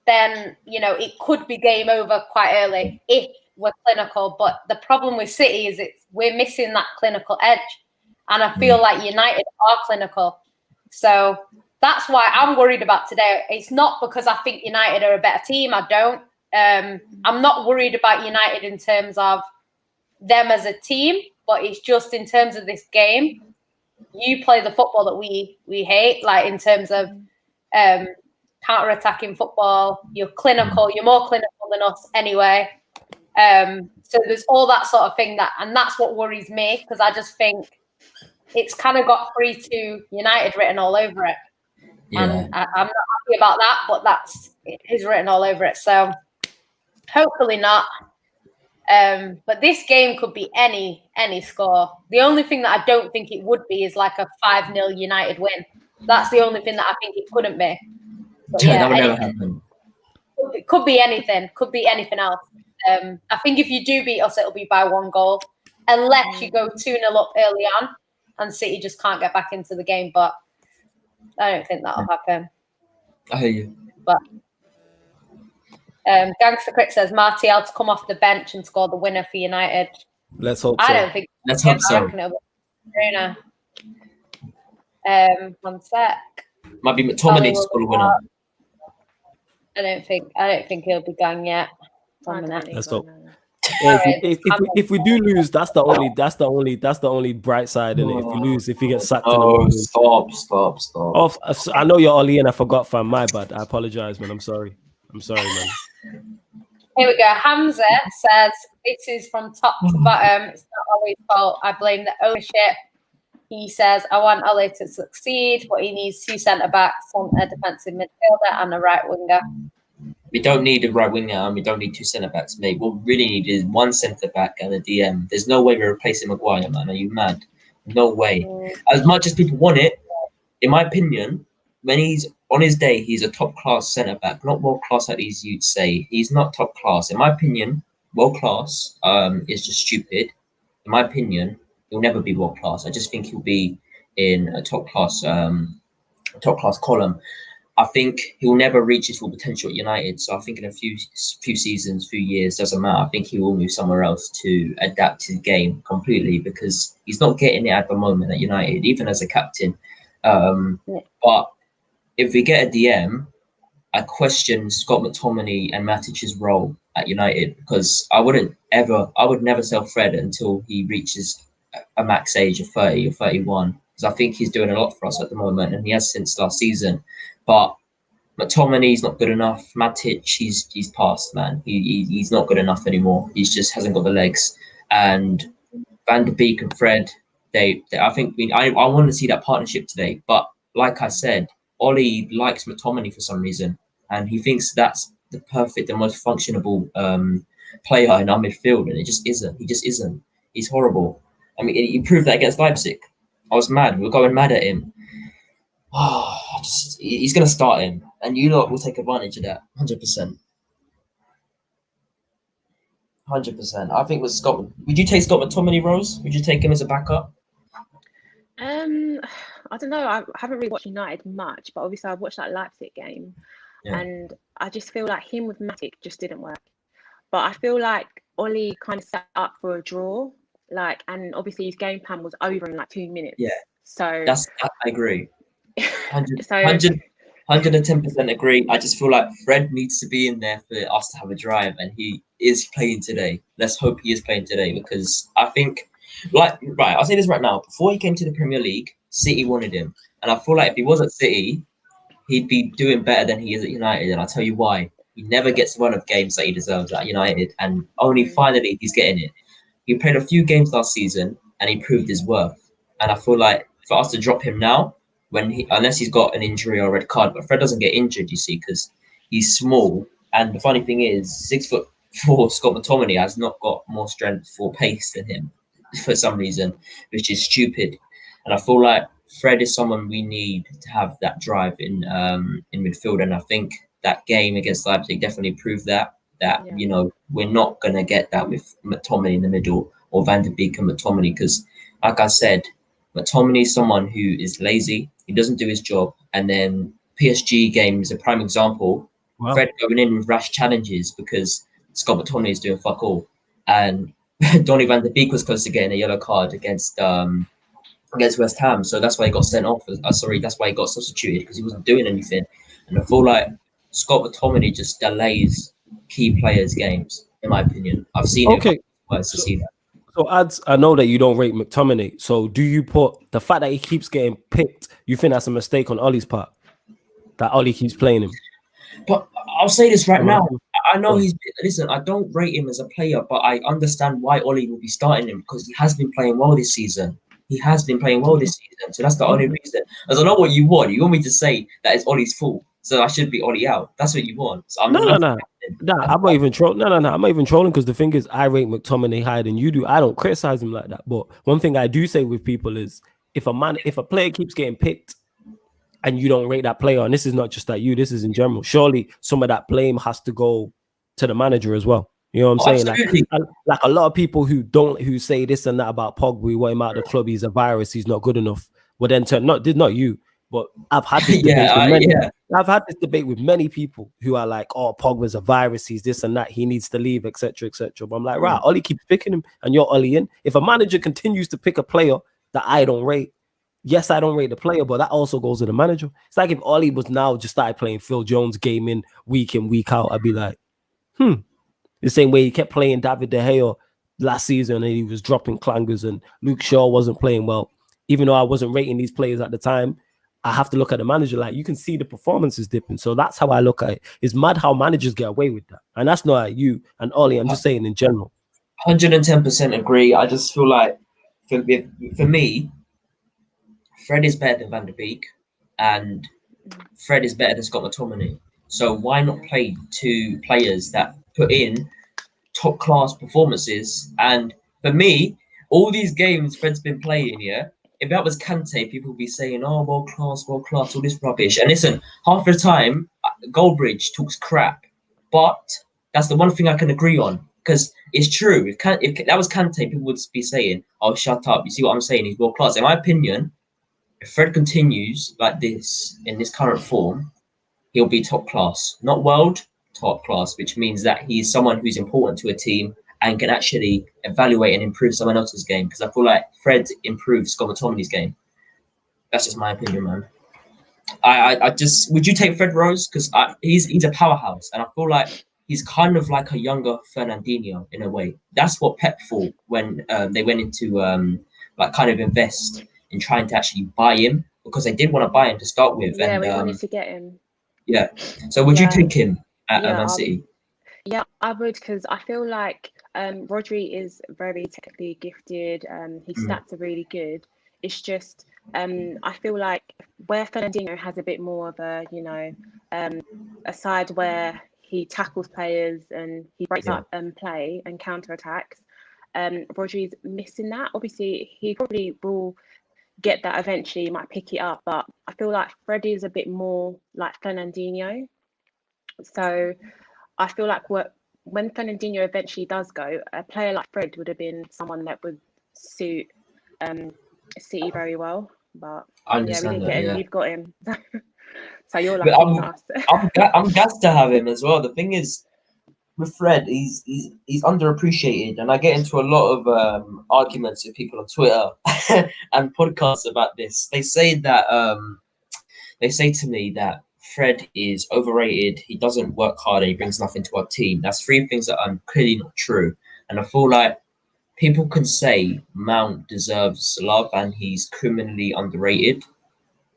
then, it could be game over quite early if we're clinical. But the problem with City is we're missing that clinical edge. And I feel like United are clinical. So that's why I'm worried about today. It's not because I think United are a better team. I don't. I'm not worried about United in terms of them as a team, but it's just in terms of this game. You play the football that we hate, like in terms of counter-attacking football. You're clinical. You're more clinical than us anyway. So there's all that sort of thing and that's what worries me, because I just think it's kind of got 3-2 United written all over it. Yeah. And I'm not happy about that, but it is written all over it. So hopefully not. But this game could be any score. The only thing that I don't think it would be is like a 5-0 United win. That's the only thing that I think it couldn't be. But that would never happen. It could be anything. Could be anything else. I think if you do beat us, it'll be by 1 goal, unless you go 2-0 up early on, and City just can't get back into the game. But I don't think that'll happen. I hear you. But Gangster Crick says Martial to come off the bench and score the winner for United. Let's hope so. I don't think. Let's hope so. Bruno. 1 sec. Might be McTominay to score the winner. I don't think he'll be going yet. 1 minute. Let's hope. If we do lose, that's the only bright side in it. If you lose, if you get sacked in the morning. Stop. Oh, I know you're Ollie and I forgot, fam. My bad. I apologize, man. I'm sorry, man. Here we go. Hamza says this is from top to bottom. It's not Ollie's fault. I blame the ownership. He says, I want Ollie to succeed, but he needs 2 centre-backs, a defensive midfielder and a right winger. We don't need a right winger and we don't need 2 centre-backs, mate. What we really need is 1 centre-back and a DM. There's no way we're replacing Maguire, man. Are you mad? No way. As much as people want it, in my opinion, when he's on his day, he's a top-class centre-back, not world-class like these you'd say. He's not top-class. In my opinion, world-class is just stupid. In my opinion, he'll never be world-class. I just think he'll be in a top-class column. I think he'll never reach his full potential at United. So I think in a few seasons, few years, doesn't matter. I think he will move somewhere else to adapt his game completely because he's not getting it at the moment at United, even as a captain. But if we get a DM, I question Scott McTominay and Matic's role at United because I would never sell Fred until he reaches a max age of 30 or 31 because I think he's doing a lot for us at the moment and he has since last season. But McTominay's not good enough. Matic, he's past, man. He's not good enough anymore. He just hasn't got the legs. And Van de Beek and Fred, I want to see that partnership today. But like I said, Ollie likes McTominay for some reason, and he thinks that's the most functionable player in our midfield, and it just isn't. He just isn't. He's horrible. I mean, he proved that against Leipzig. I was mad. We were going mad at him. He's going to start him, and you lot will take advantage of that. 100%. 100%. I think with Scott, would you take Scott McTominay, Rose? Would you take him as a backup? I don't know. I haven't really watched United much, but obviously I've watched that Leipzig game, and I just feel like him with Matic just didn't work. But I feel like Ollie kind of set up for a draw, and obviously his game plan was over in 2 minutes. Yeah. So I agree. 110% agree. I just feel like Fred needs to be in there for us to have a drive, and he is playing today. Let's hope he is playing today because I think, I'll say this right now. Before he came to the Premier League, City wanted him, and I feel like if he was at City, he'd be doing better than he is at United. And I'll tell you why. He never gets the run of games that he deserves at United, and only finally he's getting it. He played a few games last season, and he proved his worth. And I feel like for us to drop him now, unless he's got an injury or a red card, but Fred doesn't get injured, you see, because he's small. And the funny thing is, 6'4" Scott McTominay has not got more strength or pace than him for some reason, which is stupid. And I feel like Fred is someone we need to have that drive in midfield. And I think that game against Leipzig definitely proved that we're not going to get that with McTominay in the middle or Van de Beek and McTominay because, like I said, McTominay is someone who is lazy. He doesn't do his job. And then PSG game is a prime example. Wow. Fred going in with rash challenges because Scott McTominay is doing fuck all. And Donny Van de Beek was close to getting a yellow card against West Ham. So that's why he got sent off. That's why he got substituted because he wasn't doing anything. And I feel like Scott McTominay just delays key players' games, in my opinion. I've seen it. To see that. So, Ads, I know that you don't rate McTominay. So, do you put the fact that he keeps getting picked, you think that's a mistake on Ollie's part? That Ollie keeps playing him? But I'll say this right now. I know listen, I don't rate him as a player, but I understand why Ollie will be starting him because he has been playing well this season. So that's the only reason. As I know what you want. You want me to say that it's Ollie's fault. So I should be Ollie out. That's what you want. So I'm No, I'm not even trolling. I'm not even trolling because the thing is, I rate McTominay higher than you do. I don't criticize him like that. But one thing I do say with people is, if a player keeps getting picked, and you don't rate that player, and this is not just at you, this is in general, surely some of that blame has to go to the manager as well. You know what I'm saying? Absolutely. Like a lot of people who say this and that about Pogba, we want him out of the club, he's a virus, he's not good enough. But then not you, but I've had this debate with many. I've had this debate with many people who are like, oh, Pogba's a virus, he's this and that, he needs to leave, etc., etc. But I'm like, right, Ollie keeps picking him, and you're Ollie in. If a manager continues to pick a player that I don't rate, yes, I don't rate the player, but that also goes to the manager. It's like if Ollie was now just started playing Phil Jones game in, week out, I'd be like, The same way he kept playing David De Gea last season and he was dropping clangers, and Luke Shaw wasn't playing well. Even though I wasn't rating these players at the time, I have to look at the manager. Like, you can see the performances dipping. So that's how I look at it. It's mad how managers get away with that. And that's not at you and Ollie. I'm just saying in general. 110% agree. I just feel like, for me, Fred is better than Van der Beek, and Fred is better than Scott McTominay. So why not play two players that put in top class performances? And for me, all these games Fred's been playing, if that was Kante, people would be saying, oh, world class, all this rubbish. And listen, half the time, Goldbridge talks crap. But that's the one thing I can agree on, because it's true. If that was Kante, people would be saying, oh, shut up. You see what I'm saying? He's world class. In my opinion, if Fred continues like this, in this current form, he'll be top class. Not world, top class, which means that he's someone who's important to a team and can actually evaluate and improve someone else's game. Because I feel like Fred improves Scott McTominay's game. That's just my opinion, man. I just, would you take Fred Rose? Because he's a powerhouse, and I feel like he's kind of like a younger Fernandinho in a way. That's what Pep thought when they went into like kind of invest in trying to actually buy him, because they did want to buy him to start with. Yeah, and we wanted to get him. Yeah. So would you take him at Man City? Yeah, I would, because I feel like Rodri is very technically gifted. His stats are really good. It's just I feel like where Fernandinho has a bit more of a, a side where he tackles players and he breaks up play and counter attacks. Rodri's missing that. Obviously, he probably will get that eventually. He might pick it up, but I feel like Freddie is a bit more like Fernandinho. So I feel like when Fernandinho eventually does go, a player like Fred would have been someone that would suit City very well. But I understand we didn't get him. You've got him. So you're lucky than us. I'm gassed to have him as well. The thing is, with Fred, he's underappreciated, and I get into a lot of arguments with people on Twitter and podcasts about this. They say to me that Fred is overrated. He doesn't work hard, and he brings nothing to our team. That's three things that are clearly not true. And I feel like people can say Mount deserves love and he's criminally underrated.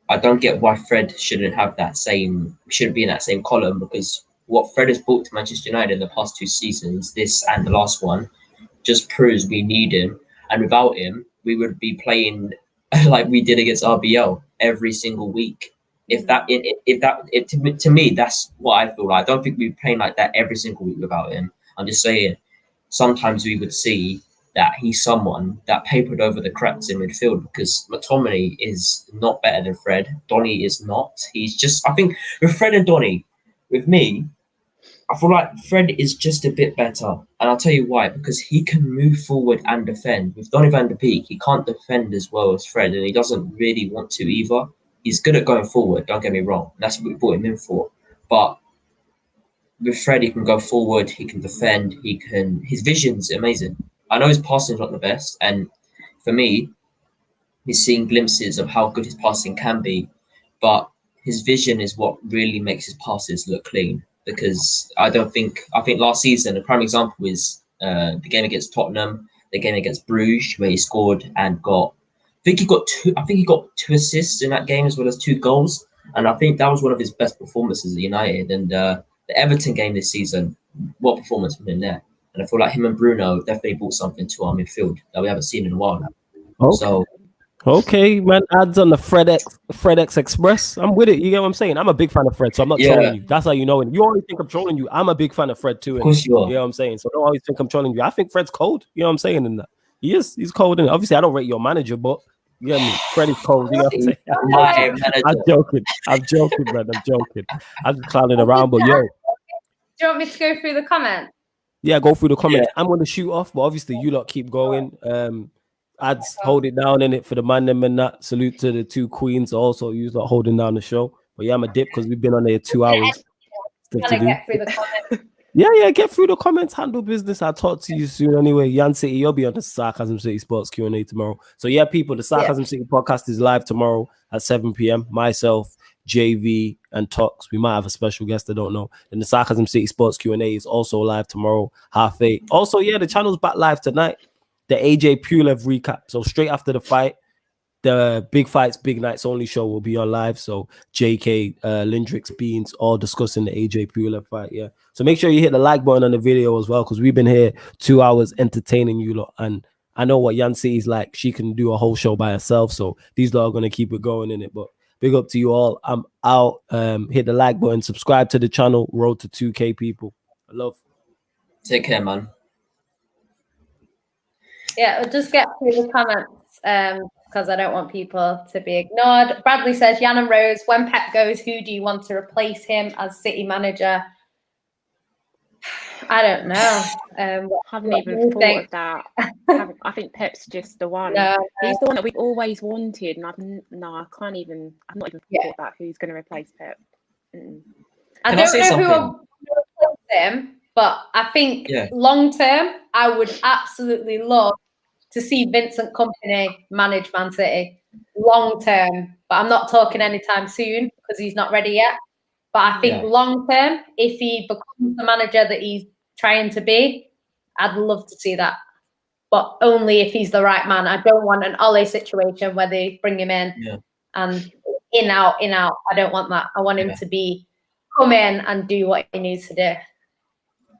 I don't get why Fred shouldn't be in that same column, because what Fred has brought to Manchester United in the past 2 seasons, this and the last one, just proves we need him. And without him, we would be playing like we did against RBL every single week. To me, that's what I feel like. I don't think we'd be playing like that every single week without him. I'm just saying, sometimes we would see that he's someone that papered over the cracks in midfield, because McTominay is not better than Fred. Donny is not. He's just, I think with Fred and Donny, with me, I feel like Fred is just a bit better. And I'll tell you why, because he can move forward and defend. With Donny van der Beek, he can't defend as well as Fred, and he doesn't really want to either. He's good at going forward, don't get me wrong. That's what we brought him in for. But with Fred, he can go forward, he can defend, his vision's amazing. I know his passing's not the best, and for me, he's seeing glimpses of how good his passing can be, but his vision is what really makes his passes look clean. Because I think last season, a prime example is the game against Tottenham, the game against Bruges, where he scored and I think he got 2 assists in that game as well as 2 goals, and I think that was one of his best performances at United. And the Everton game this season, what performance from him there? And I feel like him and Bruno definitely brought something to our midfield that we haven't seen in a while now. Okay. So, okay, man, ads on the FredX Express. I'm with it. You get what I'm saying? I'm a big fan of Fred, so I'm not trolling you. That's how you know it. You always think I'm trolling you. I'm a big fan of Fred too. Of course you are. You know what I'm saying? So don't always think I'm trolling you. I think Fred's cold. You know what I'm saying? And he's cold. And obviously, I don't rate your manager, but You get me? Freddie's cold. You know what I'm saying? My manager. I'm joking, man. I'm joking. I'm just clowning around, but yo. Do you want me to go through the comments? Yeah, go through the comments. I'm going to shoot off, but obviously you lot keep going. Ads, hold it down in it for the Mandem and that. Salute to the two queens also. You lot holding down the show. But yeah, I'm a dip because we've been on there 2 hours. Trying to get through the comments. Yeah, get through the comments, handle business. I'll talk to you soon anyway. Yan City, you'll be on the Sarcasm City Sports Q&A tomorrow. So yeah, people, the Sarcasm City podcast is live tomorrow at 7 p.m. Myself, JV, and Tox. We might have a special guest, I don't know. And the Sarcasm City Sports Q&A is also live tomorrow, 8:30. Also, yeah, the channel's back live tonight. The AJ Pulev recap. So straight after the fight, the Big Fights, Big Nights Only show will be on live. So JK, Lindrix, Beans, all discussing the AJ Pulev fight. Yeah. So make sure you hit the like button on the video as well, because we've been here 2 hours entertaining you lot. And I know what Yan City's like. She can do a whole show by herself. So these lot are going to keep it going in it. But big up to you all. I'm out. Hit the like button. Subscribe to the channel. Road to 2K people. I love. Take care, man. Yeah, we'll just get through the comments because I don't want people to be ignored. Bradley says, Jan and Rose, when Pep goes, who do you want to replace him as City manager? I don't know. Haven't even thought of that. I think Pep's just the one. No, He's the one that we've always wanted, and I've not even thought about who's going to replace Pep. I don't know who will replace him, but I think long term, I would absolutely love to see Vincent Kompany manage Man City long term. But I'm not talking anytime soon because he's not ready yet. But I think long term, if he becomes the manager that he's trying to be, I'd love to see that. But only if he's the right man. I don't want an Ole situation where they bring him in and in, out. I don't want that. I want him to come in and do what he needs to do.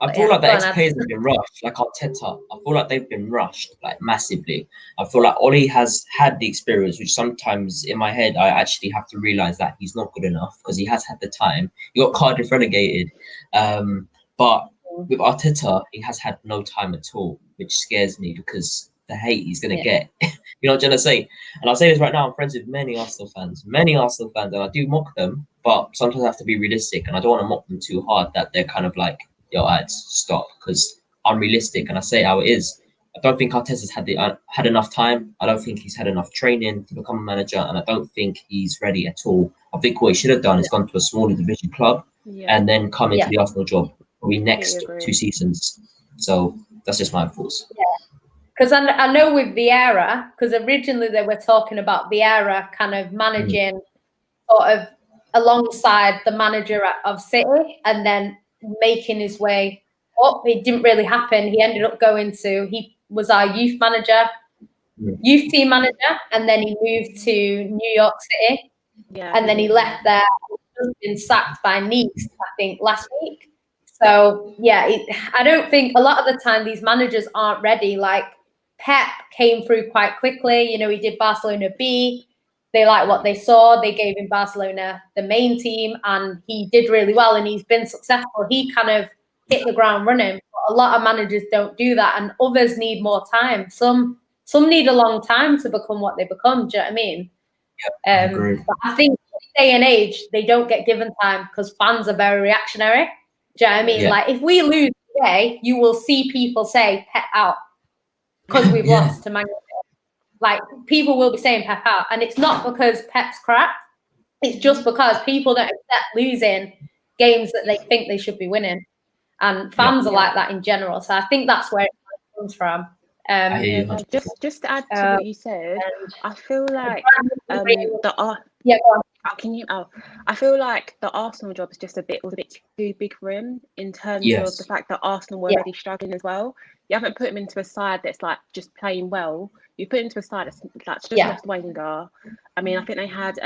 I feel like the ex-players have been rushed, like Arteta. I feel like they've been rushed, like massively. I feel like Ole has had the experience, which sometimes in my head, I actually have to realise that he's not good enough because he has had the time. He got Cardiff relegated. But with Arteta, he has had no time at all, which scares me because the hate he's going to get. You know what I'm trying to say? And I'll say this right now, I'm friends with many Arsenal fans, and I do mock them, but sometimes I have to be realistic, and I don't want to mock them too hard that they're kind of like, yo, ads, stop, because I'm realistic and I say how it is. I don't think Arteta's had enough time. I don't think he's had enough training to become a manager, and I don't think he's ready at all. I think what he should have done is gone to a smaller division club and then come into the Arsenal job probably next 2 seasons. So that's just my thoughts. Yeah, because I know with Vieira, because originally they were talking about Vieira kind of managing sort of alongside the manager of City and then making his way up. It didn't really happen. He ended up he was our youth team manager, and then he moved to New York City. And then he left there. He's been sacked by Nice, I think, last week. So I don't think a lot of the time these managers aren't ready. Like Pep came through quite quickly. You know, he did Barcelona B. They liked what they saw. They gave him Barcelona, the main team, and he did really well, and he's been successful. He kind of hit the ground running. But a lot of managers don't do that, and others need more time. Some need a long time to become what they become. Do you know what I mean? But I think in this day and age, they don't get given time because fans are very reactionary. Do you know what I mean? Like, if we lose today, you will see people say Pep out because we've lost to Man United. Like, people will be saying Pep out. And it's not because Pep's crap. It's just because people don't accept losing games that they think they should be winning. And fans are like that in general. So I think that's where it comes from. Just to add to what you said, I feel like I feel like the Arsenal job is just was a bit too big for him in terms of the fact that Arsenal were already struggling as well. You haven't put him into a side that's like just playing well. You put him into a side that's just lost Wenger. I mean, I think they had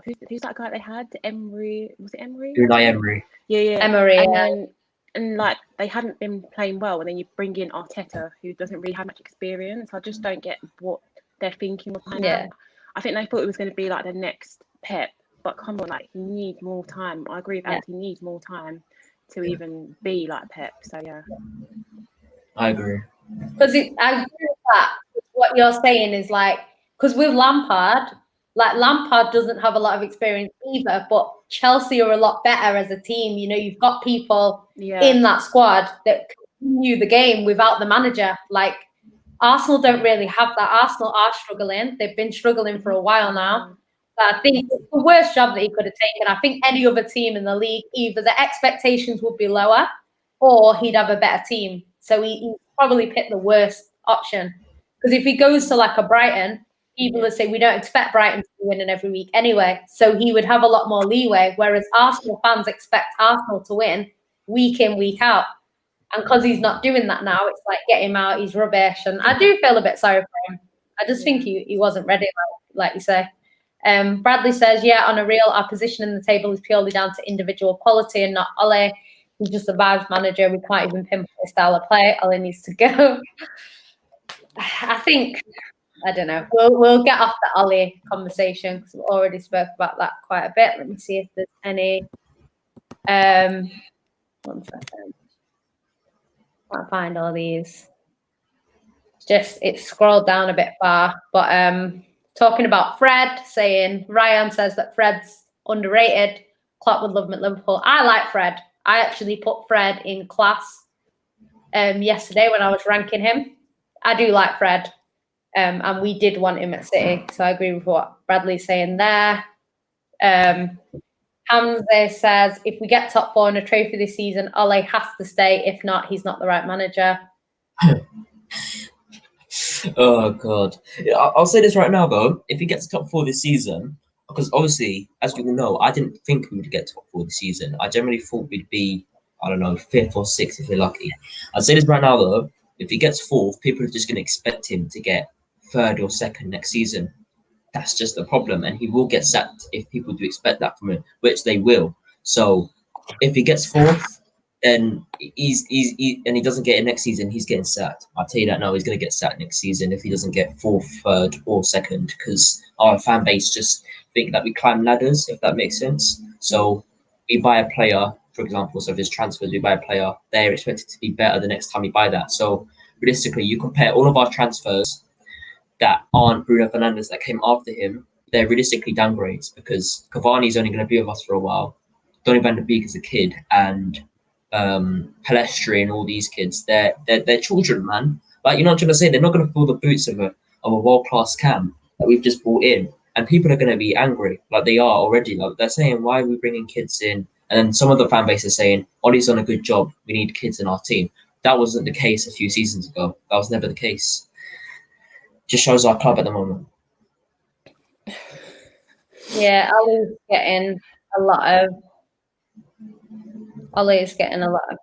who's that guy they had? Emery, was it Emery? Unai Emery. Yeah. Emery. And like they hadn't been playing well, and then you bring in Arteta, who doesn't really have much experience. I just don't get what they're thinking behind that. I think they thought it was going to be like the next Pep, but come on, like he needs more time. I agree with Ant, he needs more time to even be like Pep. So I agree. Because I agree with that. What you're saying is like Because with Lampard, like Lampard doesn't have a lot of experience either, but Chelsea are a lot better as a team. You know, you've got people in that squad that continue the game without the manager. Like Arsenal don't really have that. Arsenal are struggling. They've been struggling for a while now. So I think it's the worst job that he could have taken. I think any other team in the league, either the expectations would be lower or he'd have a better team. So he probably picked the worst option. Because if he goes to like a Brighton, people would say we don't expect Brighton to be winning every week anyway. So he would have a lot more leeway, whereas Arsenal fans expect Arsenal to win week in, week out. And because he's not doing that now, it's like, get him out, he's rubbish. And I do feel a bit sorry for him. I just think he wasn't ready, like you say. Bradley says, yeah, on a real, our position in the table is purely down to individual quality and not Ole. He's just a vibes manager. We can't even pinpoint his style of play. Ole needs to go. I think, I don't know. We'll get off the Ole conversation because we already spoke about that quite a bit. Let me see if there's any. 1 second. Can't find all these. It's scrolled down a bit far. But talking about Fred, saying Ryan says that Fred's underrated. Klopp would love him at Liverpool. I like Fred. I actually put Fred in class yesterday when I was ranking him. I do like Fred. And we did want him at City. So I agree with what Bradley's saying there. Hamza says, if we get top 4 in a trophy this season, Ole has to stay. If not, he's not the right manager. Oh, God. I'll say this right now, though. If he gets top 4 this season, because obviously, as you all know, I didn't think we would get top 4 this season. I generally thought we'd be, I don't know, 5th or 6th if we're lucky. I'll say this right now, though. If he gets 4th, people are just going to expect him to get 3rd or 2nd next season. That's just the problem, and he will get sacked if people do expect that from him, which they will. So if he gets 4th, then and he doesn't get it next season, he's getting sacked. I'll tell you that now, he's going to get sacked next season if he doesn't get 4th, 3rd, or 2nd, because our fan base just think that we climb ladders, if that makes sense. So we buy a player, for example, so if there's transfers, we buy a player, they're expected to be better the next time we buy that. So realistically, you compare all of our transfers that aren't Bruno Fernandes that came after him, they're realistically downgrades because Cavani's only going to be with us for a while. Donny van de Beek is a kid, and Palestri and all these kids, they're children, man. Like, you're not trying to say they're not going to fill the boots of a world-class camp that we've just brought in, and people are going to be angry, like they are already. Like they're saying, why are we bringing kids in? And then some of the fan base is saying, Ollie's done a good job. We need kids in our team. That wasn't the case a few seasons ago. That was never the case. Just shows our club at the moment. Yeah, Ollie's getting a lot of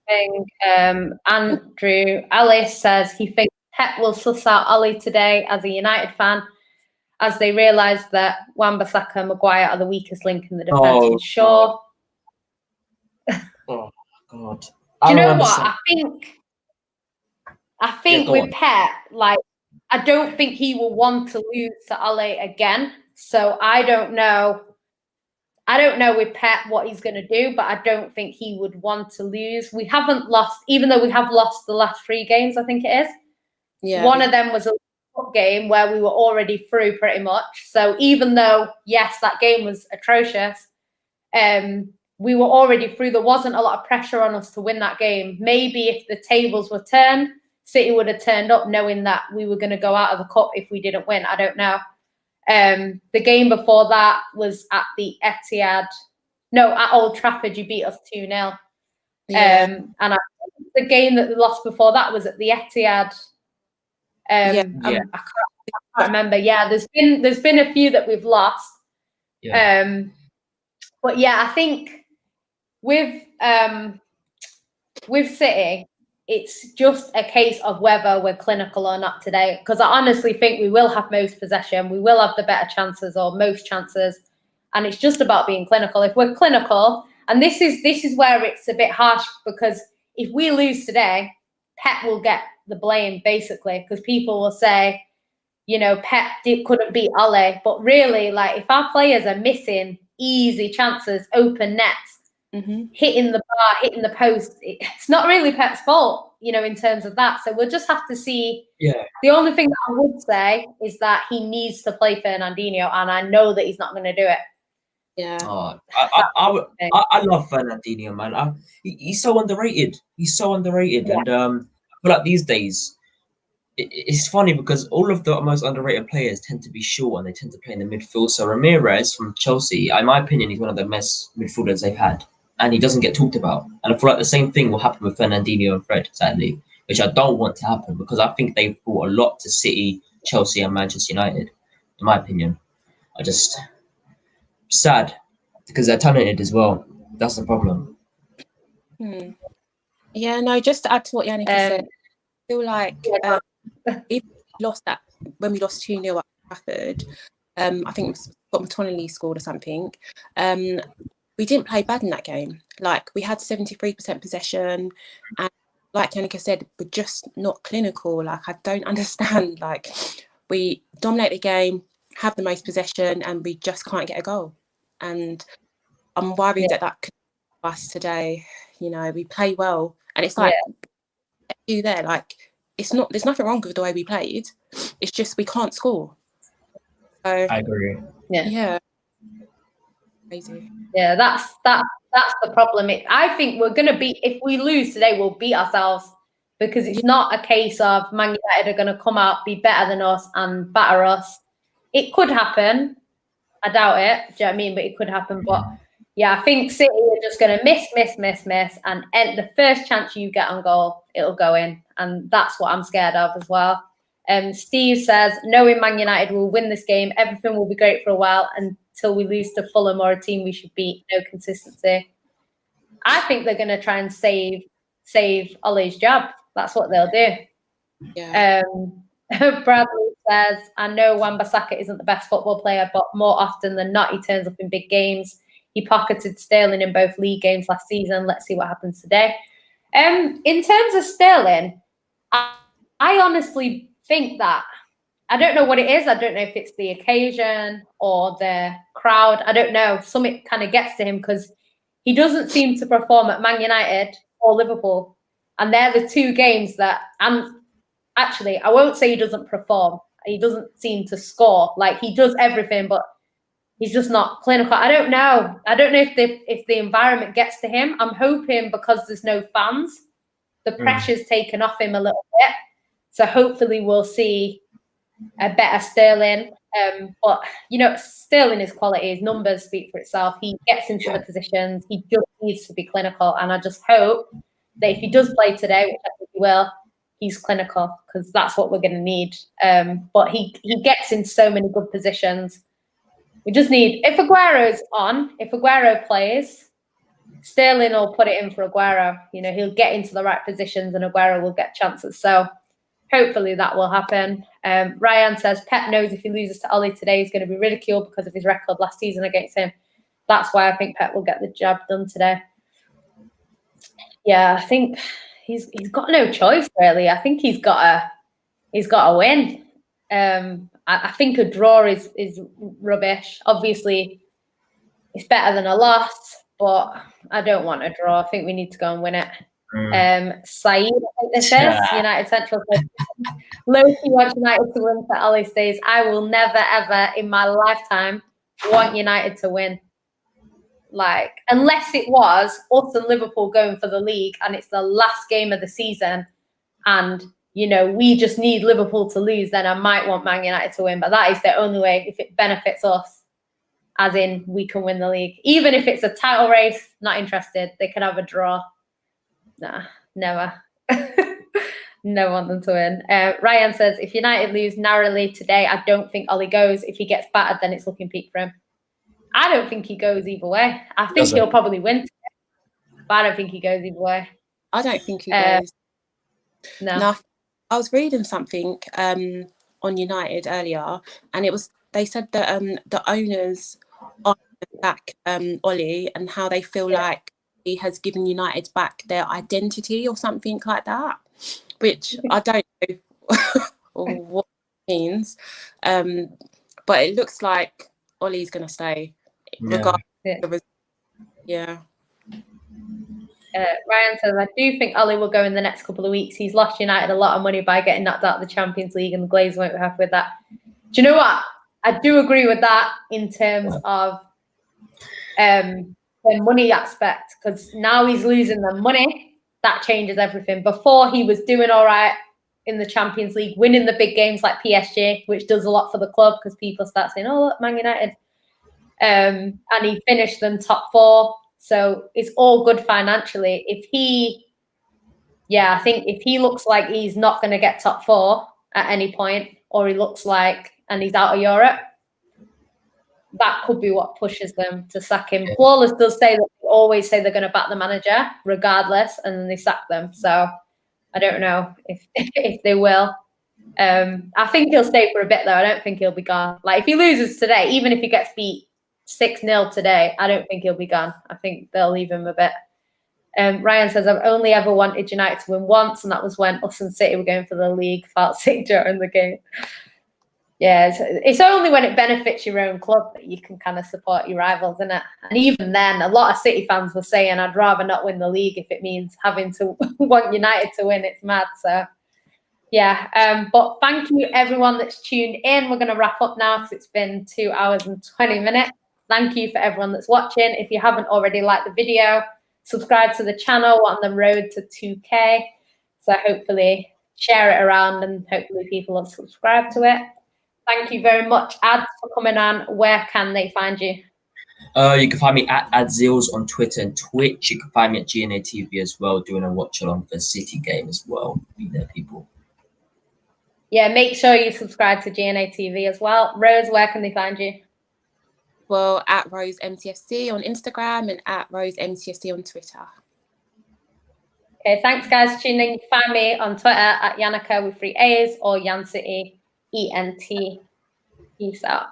things. Andrew Alice says he thinks Pep will suss out Ollie today as a United fan, as they realise that Wan-Bissaka and Maguire are the weakest link in the defence with Shaw. Oh God! Do you know what? I think with Pep, like, I don't think he will want to lose to Ole again. So I don't know with Pep what he's going to do, but I don't think he would want to lose. We haven't lost, even though we have lost the last 3 games, I think it is. Yeah. One of them was a cup game where we were already through pretty much. So even though, yes, that game was atrocious, we were already through. There wasn't a lot of pressure on us to win that game. Maybe if the tables were turned, City would have turned up knowing that we were going to go out of the cup if we didn't win. I don't know. The game before that was at the Etihad. No, at Old Trafford, you beat us 2-0. Yeah. And the game that we lost before that was at the Etihad. I can't remember. Yeah, there's been a few that we've lost. Yeah. But yeah, I think with City, it's just a case of whether we're clinical or not today. Because I honestly think we will have most possession, we will have the better chances or most chances, and it's just about being clinical. If we're clinical, and this is where it's a bit harsh, because if we lose today, Pep will get the blame basically, because people will say, you know, Pep couldn't beat Ole, but really, like, if our players are missing easy chances, open nets, hitting the bar, hitting the post. It's not really Pep's fault, in terms of that. So we'll just have to see. Yeah. The only thing that I would say is that he needs to play Fernandinho, and I know that he's not going to do it. Yeah. I love Fernandinho, man. He's so underrated. He's so underrated, and I feel like these days it's funny because all of the most underrated players tend to be short and they tend to play in the midfield. So Ramirez from Chelsea, in my opinion, he's one of the best midfielders they've had, and he doesn't get talked about. And I feel like the same thing will happen with Fernandinho and Fred, sadly, which I don't want to happen because I think they've brought a lot to City, Chelsea, and Manchester United. In my opinion, sad because they're talented as well. That's the problem. Yeah, no, just to add to what Yannick said, I feel like if we lost that, when we lost 2-0 at Trafford, I think Scott McTominay scored or something, we didn't play bad in that game. Like, we had 73% possession, and like Yannick said, we're just not clinical. Like, I don't understand. Like, we dominate the game, have the most possession, and we just can't get a goal. And I'm worried that could be us today. We play well, and it's like you there. Like, there's nothing wrong with the way we played. It's just we can't score. So I agree. Yeah. Crazy. Yeah, that's the problem. I think we're gonna if we lose today, we'll beat ourselves, because it's not a case of Man United are gonna come out, be better than us, and batter us. It could happen. I doubt it. Do you know what I mean? But it could happen. But yeah, I think City are just going to miss, and the first chance you get on goal, it'll go in, and that's what I'm scared of as well. Steve says, knowing Man United will win this game, everything will be great for a while until we lose to Fulham or a team we should beat. No consistency. I think they're going to try and save Ollie's job. That's what they'll do. Yeah. Bradley says, I know Wan-Bissaka isn't the best football player, but more often than not, he turns up in big games. He pocketed Sterling in both league games last season. Let's see what happens today. In terms of Sterling, I honestly think that, I don't know what it is. I don't know if it's the occasion or the crowd. I don't know. Something kind of gets to him because he doesn't seem to perform at Man United or Liverpool. And they're the two games that actually, I won't say he doesn't perform. He doesn't seem to score. Like, he does everything, but he's just not clinical. I don't know. I don't know if the environment gets to him. I'm hoping because there's no fans, the pressure's taken off him a little bit. So hopefully we'll see a better Sterling. But, Sterling is quality. His numbers speak for itself. He gets into the positions. He just needs to be clinical. And I just hope that if he does play today, which I think he will, he's clinical, because that's what we're going to need. But he gets in so many good positions. We just need, if Aguero plays, Sterling will put it in for Aguero. He'll get into the right positions and Aguero will get chances. So hopefully that will happen. Ryan says, Pep knows if he loses to Ollie today, he's going to be ridiculed because of his record last season against him. That's why I think Pep will get the job done today. Yeah, I think he's got no choice, really. I think he's got to win. I think a draw is rubbish. Obviously, it's better than a loss, but I don't want a draw. I think we need to go and win it. Saeed, I think this is United Central. Loki wants United to win for Ollie stays. I will never, ever in my lifetime want United to win. Like, unless it was us and Liverpool going for the league and it's the last game of the season and, we just need Liverpool to lose, then I might want Man United to win. But that is the only way if it benefits us, as in we can win the league. Even if it's a title race, not interested. They can have a draw. Nah, never. Never want them to win. Ryan says, if United lose narrowly today, I don't think Ollie goes. If he gets battered, then it's looking peak for him. I don't think he goes either way. I think he'll probably win today, but I don't think he goes either way. I don't think he goes. No. I was reading something on United earlier, and they said that the owners are back Ollie, and how they feel like he has given United back their identity or something like that, which I don't know what it means. But it looks like Ollie's going to stay. Yeah. Yeah. Ryan says, I do think Ollie will go in the next couple of weeks. He's lost United a lot of money by getting knocked out of the Champions League, and the Glazers won't be happy with that. Do you know what? I do agree with that in terms of the money aspect, because now he's losing the money. That changes everything. Before, he was doing all right in the Champions League, winning the big games like PSG, which does a lot for the club because people start saying, oh, look, Man United. And he finished them top 4. So it's all good financially. I think if he looks like he's not going to get top 4 at any point, or he looks like, and he's out of Europe, that could be what pushes them to sack him. Flawless does say that they always say they're going to back the manager regardless, and then they sack them. So I don't know if they will. I think he'll stay for a bit though. I don't think he'll be gone. Like if he loses today, even if he gets beat 6-0 today, I don't think he'll be gone. I think they'll leave him a bit. Ryan says, I've only ever wanted United to win once, and that was when us and City were going for the league. Felt sick during the game. Yeah, it's only when it benefits your own club that you can kind of support your rivals, isn't it? And even then, a lot of City fans were saying, I'd rather not win the league if it means having to want United to win. It's mad. So, yeah. But thank you, everyone that's tuned in. We're going to wrap up now because it's been 2 hours and 20 minutes. Thank you for everyone that's watching. If you haven't already liked the video, subscribe to the channel. We're on the road to 2K. So hopefully share it around and hopefully people will subscribe to it. Thank you very much, Ads, for coming on. Where can they find you? You can find me at Adzils on Twitter and Twitch. You can find me at GNA TV as well, doing a watch along for City game as well. Be there, people. Yeah, make sure you subscribe to GNA TV as well. Rose, where can they find you? Well, at Rose MTFC on Instagram and at Rose MTFC on Twitter. Okay, thanks guys for tuning in. You can find me on Twitter at Yannicka with 3 A's or YanCity ENT. Peace out.